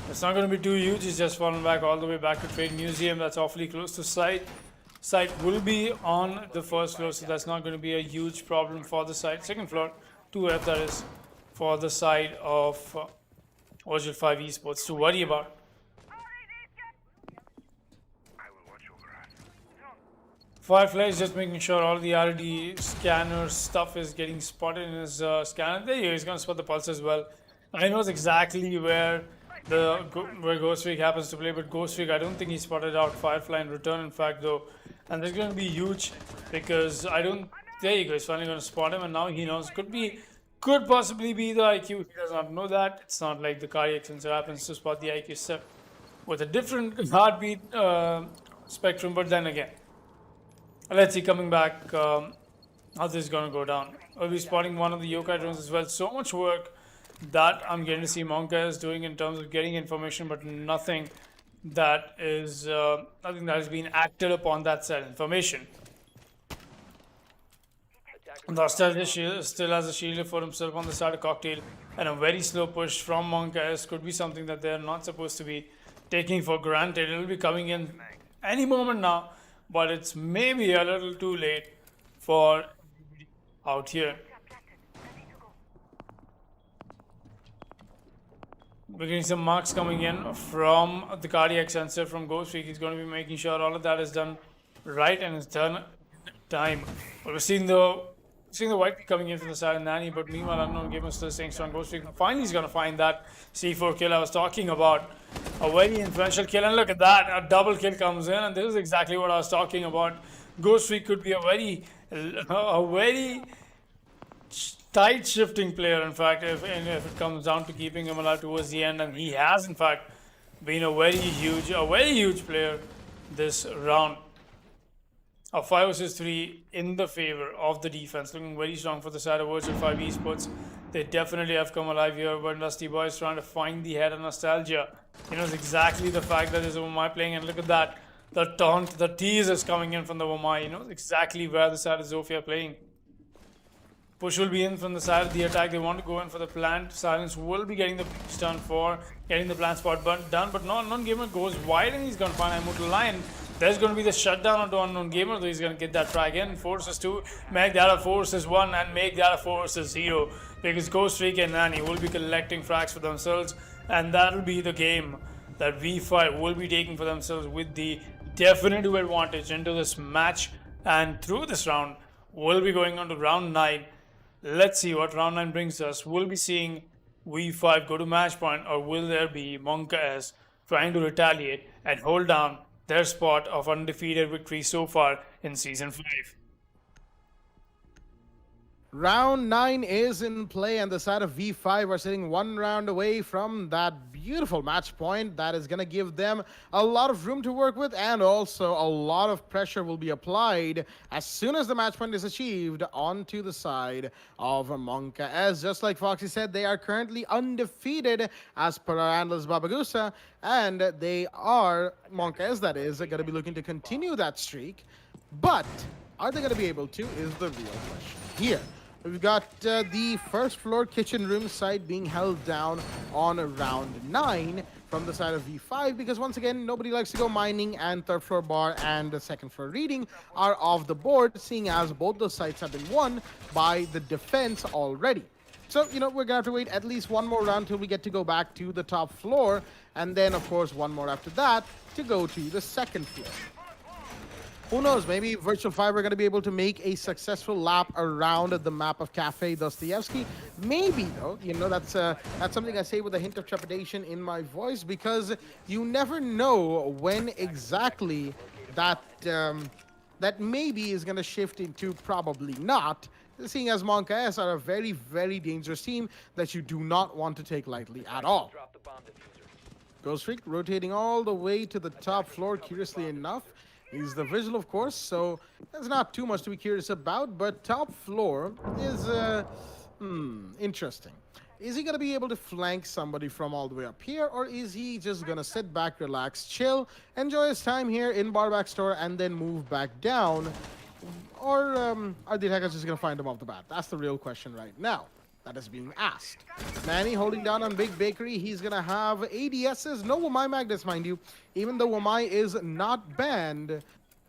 It's not going to be too huge. He's just fallen back all the way back to Trade Museum. That's awfully close to site. Site will be on the first floor, so that's not going to be a huge problem for the site. Second floor, 2F that is, for the side of Virtual 5 Esports to worry about. Firefly is just making sure all the RD scanner stuff is getting spotted in his scanner. There he is. He's going to spot the pulse as well. I knows exactly where Ghost Freak happens to play, but Ghost Freak, I don't think he spotted out Firefly in return, in fact, though. And that's going to be huge because I don't. There you go. He's finally going to spot him, and now he knows. Could possibly be the IQ. He does not know that. It's not like the cardiac sensor happens to spot the IQ step with a different heartbeat spectrum, but then again. Let's see coming back how this is going to go down. We'll be spotting one of the yokai drones as well. So much work that I'm getting to see Monka is doing in terms of getting information, but nothing that is has been acted upon that said information. Nostalgia still has a shield for himself on the side of Cocktail, and a very slow push from Monka could be something that they're not supposed to be taking for granted. It'll be coming in any moment now, but it's maybe a little too late for out here. We're getting some marks coming in from the cardiac sensor from Ghost Freak. He's going to be making sure all of that is done right and it's done time. But we're seeing the white coming in from the side of Nani, but meanwhile Unknown Gamer still staying strong. Ghost Freak finally is going to find that C4 kill I was talking about. A very influential kill, and look at that, a double kill comes in, and this is exactly what I was talking about. Ghost Freak could be a very tight shifting player, in fact, if it comes down to keeping him alive towards the end, and he has in fact been a very huge player this round. A 5 versus 3 in the favor of the defense, looking very strong for the side of Virtual 5 Esports. They definitely have come alive here, but Dusty Boy is trying to find the head of Nostalgia. He knows exactly the fact that there's a Wamai playing, and look at that. The taunt, the tease is coming in from the Wamai. He knows exactly where the side of Zofia playing. Push will be in from the side of the attack. They want to go in for the plant. Silence will be getting the stun for getting the plant spot done, but Unknown Gamer goes wide and he's going to find Immortal Lion. There's going to be the shutdown onto Unknown Gamer, though he's going to get that frag in. 4 versus 2, make that a 4 versus 1, and make that a 4 versus 0. Because Ghost Freak and Nani will be collecting frags for themselves, and that'll be the game that V5 will be taking for themselves with the definitive advantage into this match. And through this round, we'll be going on to round 9. Let's see what round 9 brings us. We'll be seeing V5 go to match point, or will there be Monka S trying to retaliate and hold down their spot of undefeated victory so far in Season 5. Round 9 is in play, and the side of V5 are sitting one round away from that beautiful match point that is going to give them a lot of room to work with, and also a lot of pressure will be applied as soon as the match point is achieved onto the side of Monka. As just like Foxy said, they are currently undefeated as per our analyst Babagusa, and they are, Monka as that is, going to be looking to continue that streak. But are they going to be able to is the real question here. We've got the first floor kitchen room side being held down on round 9 from the side of V5, because once again, nobody likes to go mining, and third floor bar and the second floor reading are off the board, seeing as both those sites have been won by the defense already. So, you know, we're going to have to wait at least one more round till we get to go back to the top floor, and then, of course, one more after that to go to the second floor. Who knows, maybe Virtual 5 are going to be able to make a successful lap around the map of Cafe Dostoevsky. Maybe, though, you know, that's something I say with a hint of trepidation in my voice, because you never know when exactly that that maybe is going to shift into probably not, seeing as Monka S are a very, very dangerous team that you do not want to take lightly at all. Ghost Freak rotating all the way to the top floor, curiously enough. He's the visual, of course, so there's not too much to be curious about, but top floor is, interesting. Is he going to be able to flank somebody from all the way up here, or is he just going to sit back, relax, chill, enjoy his time here in Barback Store, and then move back down? Or are the attackers just going to find him off the bat? That's the real question right now that is being asked. Manny holding down on Big Bakery. He's going to have ADSs. No Wamai Magnets, mind you. Even though Wamai is not banned,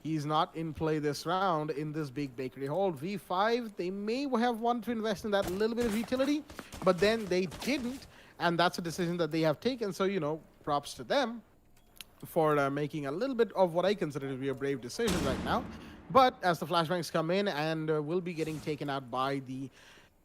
he's not in play this round in this Big Bakery hold. V5, they may have wanted to invest in that little bit of utility, but then they didn't. and that's a decision that they have taken. So, you know, props to them for making a little bit of what I consider to be a brave decision right now. But as the flashbangs come in and will be getting taken out by the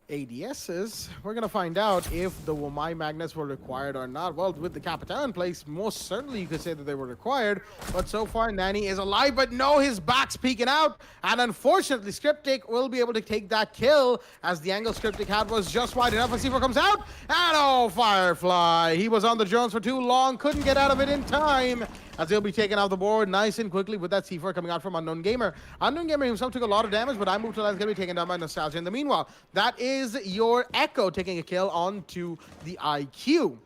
ADSs, we're going to find out if the Womai magnets were required or not. Well, with the Capital in place, most certainly you could say that they were required. But so far, Nani is alive, but no, his back's peeking out. And unfortunately, Scriptic will be able to take that kill as the angle Scriptic had was just wide enough. And C4 comes out. And oh, Firefly. He was on the drones for too long, couldn't get out of it in time, as he'll be taken off the board nice and quickly with that C4 coming out from Unknown Gamer. Unknown Gamer himself took a lot of damage, but I moved to that's going to be taken down by Nostalgia. In the meanwhile, that is your Echo taking a kill onto the IQ.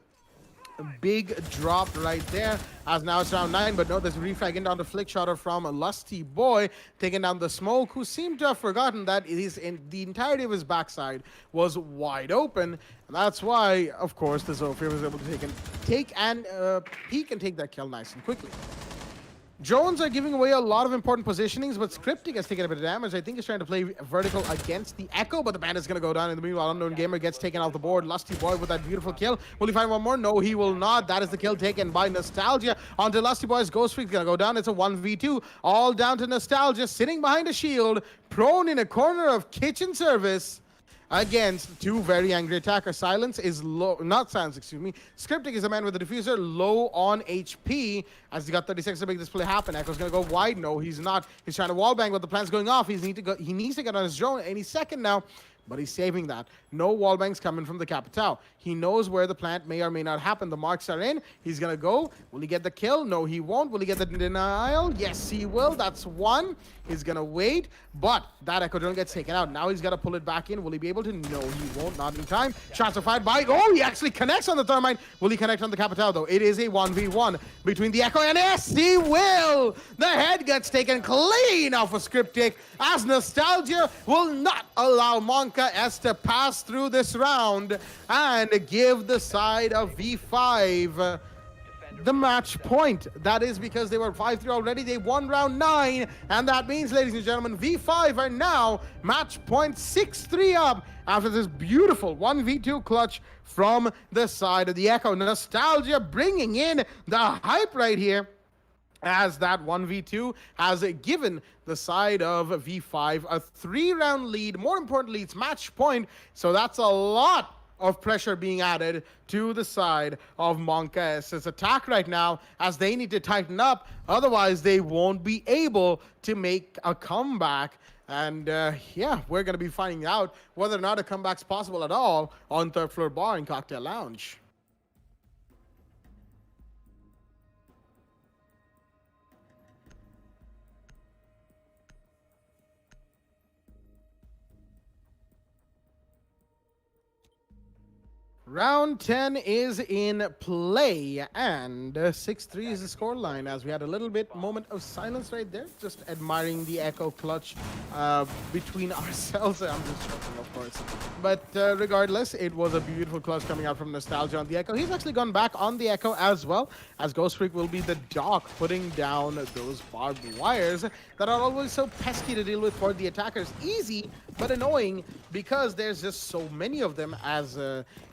A big drop right there, as now it's round 9, but no, there's a refrag in down the flick shotter from Lusty Boy, taking down the Smoke, who seemed to have forgotten that the entirety of his backside was wide open, and that's why, of course, the Zofia was able to take and peek and take that kill nice and quickly. Drones are giving away a lot of important positionings, but Scriptic has taken a bit of damage. I think he's trying to play vertical against the Echo, but the bandit's going to go down. In the meanwhile, Unknown Gamer gets taken off the board. Lusty Boy with that beautiful kill. Will he find one more? No, he will not. That is the kill taken by Nostalgia. Onto Lusty Boy's Ghost Freak going to go down. It's a 1v2. All down to Nostalgia, sitting behind a shield, prone in a corner of kitchen service, against two very angry attackers. Silence is low, not Silence, excuse me. Scriptic is a man with a diffuser, low on HP, as he got 30 seconds to make this play happen. Echo's gonna go wide. No, he's not. He's trying to wallbang, but the plan's going off. He needs to get on his drone any second now, but he's saving that. No wallbangs coming from the Capital. He knows where the plant may or may not happen. The marks are in. He's gonna go. Will he get the kill? No, he won't. Will he get the denial? Yes, he will. That's one. He's gonna wait, but that Echo drone gets taken out. Now he's gotta pull it back in. Will he be able to? No, he won't. Not in time. Shots are fired by. Oh, he actually connects on the Thermite. Will he connect on the Capital though? It is a 1v1 between the Echo and yes, he will. The head gets taken clean off of Scriptic, as Nostalgia will not allow Monka S to pass through this round and give the side of V5 the match point. That is because they were 5-3 already. They won round 9, and that means, ladies and gentlemen, V5 are now match point 6-3 up after this beautiful 1v2 clutch from the side of the Echo. Nostalgia bringing in the hype right here, as that 1v2 has given the side of V5 a 3-round lead. More importantly, it's match point, so that's a lot of pressure being added to the side of Monka S's attack right now, as they need to tighten up, otherwise they won't be able to make a comeback. And yeah, we're going to be finding out whether or not a comeback's possible at all on Third Floor Bar and Cocktail Lounge. Round 10 is in play, and 6-3 is the scoreline, as we had a little bit moment of silence right there, just admiring the Echo clutch between ourselves. I'm just joking, of course. But regardless, it was a beautiful clutch coming out from Nostalgia on the Echo. He's actually gone back on the Echo as well, as Ghost Freak will be the doc putting down those barbed wires that are always so pesky to deal with for the attackers. Easy, but annoying, because there's just so many of them, as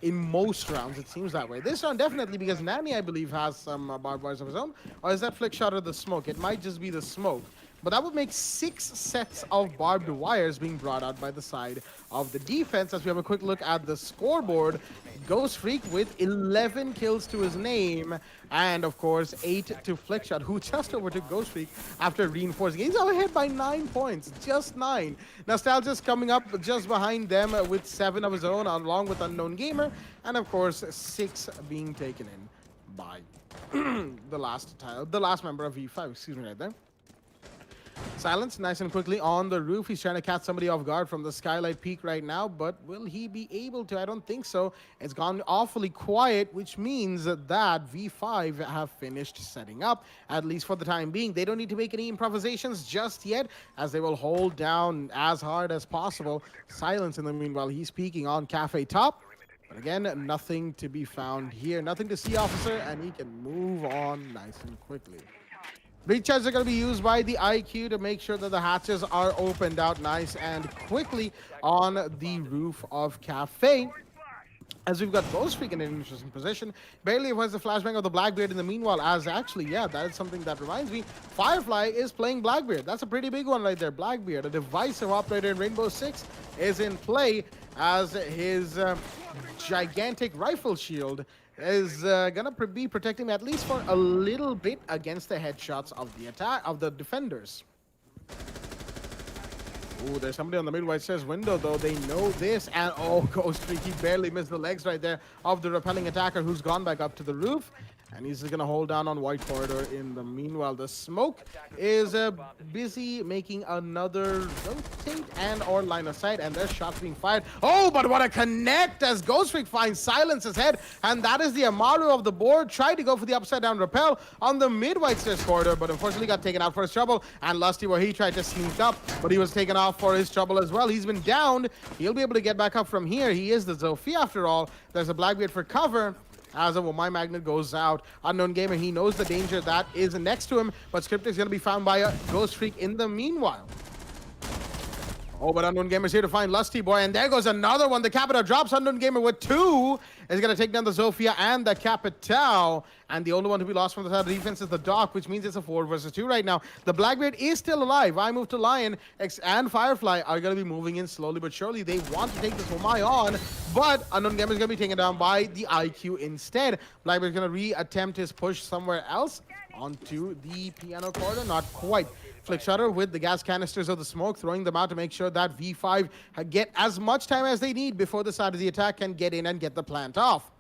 in most rounds, it seems that way. This round definitely, because Nani, I believe, has some barbed wires of his own. Or is that flick shot or the smoke? It might just be the smoke. But that would make 6 sets of barbed wires being brought out by the side of the defense. As we have a quick look at the scoreboard, Ghost Freak with 11 kills to his name, and of course 8 to Flickshot, who just overtook Ghost Freak after reinforcing. He's ahead by 9 points, just 9. Nostalgia's coming up just behind them with 7 of his own, along with Unknown Gamer, and of course 6 being taken in by the last member of V5. Excuse me, right there. Silence nice and quickly on the roof. He's trying to catch somebody off guard from the skylight peak right now, but will he be able to? I don't think so. It's gone awfully quiet, which means that V5 have finished setting up, at least for the time being. They don't need to make any improvisations just yet, as they will hold down as hard as possible. Silence in the meanwhile, he's peeking on Cafe Top. But again, nothing to be found here. Nothing to see, officer, and he can move on nice and quickly. Breachers are going to be used by the IQ to make sure that the hatches are opened out nice and quickly on the roof of Cafe. As we've got Ghost Freak in an interesting position. Barely was the flashbang of the Blackbeard in the meanwhile, as actually, yeah, that is something that reminds me. Firefly is playing Blackbeard. That's a pretty big one right there. Blackbeard, a divisive operator in Rainbow Six, is in play as his gigantic rifle shield is gonna be protecting him at least for a little bit against the headshots of the attack of the defenders. Ooh, there's somebody on the mid-white says window, though. They know this. And, oh, Ghost Freak, he barely missed the legs right there of the repelling attacker who's gone back up to the roof. And he's going to hold down on white corridor in the meanwhile. The smoke is busy making another rotate and or line of sight. And there's shots being fired. Oh, but what a connect as Ghost Freak finds Silence's head. And that is the Amaru of the board. Tried to go for the upside down rappel on the mid-white stairs corridor, but unfortunately got taken out for his trouble. And Lusty, where he tried to sneak up, but he was taken off for his trouble as well. He's been downed. He'll be able to get back up from here. He is the Zofia after all. There's a Blackbeard for cover. As of my magnet goes out, Unknown Gamer, he knows the danger that is next to him, but Script is going to be found by a Ghost Freak in the meanwhile. Oh, but Unknown Gamer's here to find Lusty Boy, and there goes another one. The Capita drops Unknown Gamer with 2. Is going to take down the Zofia and the Capital. And the only one to be lost from the side of the defense is the Doc, which means it's a 4 versus 2 right now. The Blackbeard is still alive. I move to Lion, X and Firefly are going to be moving in slowly but surely. They want to take this Homai on, but Unknown Gamer is going to be taken down by the IQ instead. Blackbeard is going to re-attempt his push somewhere else onto the piano corridor. Not quite. Flick Shutter with the gas canisters of the smoke, throwing them out to make sure that V5 get as much time as they need before the side of the attack can get in and get the plant off.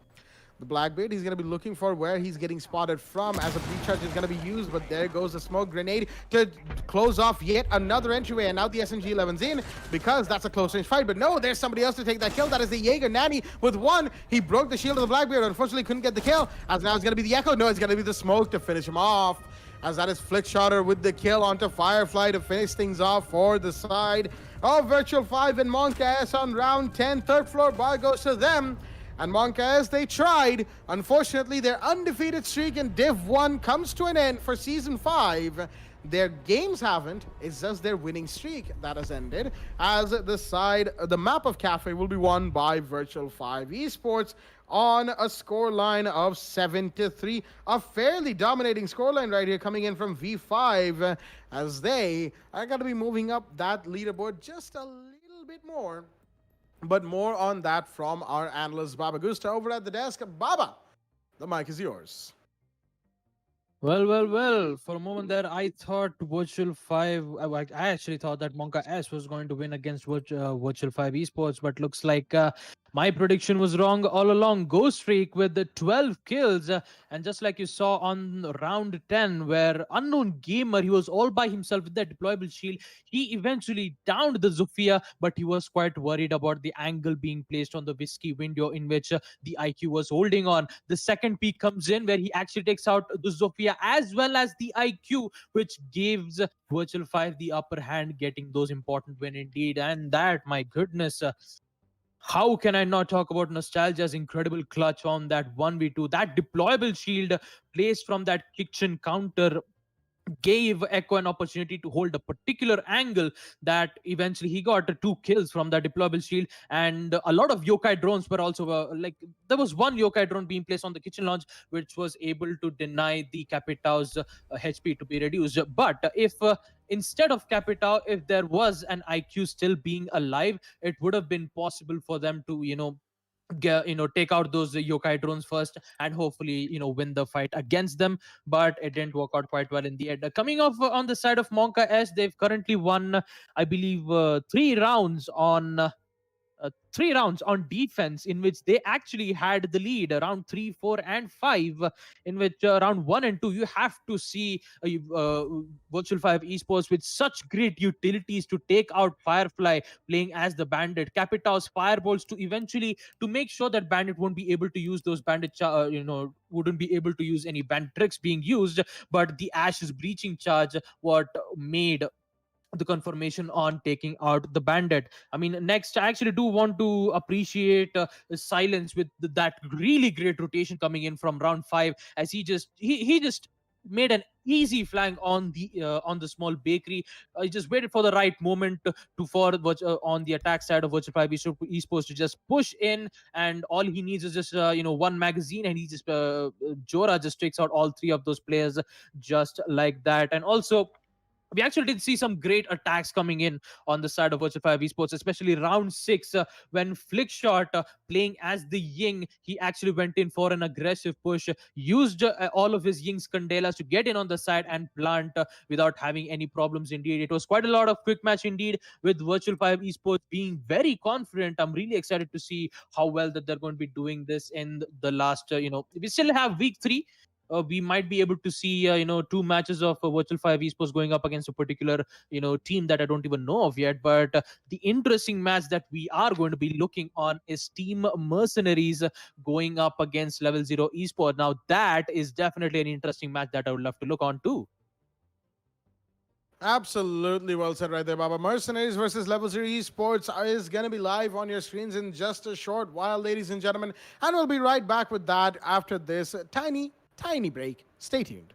The Blackbeard, he's going to be looking for where he's getting spotted from as a recharge is going to be used, but there goes the smoke grenade to close off yet another entryway, and now the SMG-11's in because that's a close-range fight, but no, there's somebody else to take that kill. That is the Jaeger Nanny with 1. He broke the shield of the Blackbeard, unfortunately couldn't get the kill, as now it's going to be the Echo. No, it's going to be the smoke to finish him off, as that is Flick Shotter with the kill onto Firefly to finish things off for the side of Virtual 5 and Monka S on round 10. Third floor bar goes to them. And Monka S, they tried. Unfortunately, their undefeated streak in Div 1 comes to an end for Season 5. Their games haven't. It's just their winning streak that has ended. As the map of Cafe will be won by Virtual 5 Esports on a scoreline of 7-3. A fairly dominating scoreline right here coming in from V5 as they are going to be moving up that leaderboard just a little bit more. But more on that from our analyst Baba Gusta over at the desk. Baba, the mic is yours. Well. For a moment there, I thought Virtual 5, I actually thought that Monka S was going to win against Virtual 5 Esports, but looks like my prediction was wrong all along. Ghost Freak with the 12 kills, and just like you saw on round 10, where Unknown Gamer, he was all by himself with that deployable shield. He eventually downed the Zofia, but he was quite worried about the angle being placed on the Whiskey window in which the IQ was holding on. The second peak comes in where he actually takes out the Zofia as well as the IQ, which gives Virtual 5 the upper hand, getting those important win indeed. And that, my goodness, how can I not talk about Nostalgia's incredible clutch on that 1v2? That deployable shield placed from that kitchen counter gave Echo an opportunity to hold a particular angle that eventually he got 2 kills from that deployable shield. And a lot of yokai drones were also there was one yokai drone being placed on the kitchen launch which was able to deny the Capitão's HP to be reduced. But if instead of Capitão, if there was an IQ still being alive, it would have been possible for them to take out those yokai drones first and hopefully win the fight against them, but it didn't work out quite well in the end. Coming off on the side of Monka S, they've currently won, I believe, 3 rounds on defense, in which they actually had the lead round 3, 4, and 5, in which round 1 and 2 you have to see Virtual 5 Esports with such great utilities to take out Firefly playing as the Bandit, Capitão's fireballs to make sure that Bandit won't be able to use those Bandit wouldn't be able to use any Bandit tricks being used, but the Ash's breaching charge what made the confirmation on taking out the Bandit. I mean, next, I actually do want to appreciate Silence with that really great rotation coming in from round 5, as he just made an easy flank on the small bakery. He just waited for the right moment on the attack side of Virtual 5 Esports to just push in, and all he needs is just one magazine, and he just Jora just takes out all three of those players just like that. And also, we actually did see some great attacks coming in on the side of Virtual 5 Esports, especially round 6 when Flickshot, playing as the Ying, he actually went in for an aggressive push, used all of his Ying's Candelas to get in on the side and plant without having any problems. Indeed, it was quite a lot of quick match indeed, with Virtual 5 Esports being very confident. I'm really excited to see how well that they're going to be doing this in the last, we still have week 3. We might be able to see 2 matches of Virtual 5 Esports going up against a particular team that I don't even know of yet. But the interesting match that we are going to be looking on is Team Mercenaries going up against Level 0 Esports. Now that is definitely an interesting match that I would love to look on too. Absolutely well said right there, Baba. Mercenaries versus Level 0 Esports is going to be live on your screens in just a short while, ladies and gentlemen. And we'll be right back with that after this tiny break. Stay tuned.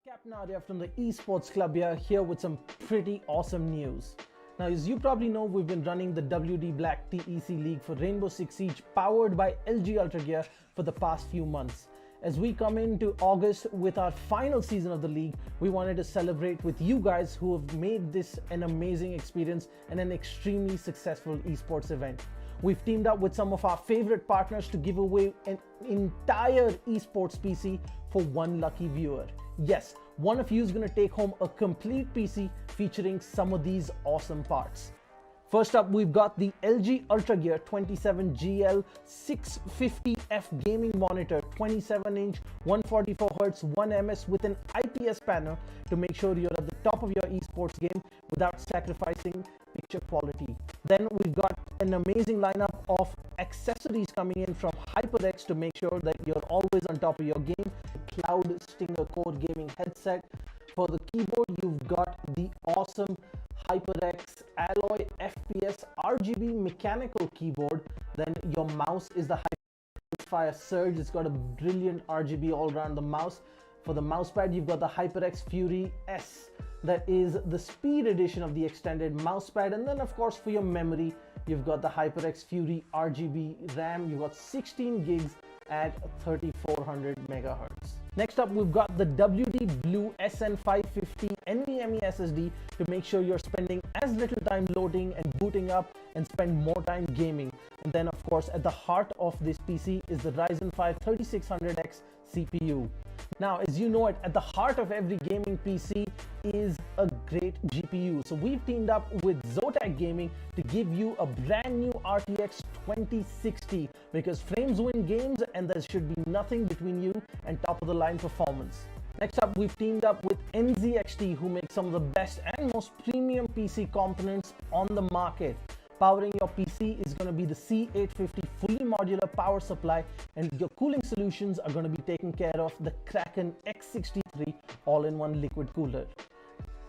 Cap Nadia from the Esports Club here with some pretty awesome news. Now, as you probably know, we've been running the WD Black TEC League for Rainbow Six Siege, powered by LG Ultragear, for the past few months. As we come into August with our final season of the league, we wanted to celebrate with you guys who have made this an amazing experience and an extremely successful esports event. We've teamed up with some of our favorite partners to give away an entire esports PC for one lucky viewer. Yes, one of you is going to take home a complete PC featuring some of these awesome parts. First up, we've got the LG Ultragear 27GL 650F gaming monitor, 27-inch, 144Hz, 1ms with an IPS panel to make sure you're at the top of your esports game without sacrificing picture quality. Then we've got an amazing lineup of accessories coming in from HyperX to make sure that you're always on top of your game. Cloud Stinger Core gaming headset. For the keyboard, you've got the awesome HyperX Alloy FPS RGB mechanical keyboard. Then your mouse is the HyperFire Surge. It's got a brilliant RGB all around the mouse. For the mousepad, you've got the HyperX Fury S. That is the speed edition of the extended mousepad. And then of course, for your memory, you've got the HyperX Fury RGB RAM. You've got 16 gigs at 3400 megahertz. Next up, we've got the WD Blue SN550 NVMe SSD to make sure you're spending as little time loading and booting up and spend more time gaming. And then of course, at the heart of this PC is the Ryzen 5 3600X CPU. Now, as you know it, at the heart of every gaming PC is a great GPU. So we've teamed up with Zotac Gaming to give you a brand new RTX 2060, because frames win games and there should be nothing between you and top of the line performance. Next up, we've teamed up with NZXT, who make some of the best and most premium PC components on the market. Powering your PC is going to be the C850 fully modular power supply, and your cooling solutions are going to be taken care of the Kraken X63 all-in-one liquid cooler.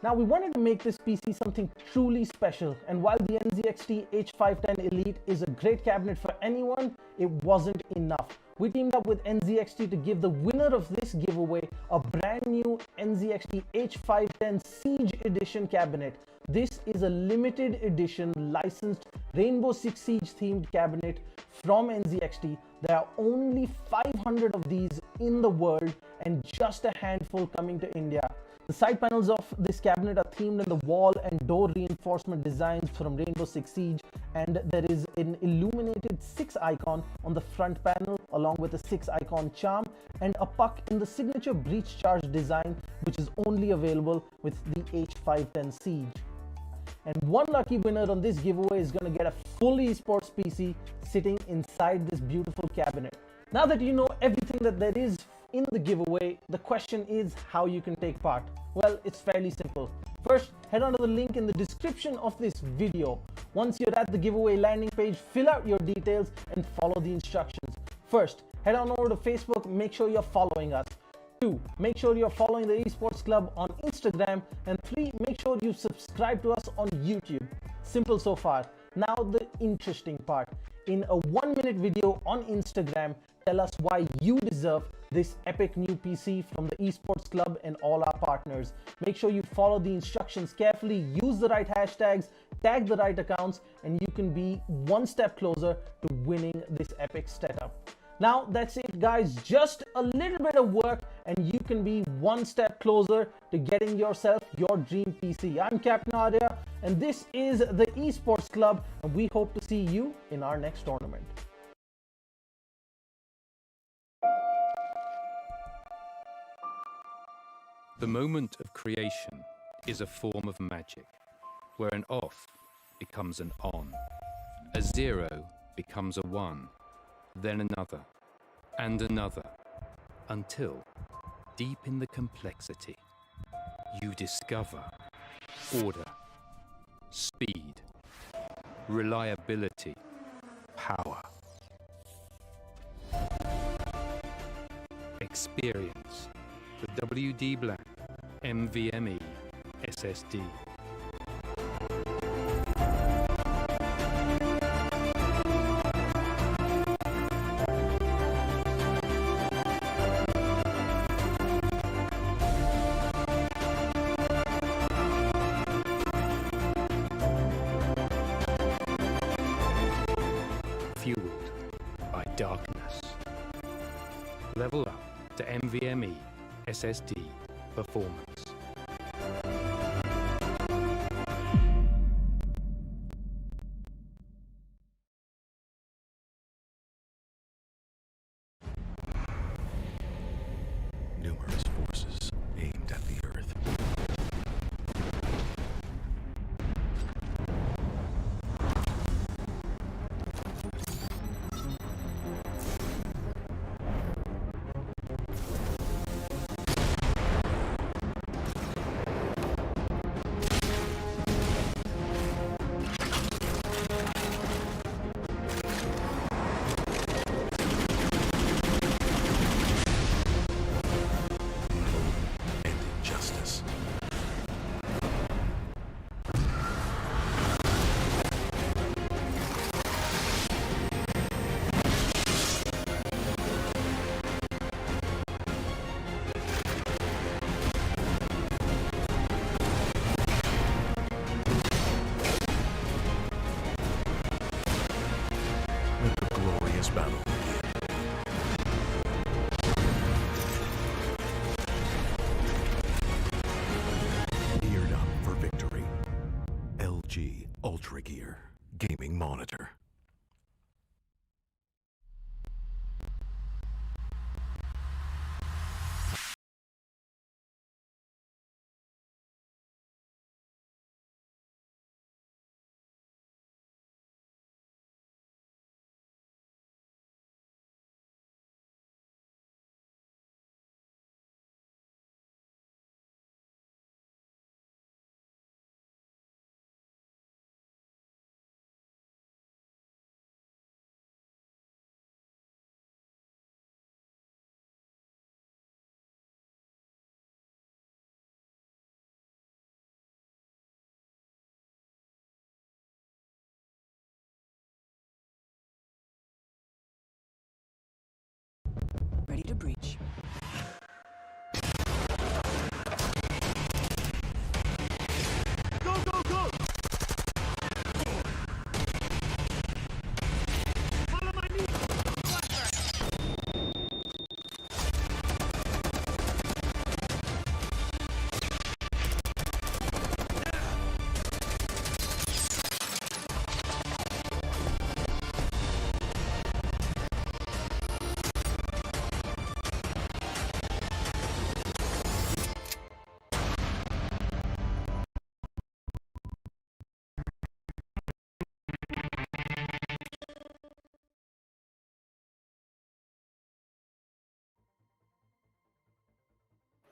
Now, we wanted to make this PC something truly special, and while the NZXT H510 Elite is a great cabinet for anyone, it wasn't enough. We teamed up with NZXT to give the winner of this giveaway a brand new NZXT H510 Siege Edition cabinet. This is a limited edition licensed Rainbow Six Siege themed cabinet from NZXT. There are only 500 of these in the world and just a handful coming to India. The side panels of this cabinet are themed in the wall and door reinforcement designs from Rainbow Six Siege, and there is an illuminated 6 icon on the front panel along with a 6 icon charm and a puck in the signature breach charge design, which is only available with the H510 Siege. And one lucky winner on this giveaway is going to get a full esports PC sitting inside this beautiful cabinet. Now that you know everything that there is in the giveaway, the question is how you can take part. Well, it's fairly simple. First, head on to the link in the description of this video. Once you're at the giveaway landing page, fill out your details and follow the instructions. First, head on over to Facebook, make sure you're following us. 2, make sure you're following the Esports Club on Instagram. And 3, make sure you subscribe to us on YouTube. Simple so far. Now the interesting part. in a 1-minute video on Instagram. Tell us why you deserve this epic new PC from the Esports Club and all our partners. Make sure you follow the instructions carefully, use the right hashtags, tag the right accounts, and you can be one step closer to winning this epic setup. Now that's it guys, just a little bit of work and you can be one step closer to getting yourself your dream PC. I'm Captain Arya and this is the Esports Club, and we hope to see you in our next tournament. The moment of creation is a form of magic, where an off becomes an on, a 0 becomes a 1, then another, and another, until, deep in the complexity, you discover order, speed, reliability, power. Experience the WD Black NVMe SSD. Fueled by darkness. Level up to NVMe SSD performance. Numerous forces aimed at the Earth. And injustice. Let the glorious battle begin. Geared up for victory. LG Ultragear Gaming Monitor. Ready to breach. Go, go, go! Follow my lead! Flashback!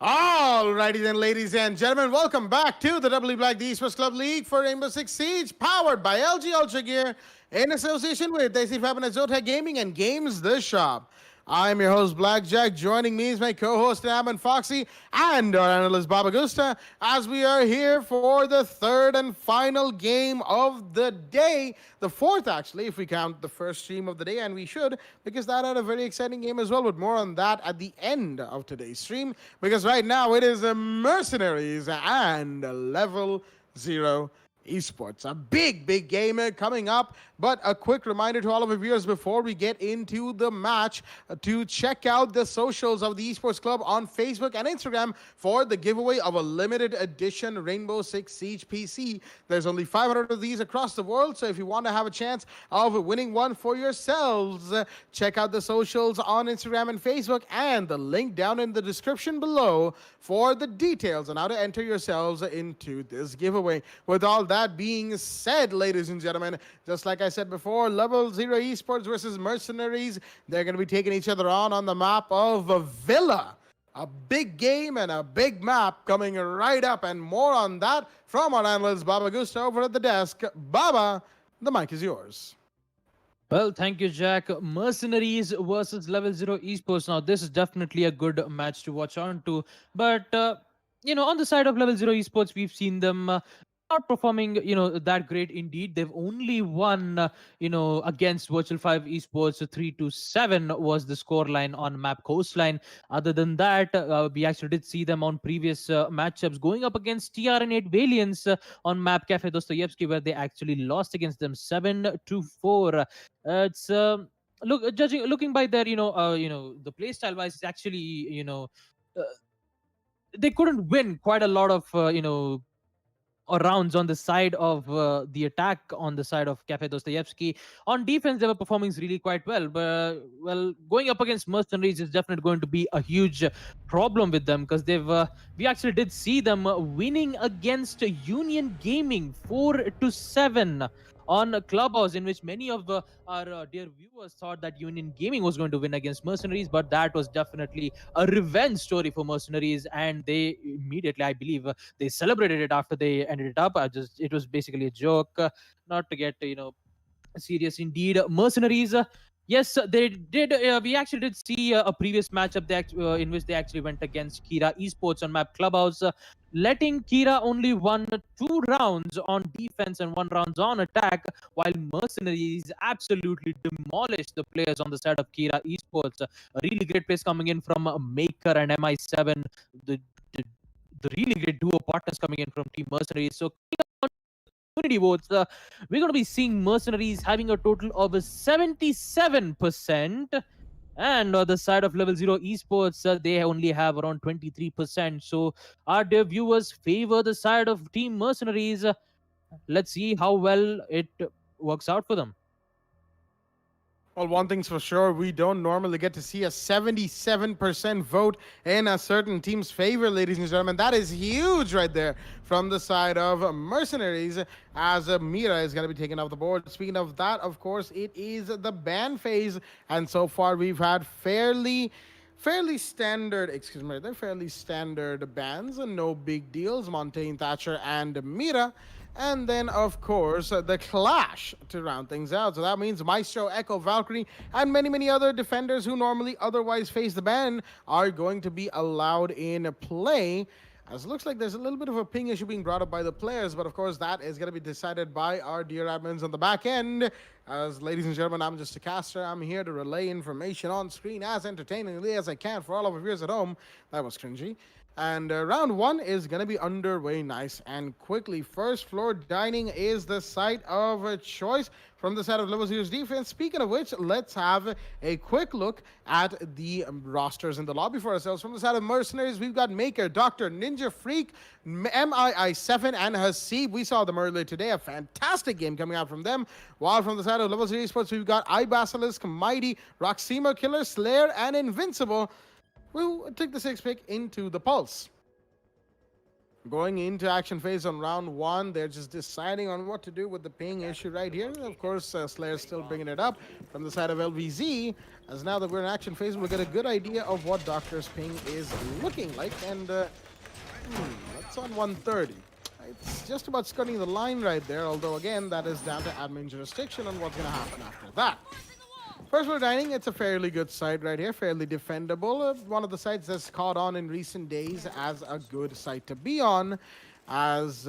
Alrighty then, ladies and gentlemen, welcome back to the W Black the Esports Club League for Rainbow Six Siege, powered by LG Ultragear in association with TEC, Fibernet, Zotac Gaming, and Games the Shop. I'm your host, Blackjack. Joining me is my co-host, Am Foxy, and our analyst, Baba Gusta, as we are here for the third and final game of the day. The fourth, actually, if we count the first stream of the day, and we should, because that had a very exciting game as well, but more on that at the end of today's stream, because right now it is Mercenaries and Level 0 Esports. A big game coming up, but a quick reminder to all of our viewers before we get into the match to check out the socials of the Esports Club on Facebook and Instagram for the giveaway of a limited edition Rainbow Six Siege PC. There's only 500 of these across the world, so if you want to have a chance of winning one for yourselves, check out the socials on Instagram and Facebook and the link down in the description below for the details on how to enter yourselves into this giveaway. With all that being said, ladies and gentlemen, just like I said before, Level 0 Esports versus Mercenaries. They're going to be taking each other on the map of Villa. A big game and a big map coming right up, and more on that from our analyst Baba Gusta over at the desk. Baba, the mic is yours. Well, thank you, Jack. Mercenaries versus Level 0 Esports. Now, this is definitely a good match to watch on to. But, on the side of Level 0 Esports, we've seen them not performing, that great indeed. They've only won, against Virtual 5 Esports. 3-7 was the scoreline on map Coastline. Other than that, we actually did see them on previous matchups going up against TRN8 Valiants on map Cafe Dostoyevsky, where they actually lost against them 7-4. It's looking by their, the play style wise, it's actually, they couldn't win quite a lot of, or rounds on the side of the attack on the side of Cafe Dostoyevsky. On defense, they were performing really quite well. But, going up against Mercenaries is definitely going to be a huge problem with them, because we actually did see them winning against Union Gaming 4-7 on Clubhouse, in which many of our dear viewers thought that Union Gaming was going to win against Mercenaries, but that was definitely a revenge story for Mercenaries, and they immediately, I believe, they celebrated it after they ended it up. It was basically a joke, not to get serious indeed. Mercenaries, yes, they did. We actually did see a previous matchup in which they actually went against Kira Esports on map Clubhouse, letting Kira only won 2 rounds on defense and 1 round on attack, while Mercenaries absolutely demolished the players on the side of Kira Esports. A really great plays coming in from Maker and MI7, the really great duo partners coming in from Team Mercenaries. So community votes, we're going to be seeing Mercenaries having a total of 77%, and on the side of Level 0 Esports, they only have around 23%. So our dear viewers favor the side of Team Mercenaries. Let's see how well it works out for them. Well, one thing's for sure, we don't normally get to see a 77% vote in a certain team's favor, ladies and gentlemen. That is huge right there from the side of Mercenaries, as Mira is going to be taken off the board. Speaking of that, of course, it is the ban phase, and so far we've had fairly standard bans and no big deals. Montaigne, Thatcher, and Mira. And then, of course, the Clash to round things out. So that means Maestro, Echo, Valkyrie, and many other defenders who normally otherwise face the ban are going to be allowed in play. As it looks like there's a little bit of a ping issue being brought up by the players, but of course that is going to be decided by our dear admins on the back end. As ladies and gentlemen, I'm just a caster. I'm here to relay information on screen as entertainingly as I can for all of our viewers at home. That was cringy. And round 1 is going to be underway nice and quickly. First floor dining is the site of choice from the side of Level 0's defense. Speaking of which, let's have a quick look at the rosters in the lobby for ourselves. From the side of Mercenaries, we've got Maker, Doctor, Ninja Freak, MII7, and Hasib. We saw them earlier today. A fantastic game coming out from them. While from the side of Level 0 Esports, we've got iBasilisk, Mighty, Roxima Killer, Slayer, and Invincible. We'll take the 6th pick into the Pulse. Going into action phase on round 1, they're just deciding on what to do with the ping issue right here. Of course, Slayer's still bringing it up from the side of LVZ. As now that we're in action phase, we'll get a good idea of what Doctor's ping is looking like. And that's on 130. It's just about skirting the line right there, although again, that is down to admin jurisdiction on what's going to happen after that. First floor dining, it's a fairly good site right here, fairly defendable. One of the sites that's caught on in recent days as a good site to be on, as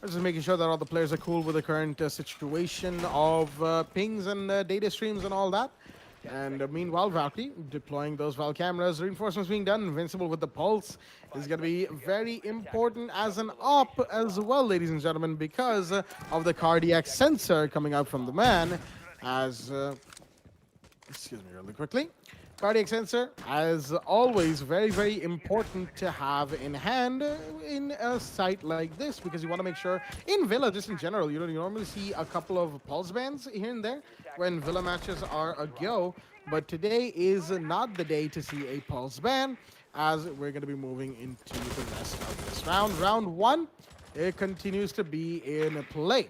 just making sure that all the players are cool with the current situation of pings and data streams and all that. And meanwhile, Valkyrie deploying those Val cameras, reinforcements being done, invincible with the pulse is going to be very important as an op as well, ladies and gentlemen, because of the cardiac sensor coming out from the man. As excuse me really quickly, cardiac sensor, as always, very, very important to have in hand in a site like this, because you want to make sure in Villa, just in general, you normally see a couple of pulse bands here and there when Villa matches are a go, but today is not the day to see a pulse band, as we're going to be moving into the rest of this round. Round one, it continues to be in play.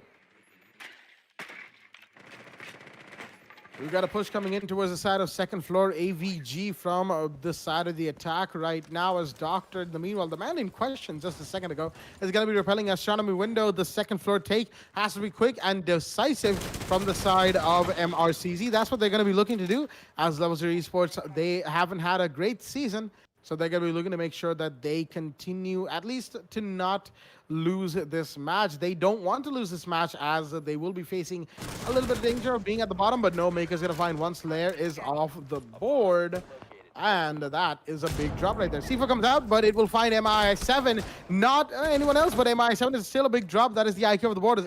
We've got a push coming in towards the side of second floor. AVG from the side of the attack right now as Doctor. In the meanwhile, the man in question just a second ago is going to be repelling astronomy window. The second floor take has to be quick and decisive from the side of MRCZ. That's what they're going to be looking to do as Level 0 Esports. They haven't had a great season, so they're going to be looking to make sure that they continue at least to not lose this match. They don't want to lose this match as they will be facing a little bit of danger of being at the bottom, but no, Maker's going to find one Slayer is off the board. And that is a big drop right there. C4 comes out, but it will find MI7. Not anyone else, but MI7 is still a big drop. That is the IQ of the board.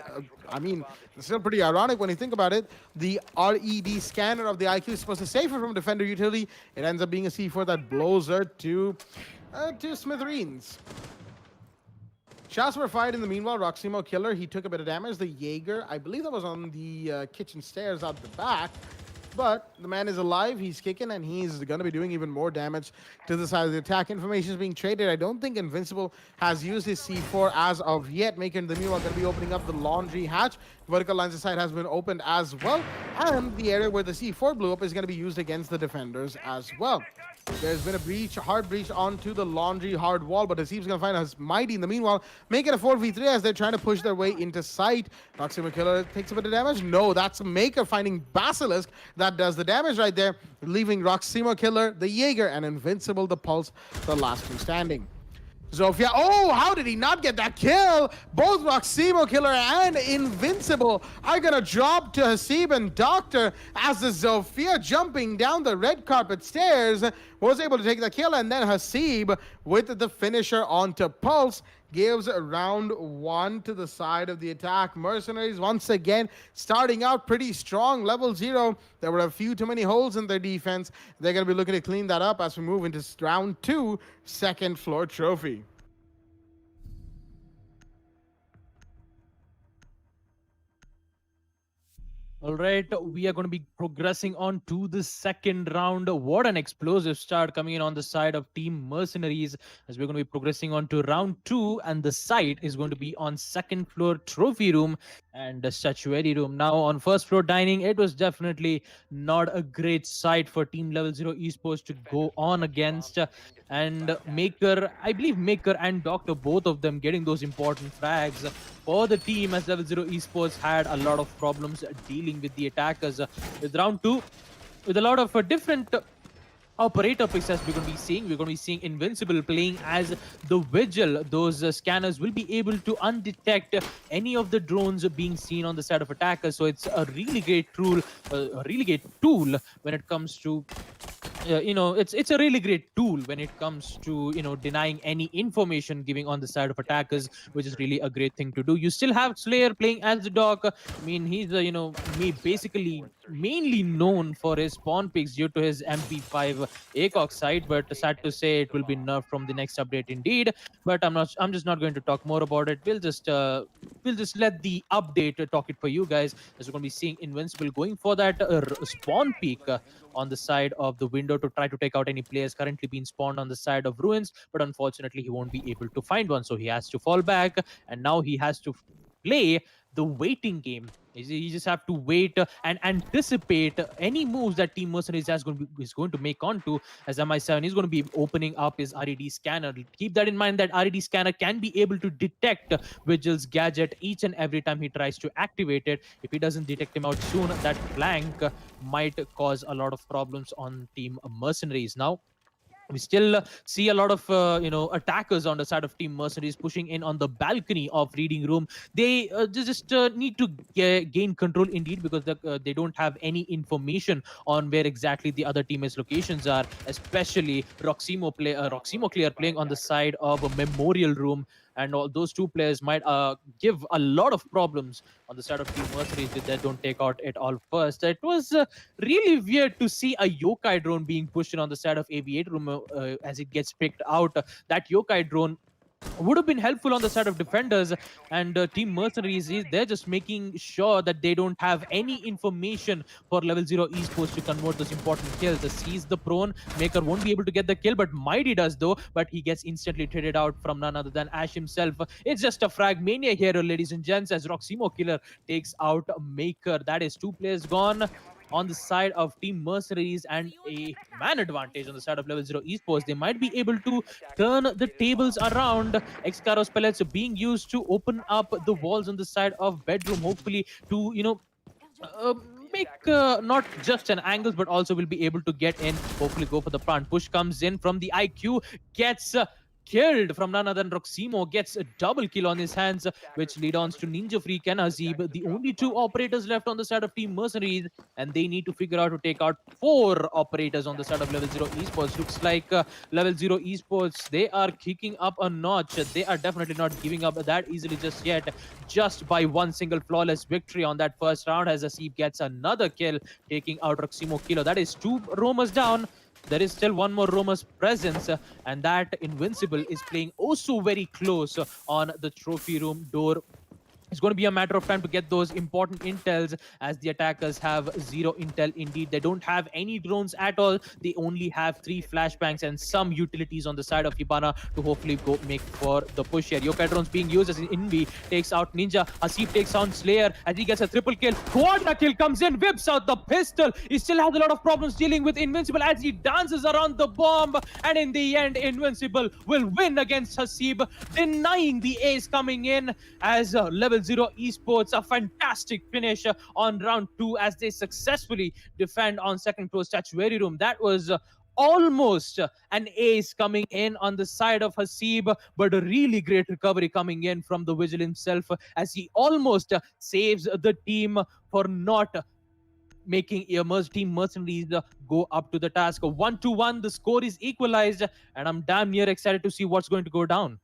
I mean, it's still pretty ironic when you think about it. The RED scanner of the IQ is supposed to save her from Defender utility. It ends up being a C4 that blows her to smithereens. Shots were fired in the meanwhile. Roximo Killer, he took a bit of damage. The Jaeger, I believe that was on the kitchen stairs out the back. But the man is alive, he's kicking, and he's going to be doing even more damage to the side of the attack. Information is being traded. I don't think Invincible has used his C4 as of yet, making the meanwhile going to be opening up the laundry hatch. Vertical lines of sight has been opened as well. And the area where the C4 blew up is going to be used against the defenders as well. There's been a breach, hard breach onto the laundry hard wall, but Hasib's going to find us mighty in the meanwhile. Make it a 4v3 as they're trying to push their way into sight. Roximo Killer takes a bit of damage. No, that's Maker finding Basilisk. That does the damage right there, leaving Roximo Killer, the Jaeger, and Invincible, the Pulse, the last two standing. Zofia, oh, how did he not get that kill? Both Roximo Killer and Invincible are gonna drop to Hasib and Doctor as the Zofia jumping down the red carpet stairs was able to take the kill, and then Hasib with the finisher onto Pulse gives round one to the side of the attack. Mercenaries once again starting out pretty strong. Level 0, there were a few too many holes in their defense. They're going to be looking to clean that up as we move into round 2, second floor trophy. All right, we are going to be progressing on to the second round. What an explosive start coming in on the side of Team Mercenaries as we're going to be progressing on to round 2, and the site is going to be on second floor trophy room and the statuary room. Now on first floor dining, it was definitely not a great site for Team Level 0 Esports to go on against. And Maker, I believe Maker and Doctor, both of them getting those important frags for the team, as Level 0 Esports had a lot of problems dealing with the attackers. With round 2, with a lot of different operator picks as we're going to be seeing. We're going to be seeing Invincible playing as the Vigil. Those scanners will be able to undetect any of the drones being seen on the side of attackers. So it's a really great tool, when it comes to it's a really great tool when it comes to denying any information giving on the side of attackers, which is really a great thing to do. You still have Slayer playing as the Doc. I mean, he's basically mainly known for his spawn picks due to his MP5 ACOG side, but sad to say it will be nerfed from the next update indeed. But I'm just not going to talk more about it. We'll just let the update talk it for you guys, as we're going to be seeing Invincible going for that spawn peak on the side of the window to try to take out any players currently being spawned on the side of ruins, but unfortunately he won't be able to find one, so he has to fall back, and now he has to play the waiting game You just have to wait and anticipate any moves that Team Mercenaries is going to make onto, as MI7 is going to be opening up his RED scanner. Keep that in mind that RED scanner can be able to detect Vigil's gadget each and every time he tries to activate it. If he doesn't detect him out soon, that flank might cause a lot of problems on Team Mercenaries. Now, we still see a lot of attackers on the side of Team Mercenaries pushing in on the balcony of Reading Room. They just need to gain control indeed, because they don't have any information on where exactly the other teammates' locations are, especially Roximo Clear playing on the side of a Memorial Room, and all those two players might give a lot of problems on the side of Team Mercenaries if they don't take out it all first. It was really weird to see a yokai drone being pushed in on the side of Aviator Room as it gets picked out. That yokai drone would have been helpful on the side of defenders, and Team Mercenaries, they're just making sure that they don't have any information for level 0 esports to convert those important kills. Sees the prone, Maker won't be able to get the kill, but Mighty does though, but he gets instantly traded out from none other than Ash himself. It's just a frag mania here, ladies and gents, as Roximo Killer takes out Maker. That is 2 players gone on the side of Team Mercenaries, and a man advantage on the side of level 0 esports. They might be able to turn the tables around. Excaros pellets being used to open up the walls on the side of bedroom, hopefully to make not just an angles, but also will be able to get in, hopefully go for the plant. Push comes in from the IQ, gets killed from none other than Roximo, gets a double kill on his hands, which lead on to Ninja Freak and Hazib, the only 2 operators left on the side of Team Mercenaries, and they need to figure out to take out 4 operators on the side of level 0 esports. Looks like level 0 esports, they are kicking up a notch. They are definitely not giving up that easily just yet, just by 1 single flawless victory on that first round, as Hazib gets another kill, taking out Roximo Kilo. That is 2 roamers down. There is still 1 more roamer's presence, and that Invincible is playing also very close on the trophy room door. It's going to be a matter of time to get those important intels, as the attackers have 0 intel indeed. They don't have any drones at all. They only have 3 flashbangs and some utilities on the side of Hibana to hopefully go make for the push here. Yokai drones being used as Invi takes out Ninja. Hasib takes on Slayer as he gets a triple kill. Quadra kill comes in, whips out the pistol. He still has a lot of problems dealing with Invincible as he dances around the bomb. And in the end, Invincible will win against Hasib, denying the ace coming in as level 0 esports. A fantastic finish on round 2 as they successfully defend on second pro statuary room. That was almost an ace coming in on the side of Hasib, but a really great recovery coming in from the Vigil himself as he almost saves the team for not making Team Mercenaries go up to the task. 1-1, the score is equalized, and I'm damn near excited to see what's going to go down.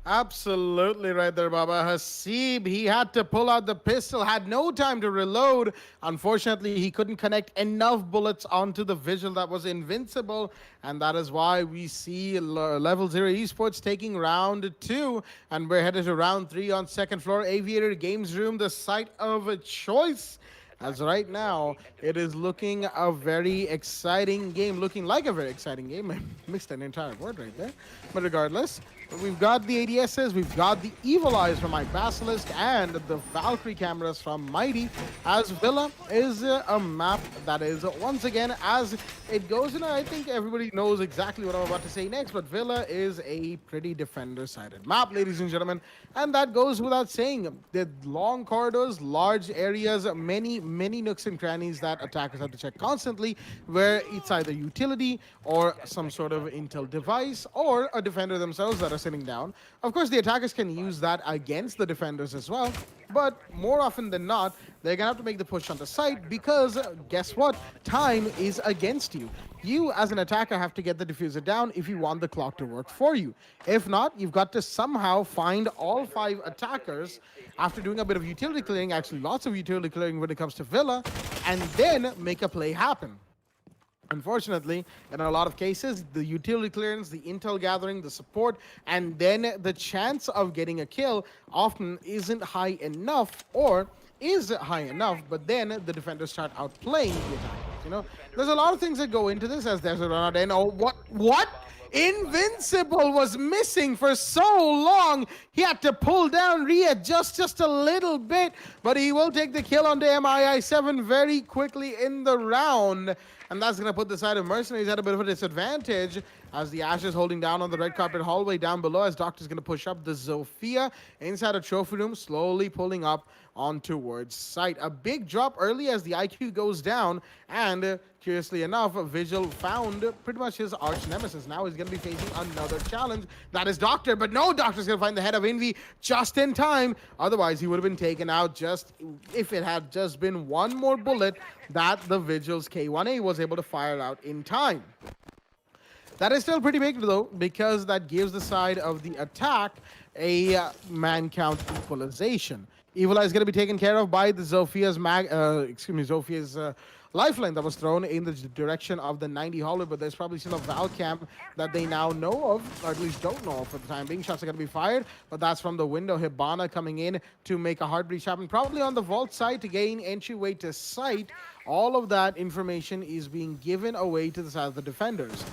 Absolutely right there, Baba. Hasib, he had to pull out the pistol, had no time to reload. Unfortunately, he couldn't connect enough bullets onto the Vigil that was invincible, and that is why we see Level 0 Esports taking round 2, and we're headed to round 3 on second floor. Aviator Games Room, the site of choice. As right now, it is looking a very exciting game, looking like a very exciting game. I mixed an entire word right there. But regardless, we've got the ADSs, we've got the Evil Eyes from my Basilisk, and the Valkyrie cameras from Mighty, as Villa is a map that is, once again, as it goes, and I think everybody knows exactly what I'm about to say next, but Villa is a pretty defender-sided map, ladies and gentlemen, and that goes without saying. The long corridors, large areas, many nooks and crannies that attackers have to check constantly, where it's either utility or some sort of intel device or a defender themselves that are sitting down. Of course, the attackers can use that against the defenders as well, but more often than not, they're gonna have to make the push on the site because guess what? Time is against you. You, as an attacker, have to get the diffuser down if you want the clock to work for you. If not, you've got to somehow find all 5 attackers after doing a bit of utility clearing, actually lots of utility clearing when it comes to Villa, and then make a play happen. Unfortunately, in a lot of cases, the utility clearance, the intel gathering, the support, and then the chance of getting a kill often isn't high enough, or is high enough, but then the defenders start outplaying the attackers. You know, there's a lot of things that go into this, as there's a run out. And oh, what? Invincible was missing for so long. He had to pull down, readjust just a little bit, but he will take the kill on the MII7 very quickly in the round. And that's going to put the side of Mercenaries at a bit of a disadvantage as the Ash is holding down on the red carpet hallway down below as Doctor's going to push up the Zofia inside a trophy room, slowly pulling up on towards site. A big drop early as the IQ goes down, and curiously enough, Vigil found pretty much his arch nemesis. Now he's going to be facing another challenge. That is Doctor, but no, Doctor's going to find the head of Envy just in time. Otherwise, he would have been taken out just if it had just been one more bullet that the Vigil's K1A was able to fire out in time. That is still pretty big though, because that gives the side of the attack a man count equalization. Evil Eye is going to be taken care of by the Zofia's lifeline that was thrown in the direction of the 90 hallway, but there's probably still a Val cam that they now know of, or at least don't know of for the time being. Shots are going to be fired, but that's from the window. Hibana coming in to make a hard breach happen, probably on the vault side to gain entryway to site. All of that information is being given away to the side of the defenders.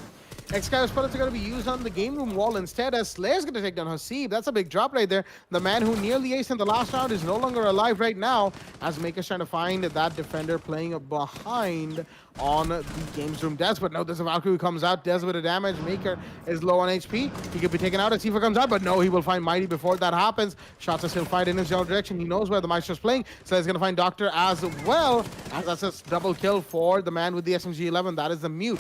Excalibur pellets are going to be used on the game room wall instead as Slayer's going to take down Hasib. That's a big drop right there. The man who nearly aced in the last round is no longer alive right now as Maker's trying to find that defender playing behind on the games room desk. But no, there's a Valkyrie who comes out, does a bit of damage. Maker is low on HP. He could be taken out as Tifa comes out, but no, he will find Mighty before that happens. Shots are still fired in his general direction. He knows where the Maestro's playing, so he's going to find Doctor as well. As that's a double kill for the man with the SMG-11. That is the Mute.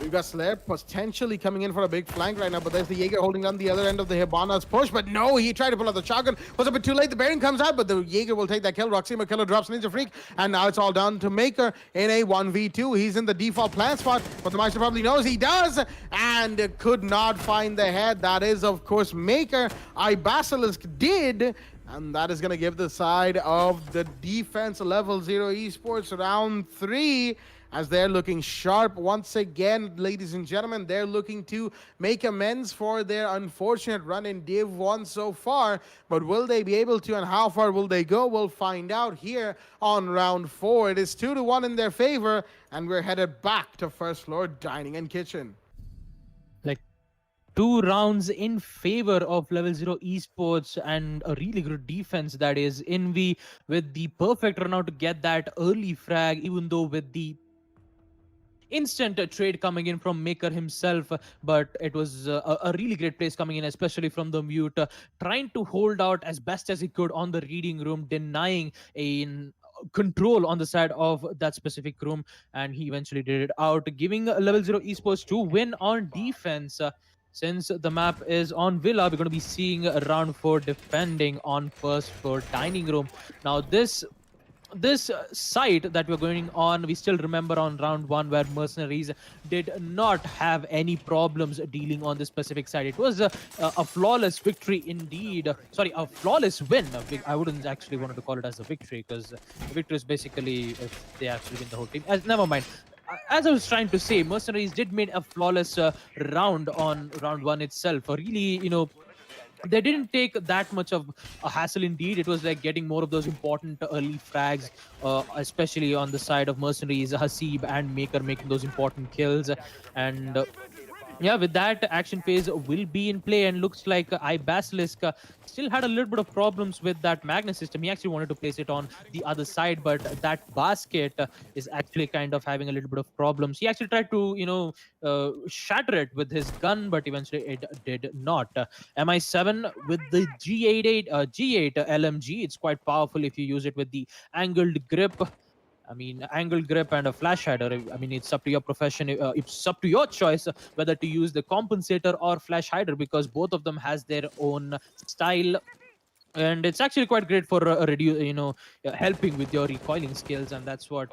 We've got Slayer potentially coming in for a big flank right now, but there's the Jaeger holding on the other end of the Hibana's push, but no, he tried to pull out the shotgun. Was a bit too late. The Baron comes out, but the Jaeger will take that kill. Roxima Killer drops Ninja Freak, and now it's all down to Maker in a 1v2. He's in the default plant spot, but the Maestro probably knows he does, and could not find the head. That is, of course, Maker. Basilisk did, and that is going to give the side of the defense level 0 esports round 3. As they're looking sharp once again, ladies and gentlemen. They're looking to make amends for their unfortunate run in Div 1 so far. But will they be able to, and how far will they go? We'll find out here on round 4. It is 2-1 in their favor, and we're headed back to first floor dining and kitchen. Like 2 rounds in favor of level 0 esports and a really good defense, that is Envy with the perfect run out to get that early frag, even though with the instant trade coming in from Maker himself, but it was a really great place coming in, especially from the Mute, trying to hold out as best as he could on the reading room, denying a control on the side of that specific room, and he eventually did it out, giving level 0 esports to win on defense. Since the map is on Villa, we're going to be seeing round 4 defending on first floor dining room. Now this site that we're going on, we still remember on round 1 where Mercenaries did not have any problems dealing on this specific site. It was a flawless victory indeed. Sorry, a flawless win. I wouldn't actually want to call it as a victory, because a victory is basically if they actually win the whole team. Never mind. As I was trying to say, Mercenaries did make a flawless round on round 1 itself. Really, they didn't take that much of a hassle indeed. It was like getting more of those important early frags, especially on the side of Mercenaries, Hasib and Maker making those important kills. And yeah, with that, action phase will be in play, and looks like Basilisk still had a little bit of problems with that magnet system. He actually wanted to place it on the other side, but that basket is actually kind of having a little bit of problems. He actually tried to, shatter it with his gun, but eventually it did not. MI7 with the G8 LMG, it's quite powerful if you use it with the angled grip. I mean, angled grip and a flash hider. I mean, it's up to your profession. It's up to your choice whether to use the compensator or flash hider, because both of them has their own style. And it's actually quite great for helping with your recoiling skills, and that's what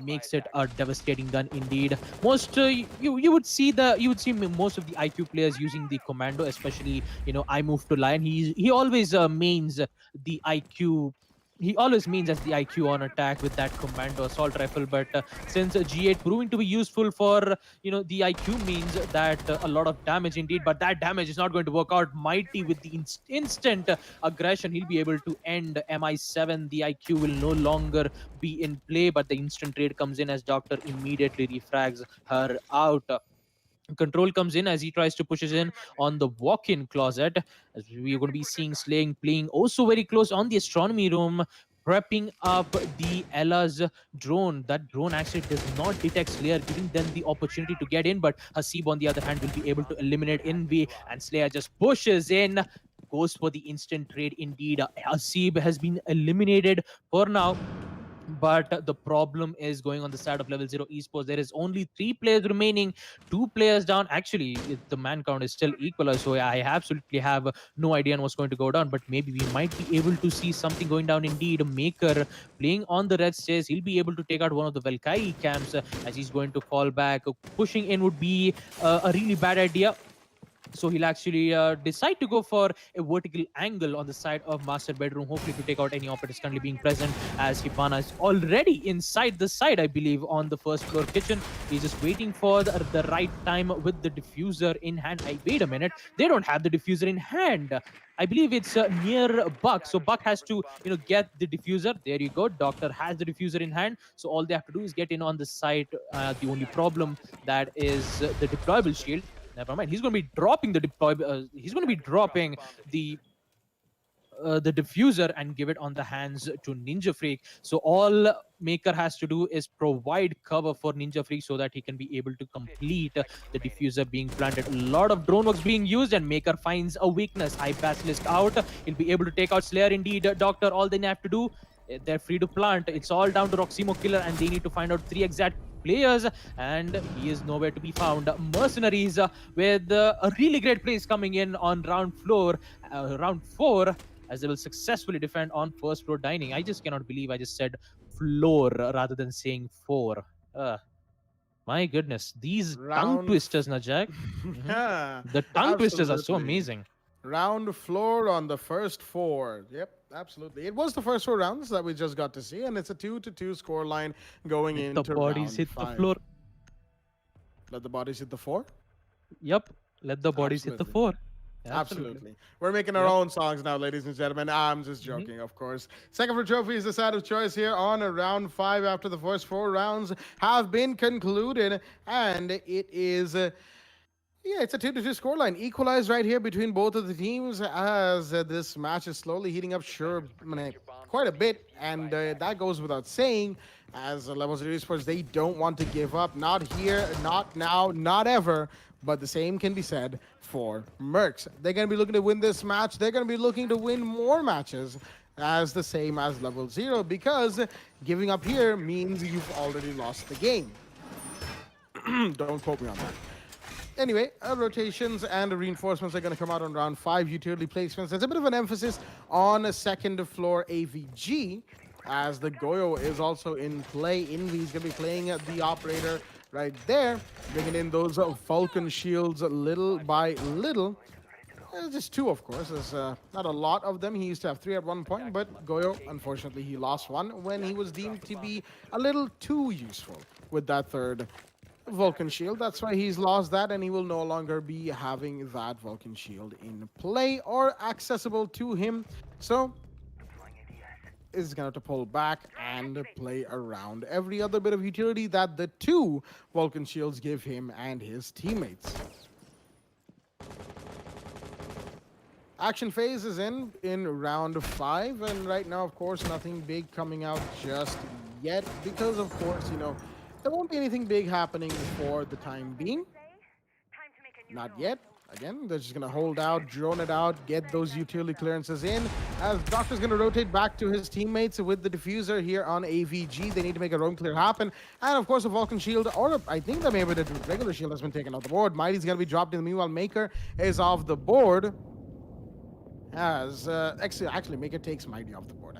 makes it a devastating gun indeed. Most you would see most of the IQ players using the commando, especially I move to Lion. He always mains the IQ. He always means as the IQ on attack with that commando assault rifle, but since G8 proving to be useful for the IQ means that a lot of damage indeed, but that damage is not going to work out. Mighty with the instant aggression, he'll be able to end MI7. The IQ will no longer be in play, but the instant trade comes in as Doctor immediately refrags her out. Control comes in as he tries to push us in on the walk-in closet. As we are going to be seeing Slaying playing also very close on the astronomy room, prepping up the Ella's drone. That drone actually does not detect Slayer, giving them the opportunity to get in, but Hasib on the other hand will be able to eliminate Envy, and Slayer just pushes in, goes for the instant trade indeed. Hasib has been eliminated for now. But the problem is going on the side of level 0 esports. There is only 3 players remaining, 2 players down. Actually, the man count is still equal, so I absolutely have no idea on what's going to go down, but maybe we might be able to see something going down indeed. Maker playing on the red stairs, he'll be able to take out one of the Valkyrie camps as he's going to fall back. Pushing in would be a really bad idea. So he'll actually decide to go for a vertical angle on the side of master bedroom, hopefully to take out any operators currently being present, as Hipana is already inside the side, I believe, on the first floor kitchen. He's just waiting for the right time with the diffuser in hand. Wait a minute, they don't have the diffuser in hand. I believe it's near Buck, so Buck has to, get the diffuser. There you go. Doctor has the diffuser in hand, so all they have to do is get in on the site. The only problem that is the deployable shield. Never mind. He's going to be dropping the he's going to be dropping the diffuser and give it on the hands to Ninja Freak. So all Maker has to do is provide cover for Ninja Freak so that he can be able to complete the diffuser being planted. A lot of drone works being used, and Maker finds a weakness. High Basilisk out. He'll be able to take out Slayer indeed. Doctor, all they have to do, they're free to plant. It's all down to Roximo Killer, and they need to find out 3 exact players, and he is nowhere to be found. Mercenaries with a really great place coming in on round 4, as they will successfully defend on first floor dining. I just cannot believe I just said floor rather than saying 4. My goodness, these tongue twisters, Najak. Yeah, The tongue twisters are so absolutely. amazing. Round floor on the first 4. Yep, absolutely. It was the first 4 rounds that we just got to see, and it's a 2-2 score line going into The bodies round hit 5. the floor. Let the bodies hit the 4? Yep, let the bodies hit the Absolutely. 4. Absolutely. We're making our own songs now, ladies and gentlemen. I'm just joking, of course. Second floor trophy is the side of choice here on round 5 after the first 4 rounds have been concluded, and it is... yeah, it's a 2-2 scoreline. Equalized right here between both of the teams as this match is slowly heating up, quite a bit. And that goes without saying, as Level 0 Esports, they don't want to give up. Not here, not now, not ever. But the same can be said for Mercs. They're going to be looking to win this match. They're going to be looking to win more matches as the same as Level 0, because giving up here means you've already lost the game. Don't quote me on that. Anyway, rotations and reinforcements are going to come out on round 5. Utility placements. There's a bit of an emphasis on a second floor AVG, as the Goyo is also in play. Envy's going to be playing the operator right there, bringing in those Falcon shields little by little. Just 2, of course. There's not a lot of them. He used to have 3 at one point, but Goyo, unfortunately, he lost 1 when he was deemed to be a little too useful with that 3rd Vulcan shield. That's why he's lost that, and he will no longer be having that Vulcan shield in play or accessible to him. So is going to pull back and play around every other bit of utility that the 2 Vulcan shields give him and his teammates. Action phase is in round 5, and right now, of course, nothing big coming out just yet, because, of course, there won't be anything big happening for the time being. Not yet. Again, they're just going to hold out, drone it out, get those utility clearances in, as Doctor's going to rotate back to his teammates with the diffuser here on AVG. They need to make a roam clear happen. And, of course, a Vulcan shield, or I think that maybe the regular shield has been taken off the board. Mighty's going to be dropped in. Meanwhile, Maker is off the board. As, actually, Maker takes Mighty off the board.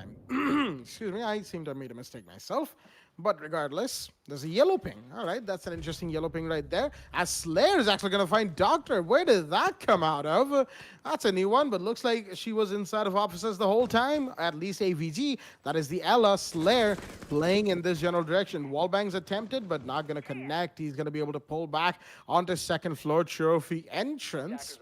Excuse me, I seem to have made a mistake myself. But regardless, there's a yellow ping. All right, that's an interesting yellow ping right there. As Slayer is actually going to find Doctor. Where did that come out of? That's a new one, but looks like she was inside of offices the whole time. At least AVG. That is the Ella Slayer playing in this general direction. Wallbangs attempted, but not going to connect. He's going to be able to pull back onto second floor trophy entrance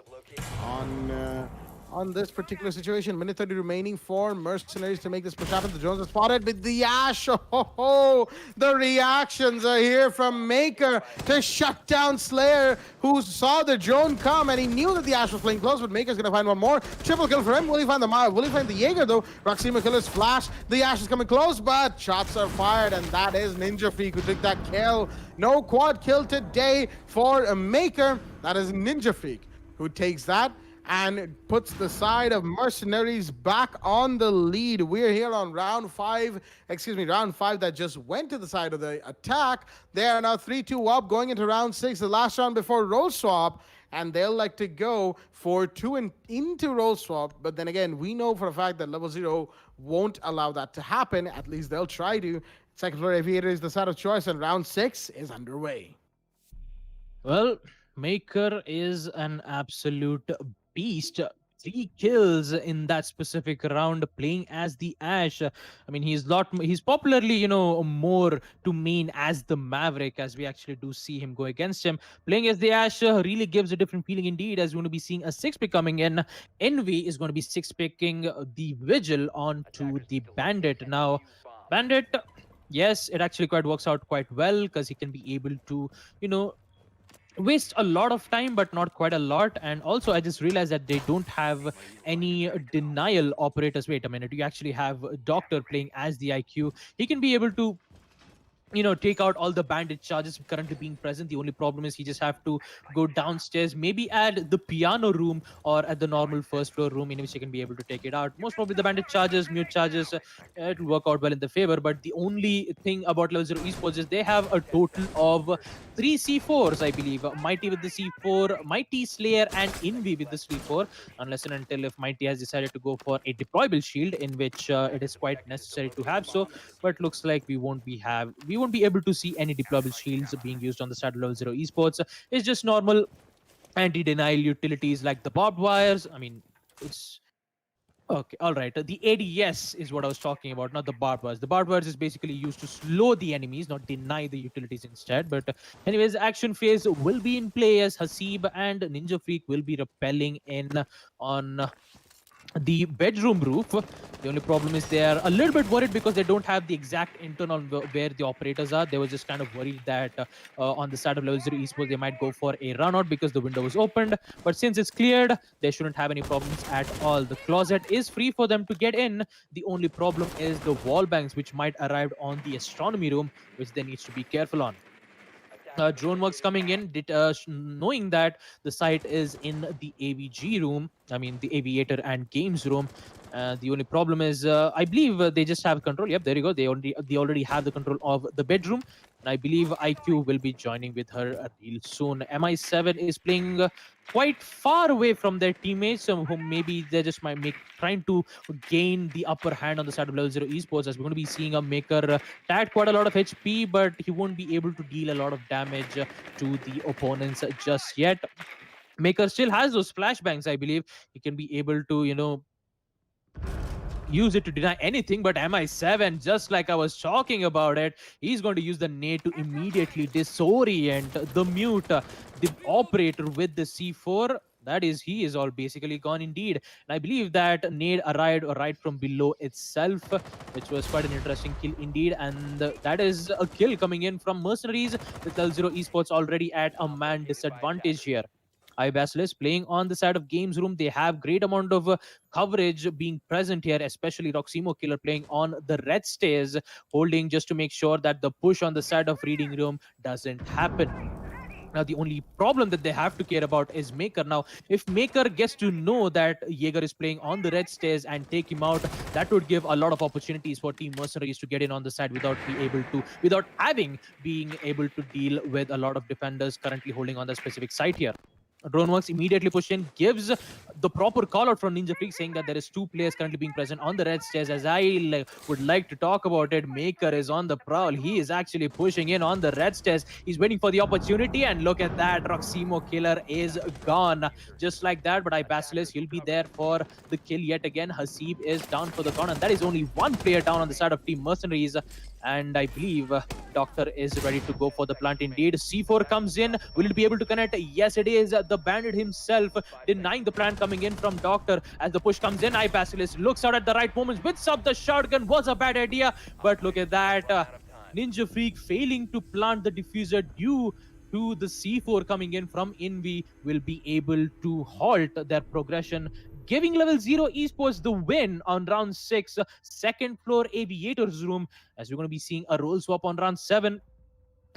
on on this particular situation. Minute 30 remaining for Mercenaries to make this push happen. The drones are spotted with the Ash. Oh, the reactions are here from Maker to shut down Slayer, who saw the drone come and he knew that the Ash was playing close, but Maker's gonna find one more. Triple kill for him. Will he find the Jaeger though? Roximo killer's flash. The Ash is coming close, but shots are fired, and that is Ninja Freak who took that kill. No quad kill today for a Maker. That is Ninja Freak who takes that and puts the side of Mercenaries back on the lead. We're here on round five that just went to the side of the attack. They are now 3-2 up going into round 6, the last round before roll swap, and they'll like to go for 2 and into roll swap. But then again, we know for a fact that level 0 won't allow that to happen. At least they'll try to. Second floor aviator is the side of choice, and round 6 is underway. Well, Maker is an absolute beast. 3 kills in that specific round playing as the Ash. I mean, he's popularly, more to main as the Maverick, as we actually do see him go against him. Playing as the Ash really gives a different feeling indeed, as we're going to be seeing a 6-pick coming in. Envy is going to be 6-picking the Vigil onto the Bandit. Now, Bandit, yes, it actually quite works out quite well because he can be able to, waste a lot of time, but not quite a lot. And also, I just realized that they don't have any denial operators. Wait a minute, you actually have Doctor playing as the IQ. He can be able to take out all the bandit charges currently being present. The only problem is he just have to go downstairs, maybe at the piano room or at the normal first floor room, in which he can be able to take it out. Most probably the bandit charges, mute charges, it will work out well in the favor. But the only thing about level 0 esports is they have a total of 3 C4s, I believe. Mighty with the C4, Mighty, Slayer, and Envy with the C4, unless and until if Mighty has decided to go for a deployable shield, in which it is quite necessary to have so. But looks like we won't be able to see any deployable shields being used on the side of level 0 esports. It's just normal anti-denial utilities like the barbed wires. I mean, it's okay, all right. The ADS is what I was talking about, not the barbed wires. The barbed wires is basically used to slow the enemies, not deny the utilities instead. But anyways, action phase will be in play as Hasib and Ninja Freak will be rappelling in on the bedroom roof. The only problem is they are a little bit worried because they don't have the exact intel on where the operators are. They were just kind of worried that on the side of level 0 esports they might go for a run out because the window was opened. But since it's cleared, they shouldn't have any problems at all. The closet is free for them to get in. The only problem is the wall bangs, which might arrive on the astronomy room, which they need to be careful on. DroneWorks coming in, knowing that the site is in the AVG room, I mean the aviator and games room. The only problem is, I believe they just have control. Yep, there you go. They already have the control of the bedroom. And I believe IQ will be joining with her real soon. MI7 is playing quite far away from their teammates, who maybe they just might trying to gain the upper hand on the side of level 0 esports, as we're going to be seeing a Maker tag quite a lot of HP, but he won't be able to deal a lot of damage to the opponents just yet. Maker still has those flashbangs, I believe. He can be able to, use it to deny anything, but MI7, just like I was talking about it, he's going to use the nade to immediately disorient the mute, the operator with the C4. That is, he is all basically gone indeed. And I believe that nade arrived right from below itself, which was quite an interesting kill indeed. And that is a kill coming in from Mercenaries, with L0 Esports already at a man disadvantage here. iBasilisk playing on the side of games room. They have great amount of coverage being present here, especially Roximo Killer playing on the red stairs, holding just to make sure that the push on the side of reading room doesn't happen. Now, the only problem that they have to care about is Maker. Now, if Maker gets to know that Jaeger is playing on the red stairs and take him out, that would give a lot of opportunities for Team Mercenaries to get in on the side without being able to deal with a lot of defenders currently holding on the specific site here. DroneWorks immediately push in, gives the proper call out from Ninja Freak, saying that there is 2 players currently being present on the red stairs. As I would like to talk about it, Maker is on the prowl. He is actually pushing in on the red stairs. He's waiting for the opportunity, and look at that, Roximo Killer is gone. Just like that, but iBasilisk, he'll be there for the kill yet again. Hasib is down for the count, and that is only 1 player down on the side of Team Mercenaries. And I believe Doctor is ready to go for the plant indeed. C4 comes in. Will it be able to connect? Yes, it is. The bandit himself denying the plant coming in from Doctor. As the push comes in, iBasilisk looks out at the right moment, whips up the shotgun. Was a bad idea, but look at that. Ninja Freak failing to plant the diffuser due to the C4 coming in from Envy will be able to halt their progression, giving level 0 esports the win on round 6, second floor aviators room, as we're going to be seeing a role swap on round 7.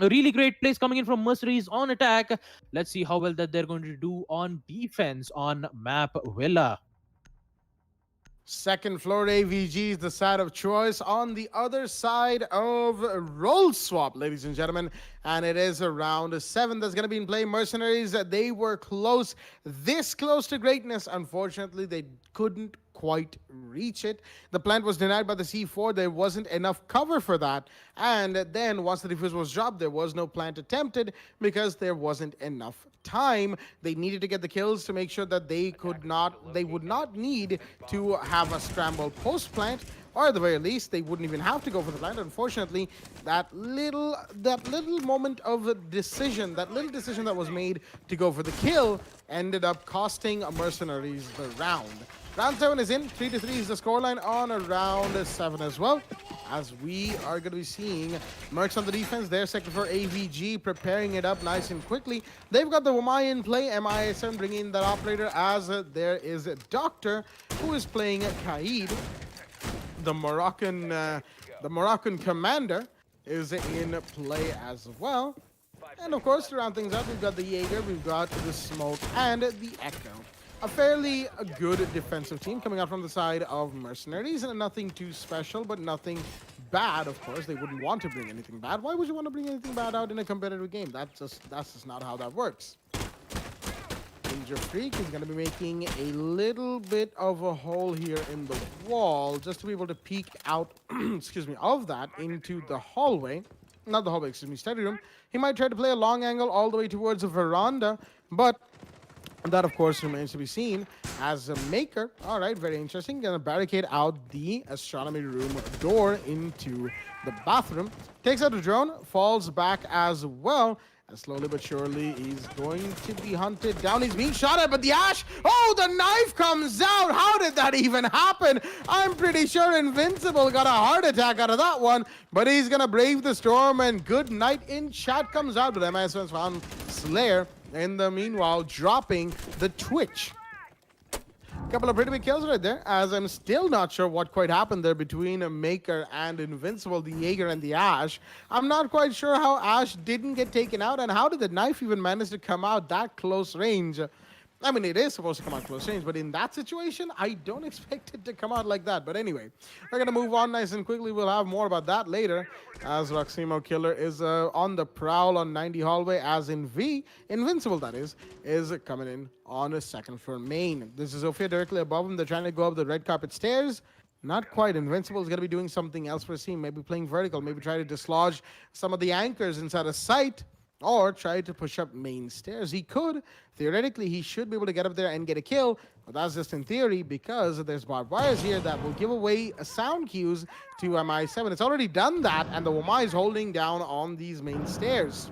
A really great plays coming in from Mercenaries on attack. Let's see how well that they're going to do on defense on map Villa. Second floor AVG is the side of choice on the other side of roll swap, ladies and gentlemen. And it is around 7 that's going to be in play. Mercenaries, they were close, this close to greatness. Unfortunately, they couldn't quite reach it. The plant was denied by the C4. There wasn't enough cover for that. And then once the defuse was dropped, there was no plant attempted because there wasn't enough time. They needed to get the kills to make sure that they would not need to have a scramble post plant, or at the very least they wouldn't even have to go for the plant. Unfortunately, that little moment of decision, that little decision that was made to go for the kill ended up costing Mercenaries the round. Round 7 is in. 3-3 is the scoreline on round 7 as well. As we are going to be seeing Mercs on the defense, their second for AVG preparing it up nice and quickly. They've got the Wamai in play. MISM bringing in that operator, as there is a Doctor who is playing Kaid. The Moroccan commander is in play as well. And of course, to round things up, we've got the Jaeger, we've got the Smoke, and the Echo. A fairly good defensive team coming out from the side of Mercenaries, and nothing too special, but nothing bad. Of course, they wouldn't want to bring anything bad. Why would you want to bring anything bad out in a competitive game? That's just not how that works. Ninja Freak is going to be making a little bit of a hole here in the wall, just to be able to peek out, excuse me, of that into the hallway. Not the hallway, excuse me, study room. He might try to play a long angle all the way towards a veranda, but that, of course, remains to be seen. As a Maker, all right, very interesting. Gonna barricade out the astronomy room door into the bathroom. Takes out the drone, falls back as well. And slowly but surely, he's going to be hunted down. He's being shot at, but the Ash, oh, the knife comes out. How did that even happen? I'm pretty sure Invincible got a heart attack out of that one, but he's gonna brave the storm, and good night in chat comes out with MSN's found Slayer. In the meanwhile, dropping the Twitch. Couple of pretty big kills right there, as I'm still not sure what quite happened there between a Maker and Invincible, the Jaeger and the Ash. I'm not quite sure how Ash didn't get taken out, and how did the knife even manage to come out that close range. I mean, it is supposed to come out close range, but in that situation, I don't expect it to come out like that. But anyway, we're going to move on nice and quickly. We'll have more about that later, as Roximo Killer is on the prowl on 90 hallway, as Invincible, that is coming in on a second floor main. This is Zofia directly above him. They're trying to go up the red carpet stairs. Not quite. Invincible is going to be doing something else for his team. Maybe playing vertical, maybe try to dislodge some of the anchors inside a sight, or try to push up main stairs. He could. Theoretically, he should be able to get up there and get a kill, but that's just in theory, because there's barbed wires here that will give away sound cues to MI7. It's already done that, and the Wamai is holding down on these main stairs.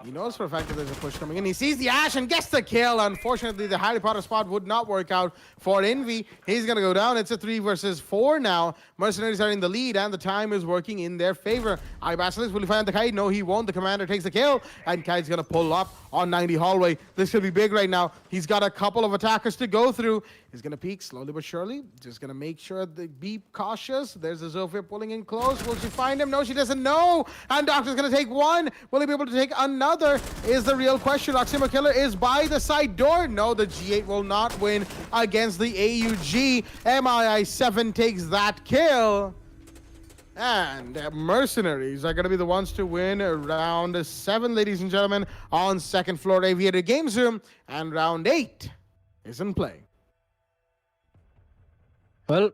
He knows for a fact that there's a push coming in. He sees the Ash and gets the kill. Unfortunately, the Harry Potter spot would not work out for Envy. He's going to go down. It's a 3 versus 4 now. Mercenaries are in the lead, and the time is working in their favor. iBasilisk, will he find the Kite? No, he won't. The commander takes the kill, and Kite's going to pull up on 90 hallway. This could be big right now. He's got a couple of attackers to go through. He's going to peek slowly but surely. Just going to make sure they be cautious. There's a Zofia pulling in close. Will she find him? No, she doesn't know. And Doctor's going to take one. Will he be able to take another? Is the real question. Roximo Killer is by the side door. No, the G8 will not win against the AUG. MII7 takes that kill. And Mercenaries are going to be the ones to win round 7, ladies and gentlemen, on second floor Aviator Games Room. And round 8 is in play. Well,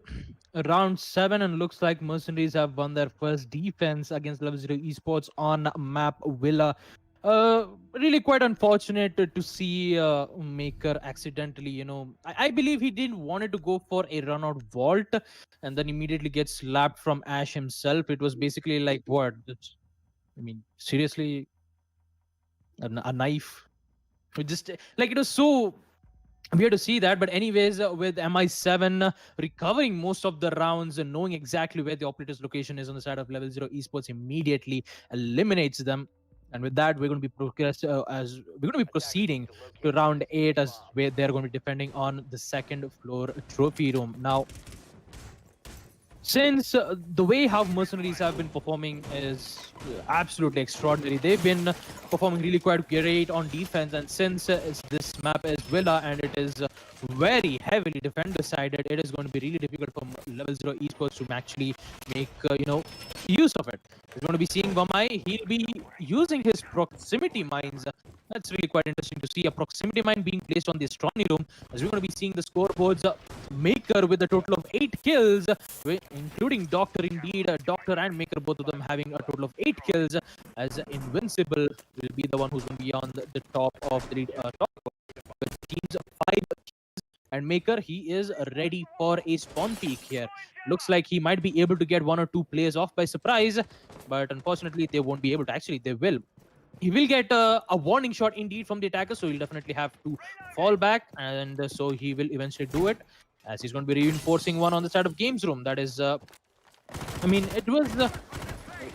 round 7, and looks like Mercenaries have won their first defense against level 0 esports on map Villa. Really quite unfortunate to see Maker accidentally, I believe he didn't wanted to go for a run out vault and then immediately gets slapped from Ash himself. It was basically like, what? I mean, seriously, a knife? Just like it was so weird to see that. But anyways, with MI7 recovering most of the rounds and knowing exactly where the operator's location is on the side of level 0 esports, immediately eliminates them. And with that, we're going to be proceeding to round 8, as where they're going to be defending on the second floor trophy room. Now, since the way how Mercenaries have been performing is absolutely extraordinary. They've been performing really quite great on defense, and since this map is Villa and it is very heavily defender sided, it is going to be really difficult for level 0 esports to actually make use of it. We're going to be seeing Vamai. He'll be using his proximity mines. That's really quite interesting to see a proximity mine being placed on the astronomy room, as we're going to be seeing the scoreboards. Maker with a total of 8 kills, including Doctor, indeed. Doctor and Maker, both of them having a total of 8 kills, as Invincible will be the one who's going to be on the top of the top with teams 5 kills. And Maker, he is ready for a spawn peek here. Looks like he might be able to get 1 or 2 players off by surprise, but unfortunately they won't be able to. Actually, they will. He will get a warning shot indeed from the attacker, so he'll definitely have to fall back, and so he will eventually do it, as he's going to be reinforcing one on the side of games room. That is, I mean, it was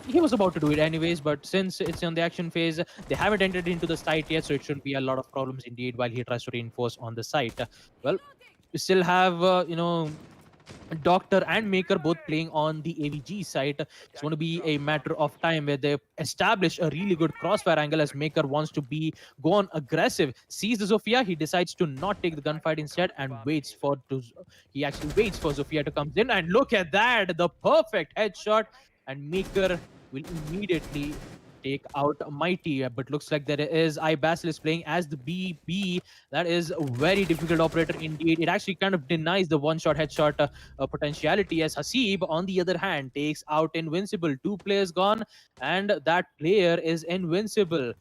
he was about to do it anyways, but since it's on the action phase, they haven't entered into the site yet, so it shouldn't be a lot of problems indeed while he tries to reinforce on the site. Well, we still have Doctor and Maker both playing on the AVG site. It's going to be a matter of time where they establish a really good crossfire angle, as Maker wants to go on aggressive. Sees the Zofia, he decides to not take the gunfight instead and he actually waits for Zofia to come in, and look at that, the perfect headshot, and Maker will immediately take out Mighty. But looks like there is iBasilisk playing as the BB. That is a very difficult operator indeed. It actually kind of denies the one-shot headshot potentiality, as Hasib, on the other hand, takes out Invincible. 2 players gone, and that player is Invincible.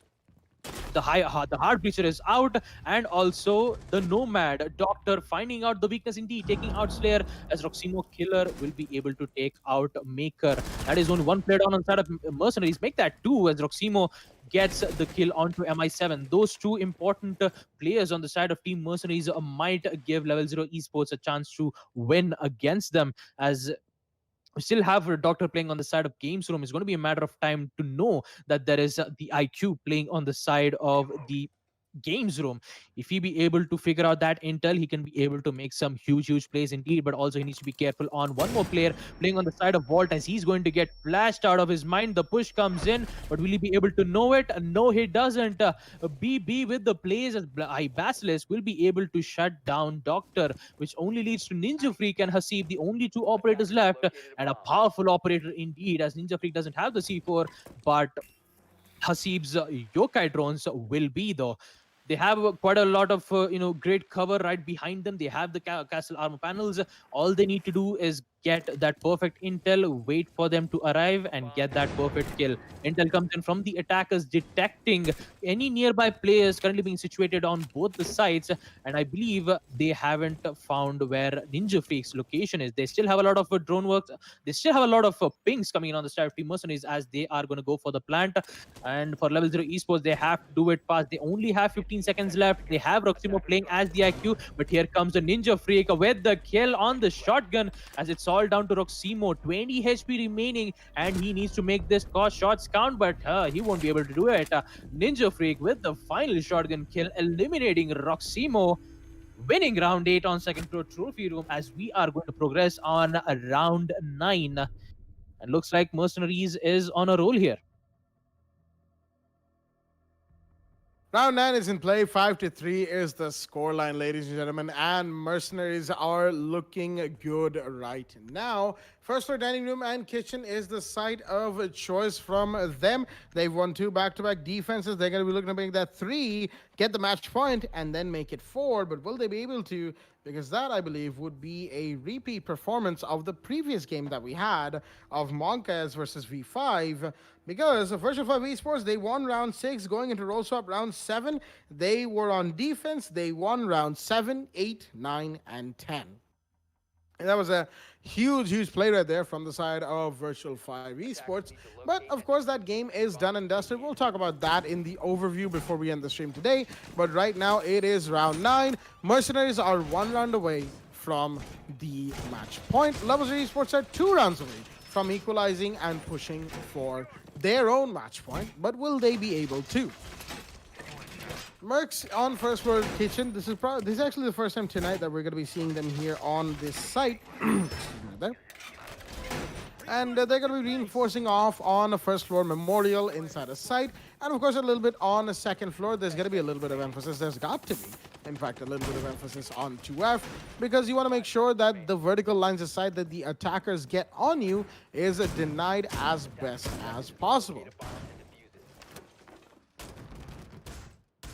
The hard breacher is out, and also the Nomad. Doctor finding out the weakness indeed, taking out Slayer, as Roximo Killer will be able to take out Maker. That is only 1 player down on the side of Mercenaries. Make that 2, as Roximo gets the kill onto MI7. Those 2 important players on the side of Team Mercenaries might give Level 0 Esports a chance to win against them, as we still have a Doctor playing on the side of games room. It's going to be a matter of time to know that there is the IQ playing on the side of the games room. If he be able to figure out that intel, he can be able to make some huge plays indeed. But also he needs to be careful on one more player playing on the side of Vault, as he's going to get flashed out of his mind. The push comes in, but will he be able to know it? No, he doesn't. BB with the plays, as Basilisk will be able to shut down Doctor, which only leads to Ninja Freak and Hasib, the only 2 operators left, and a powerful operator indeed, as Ninja Freak doesn't have the C4, but Hasib's yokai drones will be, though. They have quite a lot of great cover right behind them. They have the castle armor panels. All they need to do is get that perfect intel, wait for them to arrive, and get that perfect kill. Intel comes in from the attackers, detecting any nearby players currently being situated on both the sides, and I believe they haven't found where Ninja Freak's location is. They still have a lot of drone work. They still have a lot of pings coming in on the side of Team Mercenaries, as they are going to go for the plant. And for Level 0 Esports, they have to do it fast. They only have 15 seconds left. They have Roximo playing as the IQ, but here comes the Ninja Freak with the kill on the shotgun, as it's all down to Roximo. 20 HP remaining, and he needs to make this shots count, but he won't be able to do it. Ninja Freak with the final shotgun kill, eliminating Roximo, winning round 8 on second floor trophy room, as we are going to progress on round 9. And looks like Mercenaries is on a roll here. Round 9 is in play. 5-3 is the scoreline, ladies and gentlemen. And Mercenaries are looking good right now. First floor dining room and kitchen is the site of choice from them. They've won 2 back-to-back defenses. They're going to be looking to make that 3, get the match point, and then make it 4. But will they be able to? Because that, I believe, would be a repeat performance of the previous game that we had of Monkas versus V5. Because Virtual 5 Esports, they won round 6, going into roll swap round 7. They were on defense. They won round 7, 8, 9, and 10. And that was a huge play right there from the side of Virtual 5 Esports. But of course, that game is done and dusted. We'll talk about that in the overview before we end the stream today. But right now, it is round 9. Mercenaries are 1 round away from the match point. Level 0 Esports are 2 rounds away from equalizing and pushing for their own match point. But will they be able to? Mercs on first floor kitchen. This is actually the first time tonight that we're going to be seeing them here on this site. There. And they're going to be reinforcing off on a first floor memorial inside a site. And of course, a little bit on the second floor. There's going to be a little bit of emphasis. There's got to be, in fact, a little bit of emphasis on 2F. Because you want to make sure that the vertical lines of sight that the attackers get on you is denied as best as possible.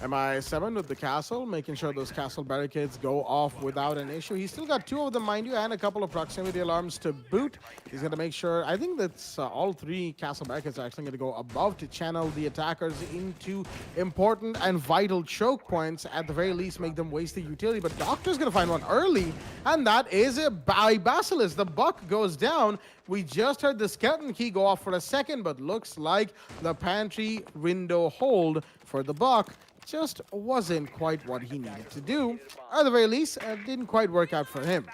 MI7 with the castle, making sure those castle barricades go off without an issue. He's still got 2 of them, mind you, and a couple of proximity alarms to boot. He's going to make sure, I think that's all 3 castle barricades are actually going to go above to channel the attackers into important and vital choke points. At the very least, make them waste the utility. But Doctor's going to find one early, and that is by Basilisk. The buck goes down. We just heard the skeleton key go off for a second, but looks like the pantry window hold for the buck just wasn't quite what he needed to do. At the very least, it didn't quite work out for him.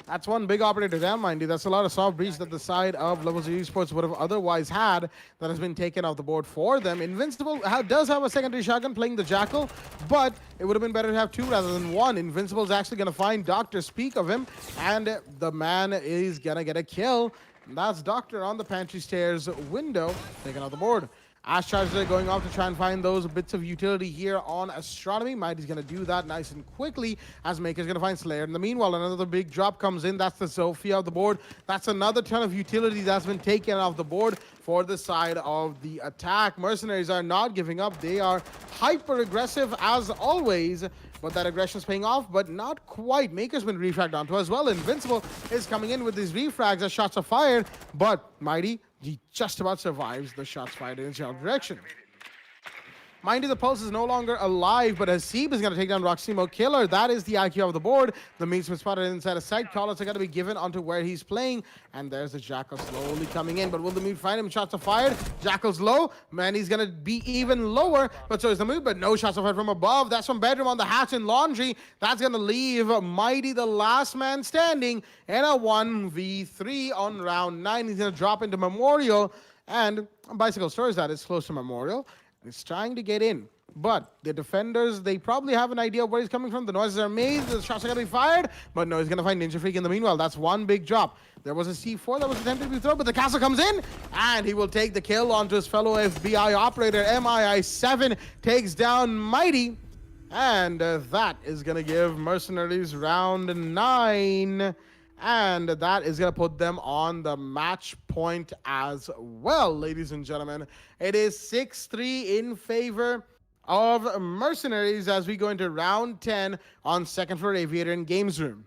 That's one big operator down, mind you. That's a lot of soft breach that the side of Level 0 Esports would have otherwise had that has been taken off the board for them. Invincible does have a secondary shotgun playing the Jackal, but it would have been better to have 2 rather than 1. Invincible's actually going to find Doctor, speak of him, and the man is going to get a kill. And that's Doctor on the pantry stairs window, taken off the board. Ash Charger going off to try and find those bits of utility here on Astronomy. Mighty's going to do that nice and quickly as Maker's going to find Slayer. In the meanwhile, another big drop comes in. That's the Sophia of the board. That's another ton of utility that's been taken off the board for the side of the attack. Mercenaries are not giving up. They are hyper aggressive as always. But that aggression is paying off, but not quite. Maker's been refragged onto as well. Invincible is coming in with these refrags as shots are fired, but Mighty, he just about survives the shots fired in his general direction. Mind you, the Pulse is no longer alive, but Hasib is going to take down Roximo Killer. That is the IQ of the board. The mate's been spotted inside a sight. Call-outs are going to be given onto where he's playing. And there's the Jackal slowly coming in. But will the Mute find him? Shots are fired. Jackal's low. Man, he's going to be even lower. But so is the Mute. But no shots are fired from above. That's from bedroom on the hatch and laundry. That's going to leave Mighty, the last man standing, in a 1v3 on round 9. He's going to drop into Memorial. And Bicycle Stores, that is close to Memorial. He's trying to get in, but the defenders, they probably have an idea of where he's coming from. The noises are made, the shots are going to be fired, but no, he's going to find Ninja Freak in the meanwhile. That's one big drop. There was a C4 that was attempted to be thrown, but the castle comes in, and he will take the kill onto his fellow FBI operator. MII7 takes down Mighty, and that is going to give Mercenaries round 9. And that is going to put them on the match point as well, ladies and gentlemen. It is 6-3 in favor of Mercenaries as we go into round 10 on second floor Aviator and Games Room.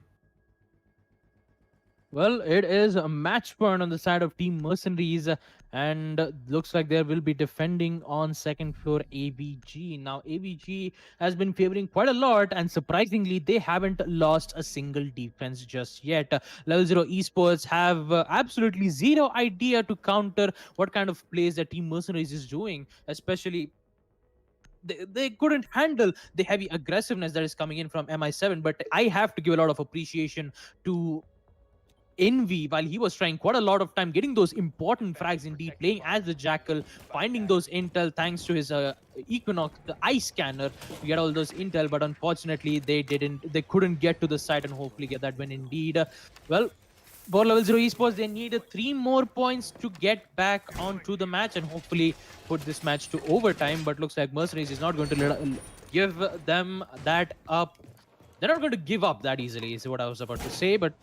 Well, it is a match point on the side of Team Mercenaries, and looks like they will be defending on second floor AVG. Now, AVG has been favoring quite a lot, and surprisingly, they haven't lost a single defense just yet. Level 0 Esports have absolutely zero idea to counter what kind of plays that Team Mercenaries is doing, especially they couldn't handle the heavy aggressiveness that is coming in from MI7. But I have to give a lot of appreciation to Envy, while he was trying quite a lot of time getting those important frags, indeed playing as the Jackal, finding those intel thanks to his Equinox, the eye scanner, to get all those intel. But unfortunately, they couldn't get to the site and hopefully get that win indeed. Well, for Level 0 Esports, they need 3 more points to get back onto the match and hopefully put this match to overtime. But looks like Mercenaries is not going to give them that up. They're not going to give up that easily, is what I was about to say. But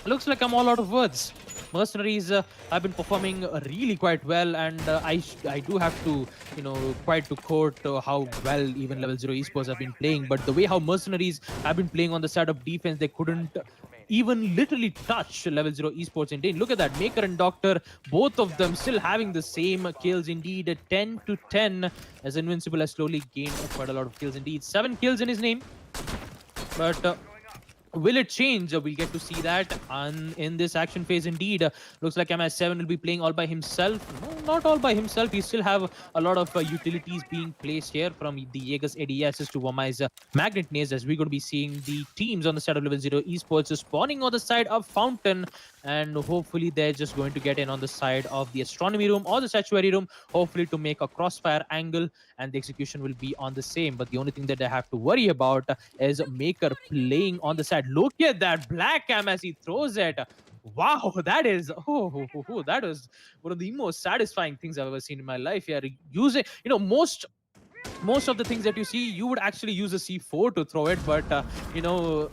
Looks like I'm all out of words. Mercenaries have been performing really quite well, and I do have to, quite to quote how well even Level 0 Esports have been playing. But the way how Mercenaries have been playing on the side of defense, they couldn't even literally touch Level 0 Esports indeed. Look at that, Maker and Doctor, both of them still having the same kills indeed, 10 to 10, as Invincible has slowly gained quite a lot of kills indeed. 7 kills in his name, but will it change? We'll get to see that in this action phase indeed. Looks like MS7 will be playing all by himself. No, not all by himself. He still have a lot of utilities being placed here, from the Jaeger's ADSs to Wamai's Magnet Nades, as we're going to be seeing the teams on the side of Level 0 Esports spawning on the side of Fountain, and hopefully they're just going to get in on the side of the Astronomy Room or the Statuary Room, hopefully to make a crossfire angle, and the execution will be on the same. But the only thing that they have to worry about is Maker playing on the side. Look at that black cam as he throws it. Wow, that is that was one of the most satisfying things I've ever seen in my life. Yeah, using most of the things that you see, you would actually use a C4 to throw it, but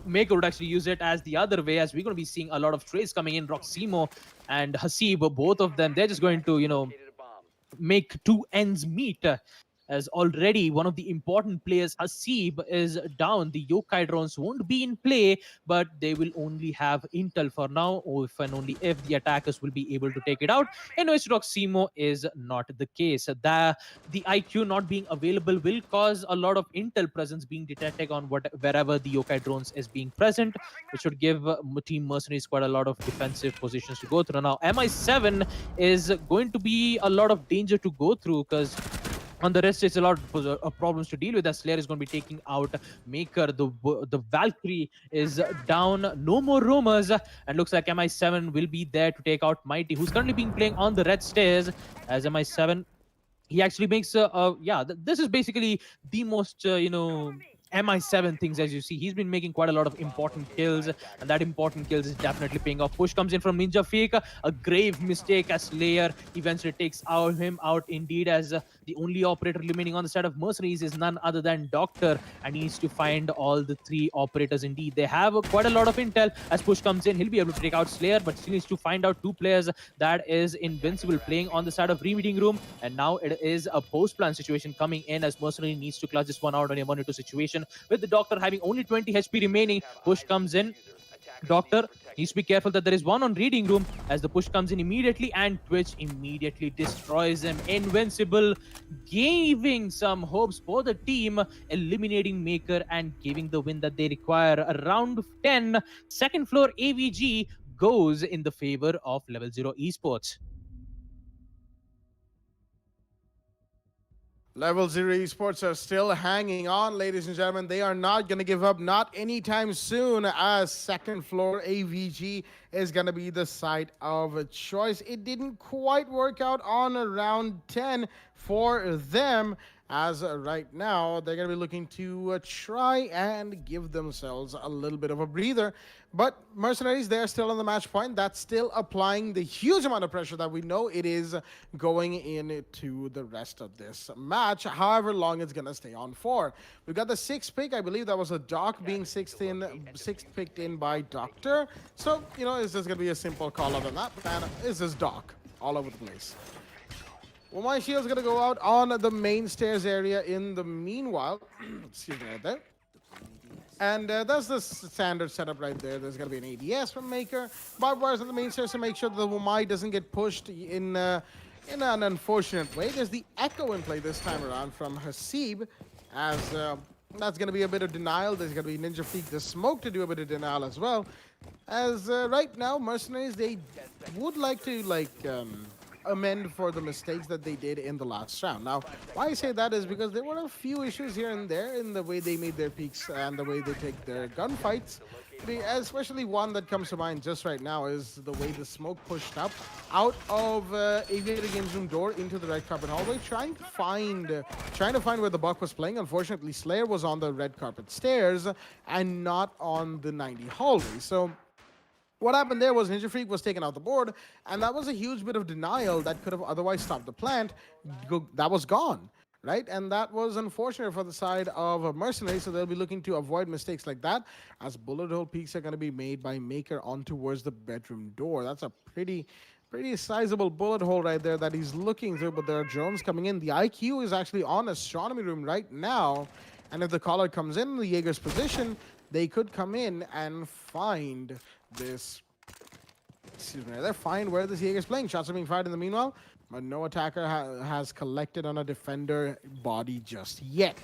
Maker would actually use it as the other way, as we're going to be seeing a lot of trades coming in. Roximo and Hasib, both of them, they're just going to make two ends meet, as already one of the important players, Hasib, is down. The Yokai drones won't be in play, but they will only have intel for now, or if and only if the attackers will be able to take it out. In which Roximo is not the case. The IQ not being available will cause a lot of intel presence being detected on wherever the Yokai drones is being present, which should give Team Mercenaries quite a lot of defensive positions to go through. Now, MI7 is going to be a lot of danger to go through, because on the rest, it's a lot of problems to deal with. As Slayer is going to be taking out Maker. The Valkyrie is down. No more roamers. And looks like MI7 will be there to take out Mighty, who's currently being playing on the red stairs. As MI7, he actually makes this is basically the most MI7 things. As you see, he's been making quite a lot of important kills, and that important kills is definitely paying off. Push comes in from Ninja Fake, a grave mistake, as Slayer eventually takes him out indeed, as the only operator remaining on the side of Mercenaries is none other than Doctor, and he needs to find all the 3 operators indeed. They have quite a lot of intel. As Push comes in, he'll be able to take out Slayer, but still needs to find out 2 players. That is Invincible playing on the side of Remeeting Room, and now it is a post-plan situation coming in, as Mercenary needs to clutch this one out on a 1-2 situation, with the Doctor having only 20 HP remaining. Push comes in. Doctor needs to be careful that there is one on Reading Room, as the push comes in immediately, and Twitch immediately destroys him. Invincible giving some hopes for the team, eliminating Maker and giving the win that they require. A round of 10, second floor AVG goes in the favor of Level 0 Esports. Level 0 Esports are still hanging on, ladies and gentlemen. They are not going to give up, not anytime soon, as second floor AVG is going to be the site of choice. It didn't quite work out on round 10 for them, as right now they're going to be looking to try and give themselves a little bit of a breather. But Mercenaries, they're still on the match point. That's still applying the huge amount of pressure that we know it is going into the rest of this match, however long it's going to stay on for. We've got the 6th pick. I believe that was a Doc being 6th picked in by Doctor. So, it's just going to be a simple call out on that. And it's just Doc all over the place. Well, my shield's going to go out on the main stairs area in the meanwhile. Excuse me right there. And that's the standard setup right there. There's going to be an ADS from Maker. Barbed wires on the main stairs to make sure that the Wamai doesn't get pushed in an unfortunate way. There's the Echo in play this time around from Hasib, as that's going to be a bit of denial. There's going to be Ninja Freak the Smoke to do a bit of denial as well. As right now, Mercenaries, they would like to amend for the mistakes that they did in the last round. Now, why I say that is because there were a few issues here and there in the way they made their peaks and the way they take their gunfights. Especially one that comes to mind just right now is the way the smoke pushed up out of Aviator Games Room door into the red carpet hallway, trying to find where the Buck was playing. Unfortunately, Slayer was on the red carpet stairs and not on the 90 hallway. So what happened there was Ninja Freak was taken out the board, and that was a huge bit of denial that could have otherwise stopped the plant. That was gone. right? And that was unfortunate for the side of Mercenaries, so they'll be looking to avoid mistakes like that, as bullet hole peaks are going to be made by Maker on towards the bedroom door. That's a pretty sizable bullet hole right there that he's looking through, but there are drones coming in. The IQ is actually on astronomy room right now, and if the caller comes in the Jaeger's position, they could come in and find this. Excuse me, they're find where this Jaeger's playing. Shots are being fired in the meanwhile, but no attacker has collected on a defender body just yet.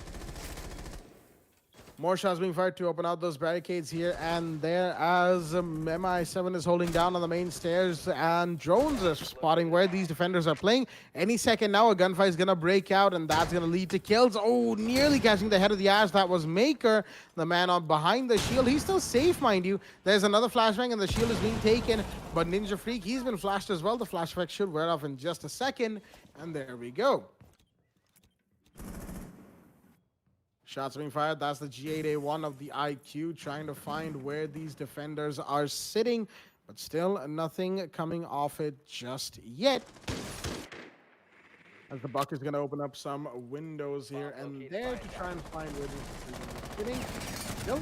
More shots being fired to open out those barricades here and there as MI7 is holding down on the main stairs, and drones are spotting where these defenders are playing. Any second now, a gunfight is going to break out, and that's going to lead to kills. Oh, nearly catching the head of the ash. That was Maker, the man on behind the shield. He's still safe, mind you. There's another flashbang, and the shield is being taken, but Ninja Freak, he's been flashed as well. The flash effect should wear off in just a second, and there we go. Shots being fired. That's the G8A1 of the IQ, trying to find where these defenders are sitting, but still nothing coming off it just yet. As the Buck is going to open up some windows here and there to try and find where these defenders are sitting. Still,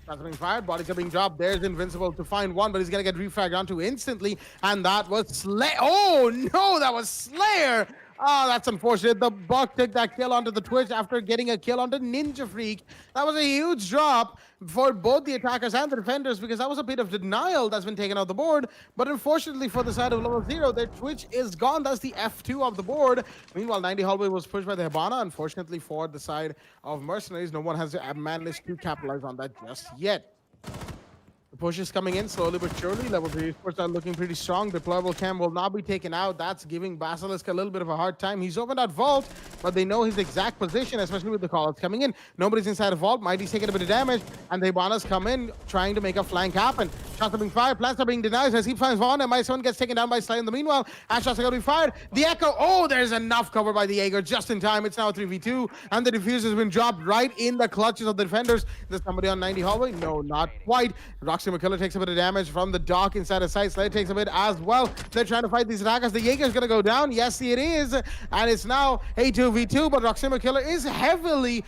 shots being fired. Bodies are being dropped. There's Invincible to find one, but he's going to get refragged onto instantly, and that was Slayer. Oh, no, that was Slayer. Oh, that's unfortunate. The Buck took that kill onto the Twitch after getting a kill onto Ninja Freak. That was a huge drop for both the attackers and the defenders, because that was a bit of denial that's been taken off the board. But unfortunately for the side of level 0, their Twitch is gone. That's the F2 of the board. Meanwhile, 90 Hallway was pushed by the Hibana. Unfortunately for the side of Mercenaries, no one has managed to capitalize on that just yet. The push is coming in slowly but surely. Level 3 Esports are looking pretty strong. Deployable cam will not be taken out. That's giving Basilisk a little bit of a hard time. He's over that vault, but they know his exact position, especially with the calls coming in. Nobody's inside the vault. Mighty's taking a bit of damage, and the Ibanas come in, trying to make a flank happen. Shots are being fired. Plants are being denied as he finds Vaughn, and MI7 gets taken down by Sly in the meanwhile. As shots are going to be fired. The Echo, oh, there's enough cover by the Jaeger just in time. It's now 3v2, and the diffuser has been dropped right in the clutches of the defenders. There's somebody on 90 Hallway. No, not quite. Roxy McKiller takes a bit of damage from the dock inside the site. Slayer takes a bit as well. They're trying to fight these attackers. The Jaeger's gonna go down. Yes, it is. And it's now a 2v2, but Roxima Killer is heavily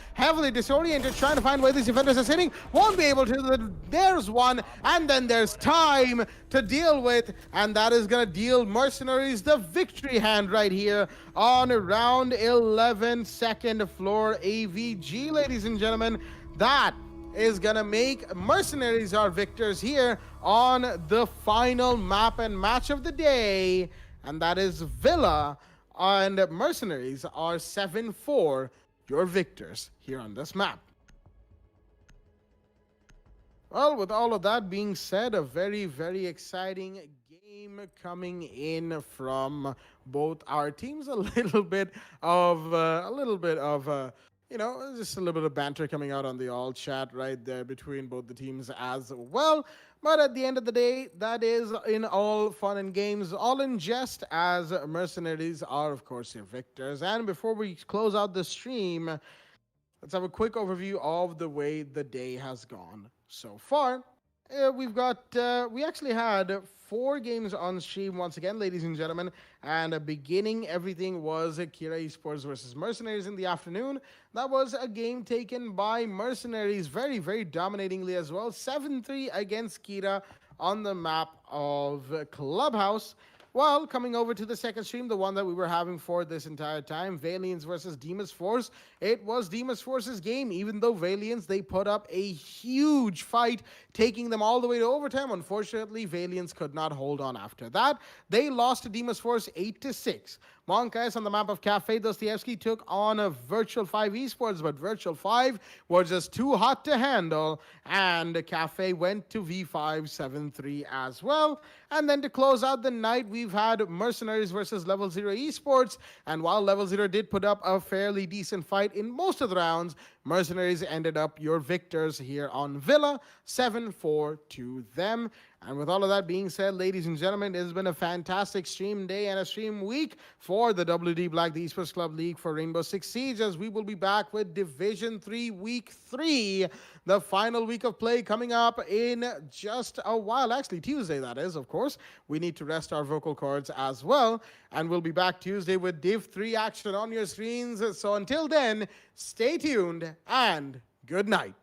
disoriented, trying to find where these defenders are sitting. Won't be able to. There's one, and then there's time to deal with, and that is gonna deal Mercenaries the victory hand right here on round 11, second floor AVG, ladies and gentlemen. That is gonna make Mercenaries our victors here on the final map and match of the day, and that is Villa, and Mercenaries are 7-4 your victors here on this map. Well, with all of that being said, a very exciting game coming in from both our teams. A little bit of you know, just a little bit of banter coming out on the all chat right there between both the teams as well. But at the end of the day, that is in all fun and games, all in jest, as Mercenaries are, of course, your victors. And before we close out the stream, let's have a quick overview of the way the day has gone so far. We actually had 4 games on stream once again, ladies and gentlemen, and beginning everything was Kira Esports versus Mercenaries in the afternoon. That was a game taken by Mercenaries very dominatingly as well, 7-3 against Kira on the map of Clubhouse. Well, coming over to the second stream, the one that we were having for this entire time, Valiants versus Demon's Force. It was Demon's Force's game, even though Valiants, they put up a huge fight, taking them all the way to overtime. Unfortunately, Valiants could not hold on after that. They lost to Demon's Force 8-6. Monkey's on the map of Cafe Dostoevsky took on a Virtual 5 Esports, but Virtual 5 was just too hot to handle, and Cafe went to V5 7-3 as well. And then to close out the night, we've had Mercenaries versus Level 0 Esports, and while Level 0 did put up a fairly decent fight in most of the rounds, Mercenaries ended up your victors here on Villa, 7-4 to them. And with all of that being said, ladies and gentlemen, it has been a fantastic stream day and a stream week for the WD Black, the Esports Club League for Rainbow Six Siege, as we will be back with Division 3 Week 3, the final week of play coming up in just a while. Actually, Tuesday, that is, of course. We need to rest our vocal cords as well. And we'll be back Tuesday with Div 3 action on your screens. So until then, stay tuned and good night.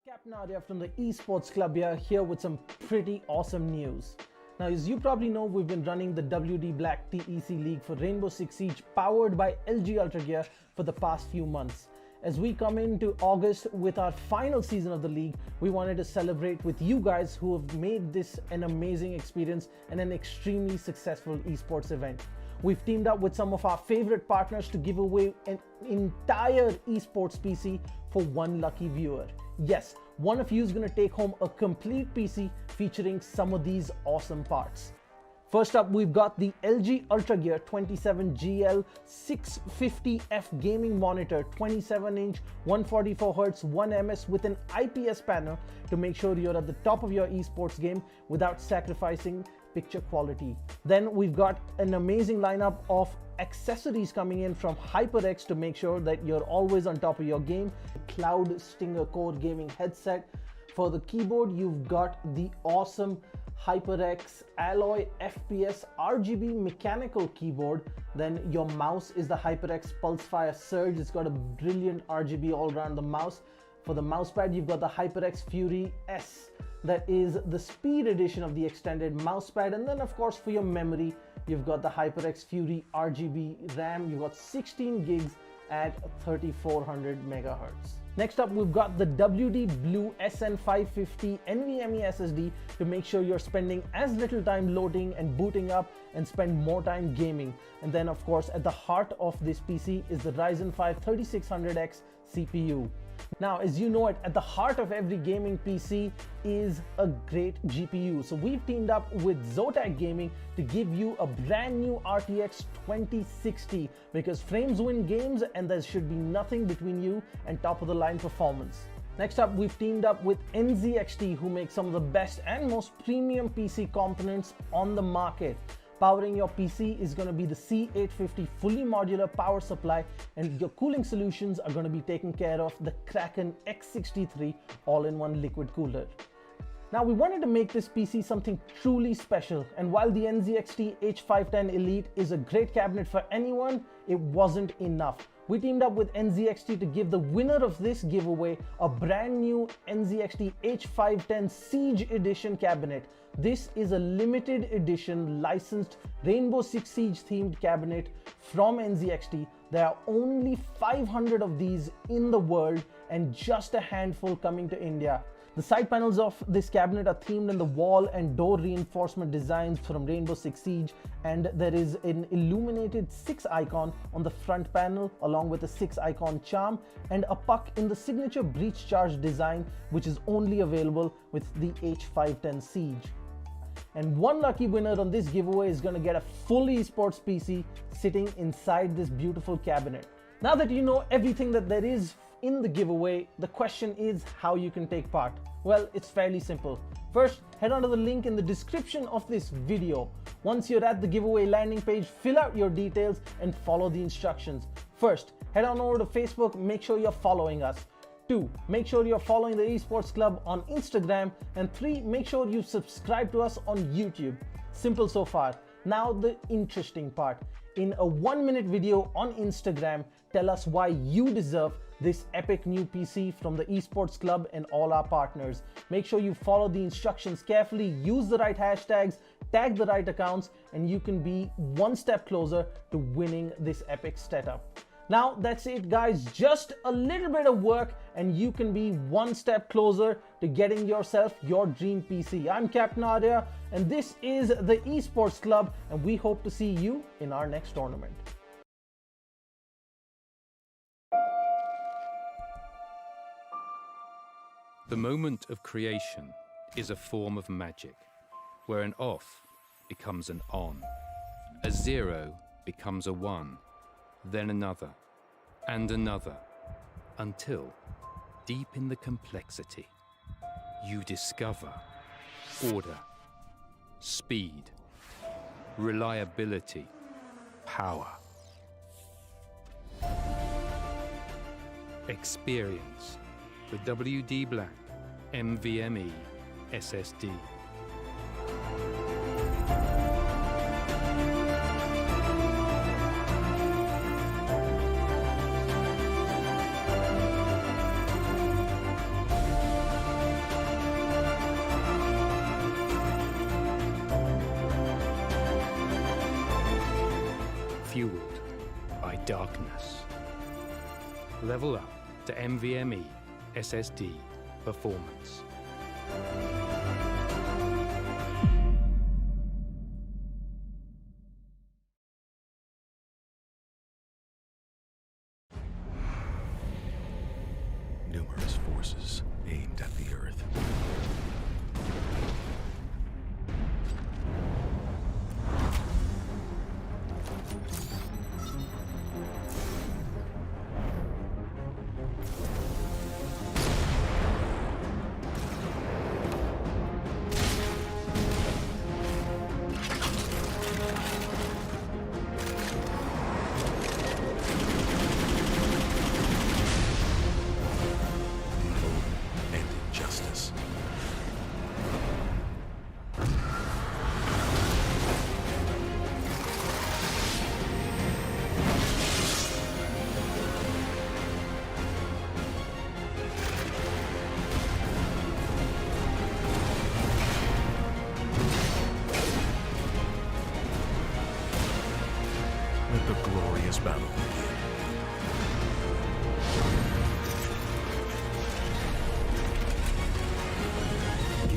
Captain Arya from the Esports Club here with some pretty awesome news. Now, as you probably know, we've been running the WD Black TEC League for Rainbow Six Siege powered by LG Ultragear for the past few months. As we come into August with our final season of the league, we wanted to celebrate with you guys who have made this an amazing experience and an extremely successful esports event. We've teamed up with some of our favorite partners to give away an entire esports PC for one lucky viewer. Yes, one of you is going to take home a complete PC featuring some of these awesome parts. First up, we've got the LG Ultragear 27GL 650F gaming monitor, 27-inch, 144Hz, 1ms with an IPS panel to make sure you're at the top of your esports game without sacrificing picture quality. Then we've got an amazing lineup of accessories coming in from HyperX to make sure that you're always on top of your game. Cloud Stinger Core gaming headset. For the keyboard, you've got the awesome HyperX Alloy FPS RGB mechanical keyboard. Then your mouse is the HyperX Pulsefire Surge. It's got a brilliant RGB all around the mouse. For the mousepad, you've got the HyperX Fury S. That is the speed edition of the extended mousepad. And then of course for your memory, you've got the HyperX Fury RGB RAM. You've got 16 gigs at 3400 megahertz. Next up, we've got the WD Blue SN550 NVMe SSD to make sure you're spending as little time loading and booting up and spend more time gaming. And then of course, at the heart of this PC is the Ryzen 5 3600X CPU. Now, as you know it, at the heart of every gaming PC is a great GPU. So we've teamed up with Zotac Gaming to give you a brand new RTX 2060 because frames win games and there should be nothing between you and top of the line performance. Next up, we've teamed up with NZXT, who make some of the best and most premium PC components on the market. Powering your PC is going to be the C850 fully modular power supply, and your cooling solutions are going to be taken care of the Kraken X63 all-in-one liquid cooler. Now, we wanted to make this PC something truly special, and while the NZXT H510 Elite is a great cabinet for anyone, it wasn't enough. We teamed up with NZXT to give the winner of this giveaway a brand new NZXT H510 Siege Edition cabinet. This is a limited edition licensed Rainbow Six Siege themed cabinet from NZXT. There are only 500 of these in the world and just a handful coming to India. The side panels of this cabinet are themed in the wall and door reinforcement designs from Rainbow Six Siege, and there is an illuminated 6 icon on the front panel along with a 6 icon charm and a puck in the signature breach charge design, which is only available with the H510 Siege. And one lucky winner on this giveaway is going to get a full esports PC sitting inside this beautiful cabinet. Now that you know everything that there is in the giveaway, the question is how you can take part. Well, it's fairly simple. First, head on to the link in the description of this video. Once you're at the giveaway landing page, fill out your details and follow the instructions. First, head on over to Facebook, make sure you're following us. 2, make sure you're following the Esports Club on Instagram. And 3, make sure you subscribe to us on YouTube. Simple so far. Now the interesting part. In a 1-minute video on Instagram, tell us why you deserve this epic new PC from the Esports Club and all our partners. Make sure you follow the instructions carefully, use the right hashtags, tag the right accounts, and you can be one step closer to winning this epic setup. Now that's it guys, just a little bit of work and you can be one step closer to getting yourself your dream PC. I'm Captain Arya and this is the Esports Club, and we hope to see you in our next tournament. The moment of creation is a form of magic, where an off becomes an on, a 0 becomes a 1, then another, and another, until, deep in the complexity, you discover order, speed, reliability, power. Experience the WD Black NVMe SSD. Fueled by darkness. Level up to NVMe SSD performance. Numerous forces aimed at the Earth. And injustice. Let the glorious battle begin.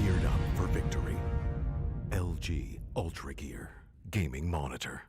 Geared up for victory. LG Ultragear Gaming Monitor.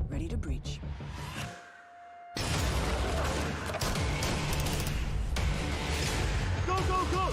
Ready to breach. Go, go, go!